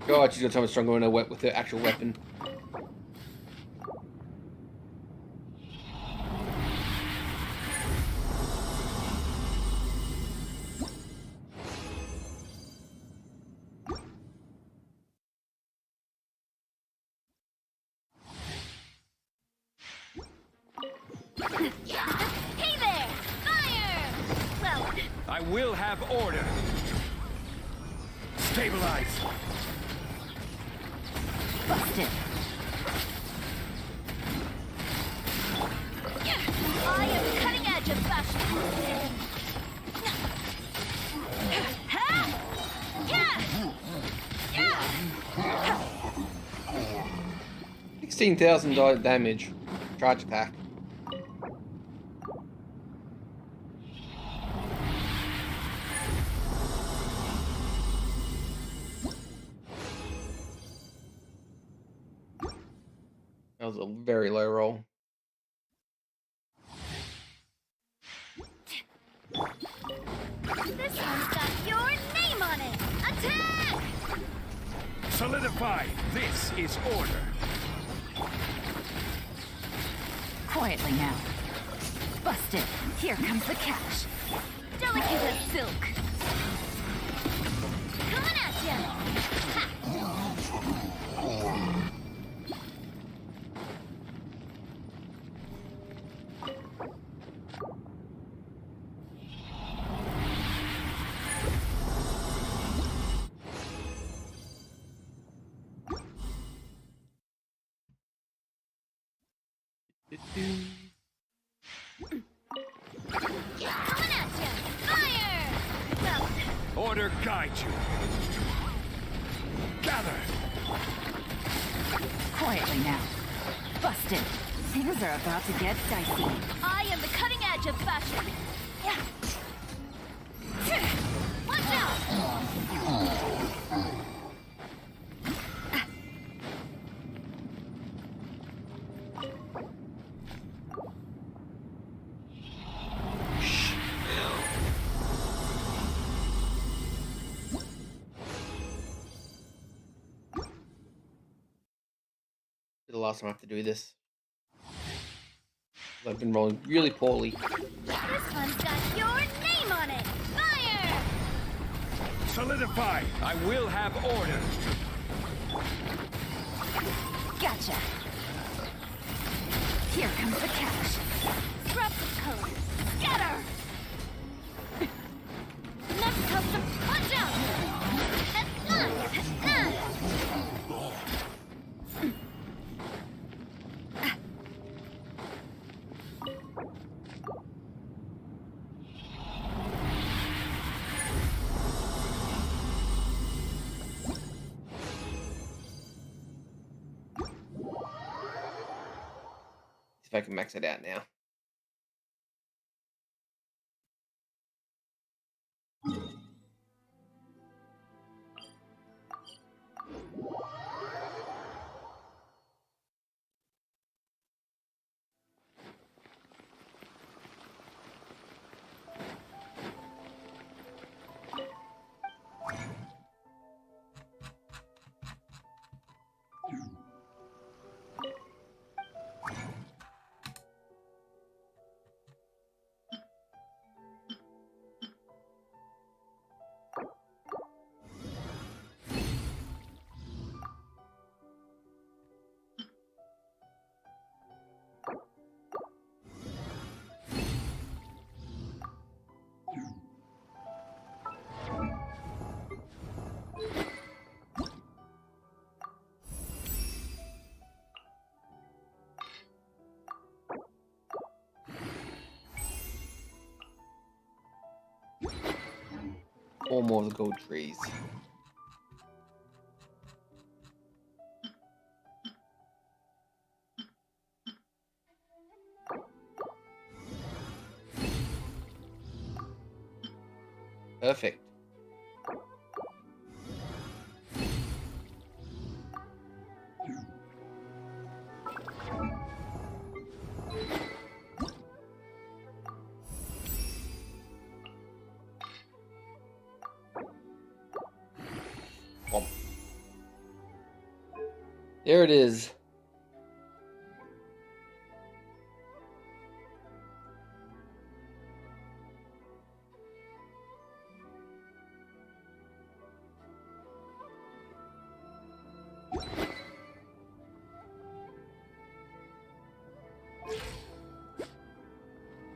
God, she's got so much stronger in her with the actual weapon. Hey there! Fire! Well, I will have order. Stabilize. Busted. I am the cutting edge of fashion. 16,000 damage. Charge attack. That was a very low roll. This one's got your name on it. Attack! Solidify. This is order. Quietly now. Busted. Here comes the cash. Delicate as silk. Coming at ya! Ha! Coming at ya! Fire! Well, Order guide you. Gather. Quietly now. Busted. Things are about to get dicey. I am the cutting edge of fashion. Watch out! The last time I have to do this. I've been rolling really poorly. This one's got your name on it! Fire! Solidify! I will have order! Gotcha! Here comes the catch. Disruptive code. Scatter! Next custom, watch out! See if I can max it out now. Four more of the gold trees. Perfect. Bom. There it is.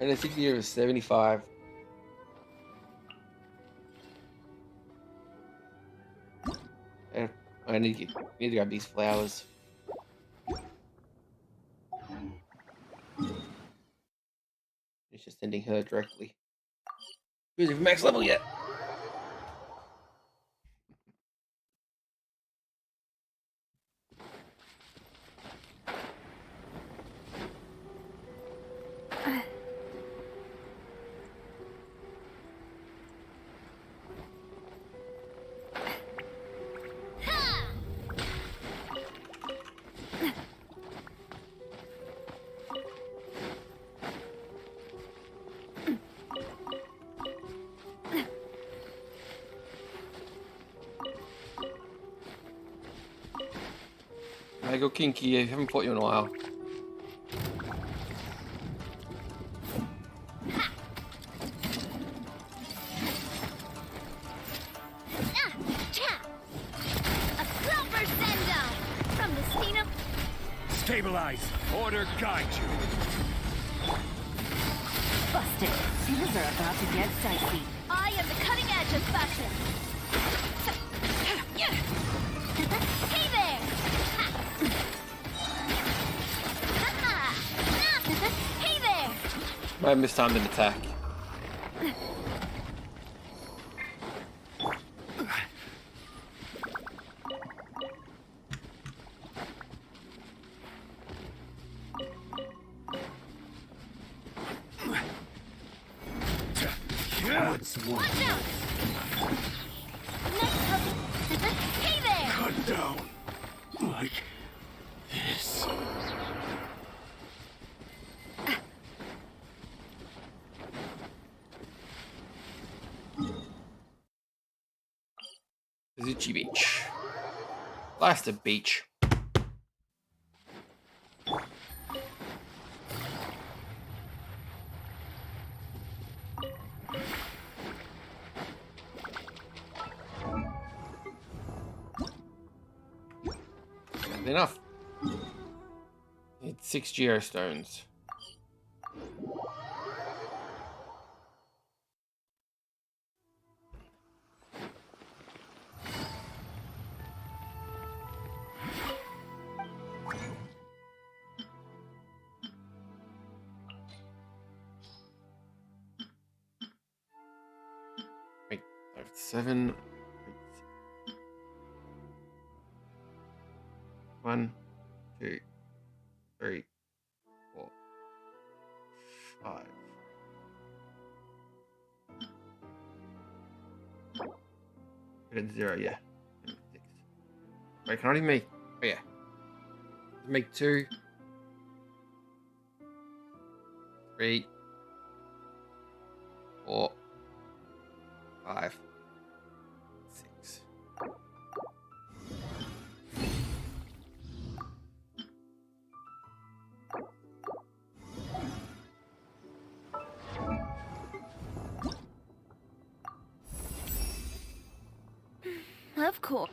And I think the year was 75. And I need to grab these flowers. It's just sending her directly. Who's at max level yet? I go kinky. I haven't fought you in a while. Stabilize. Order guide you. Busted. Things are about to get dicey. I am the cutting edge of fashion. Hey there! Hey there! I mistimed an attack. Watch out! Kazuchi Beach. Blaster Beach. Enough. Need 6 geostones. Wait, I have 7. 1, 2, 3, 4, 5. Put it 0, yeah. 6. Wait, can I even make? Oh yeah. Make 2, 3, 4, 5, 6. Of course.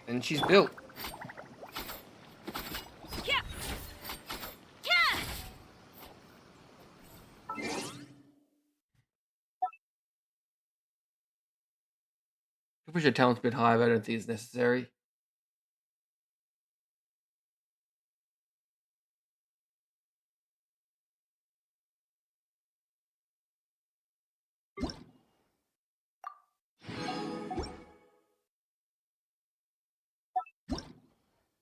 And she's built. Yeah. You push your talents a bit higher, but I don't think it's necessary.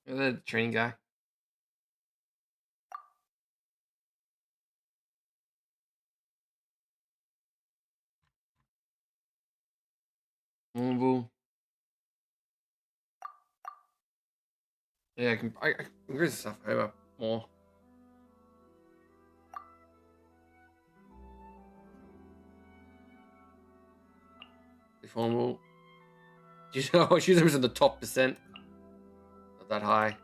You're the training guy. Boom. Yeah, I can increase the stuff over more. Formal. She's almost in the top percent. Not that high.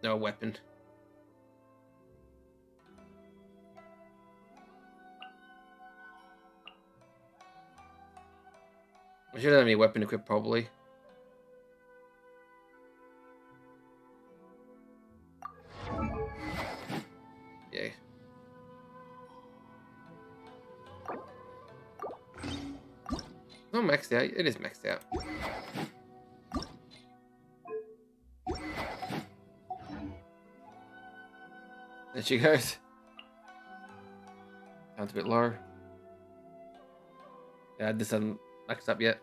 No weapon. I should have any weapon equipped probably. Yeah. Not maxed out. It is maxed out. There she goes. Sounds a bit low. Yeah, this hasn't maxed up yet.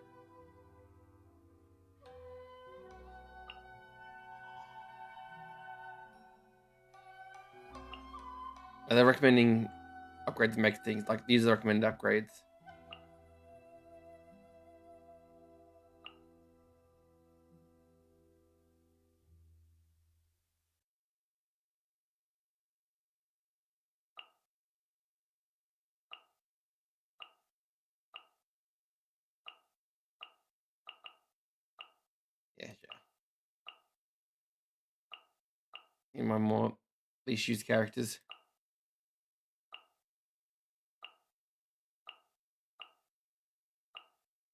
They're recommending upgrades to make things like these are recommended upgrades. Yeah, sure. Need one more least used characters.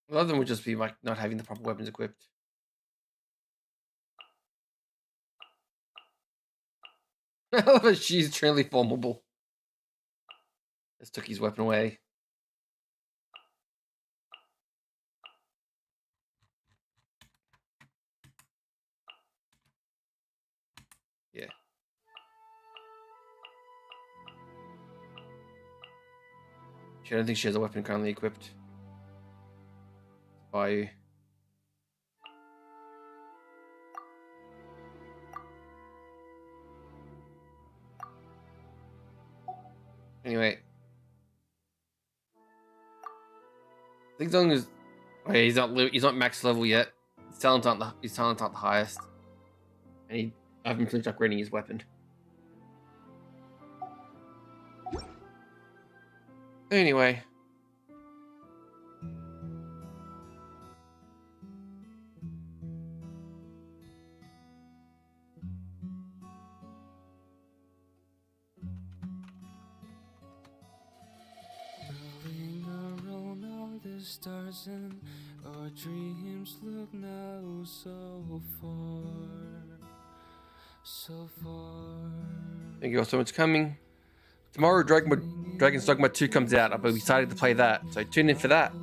A lot of them would just be like not having the proper weapons equipped. I love that she's extremely formidable. Just took his weapon away. Yeah. I don't think she has a weapon currently equipped. By anyway, Ding Dong is. Oh, yeah, he's not max level yet. His talents aren't the highest, and I haven't finished upgrading his weapon. Anyway. Stars and our dreams look now so far. Thank you all so much for coming. Tomorrow, Dragon's Dogma 2 comes out. I'll be excited to play that, so tune in for that.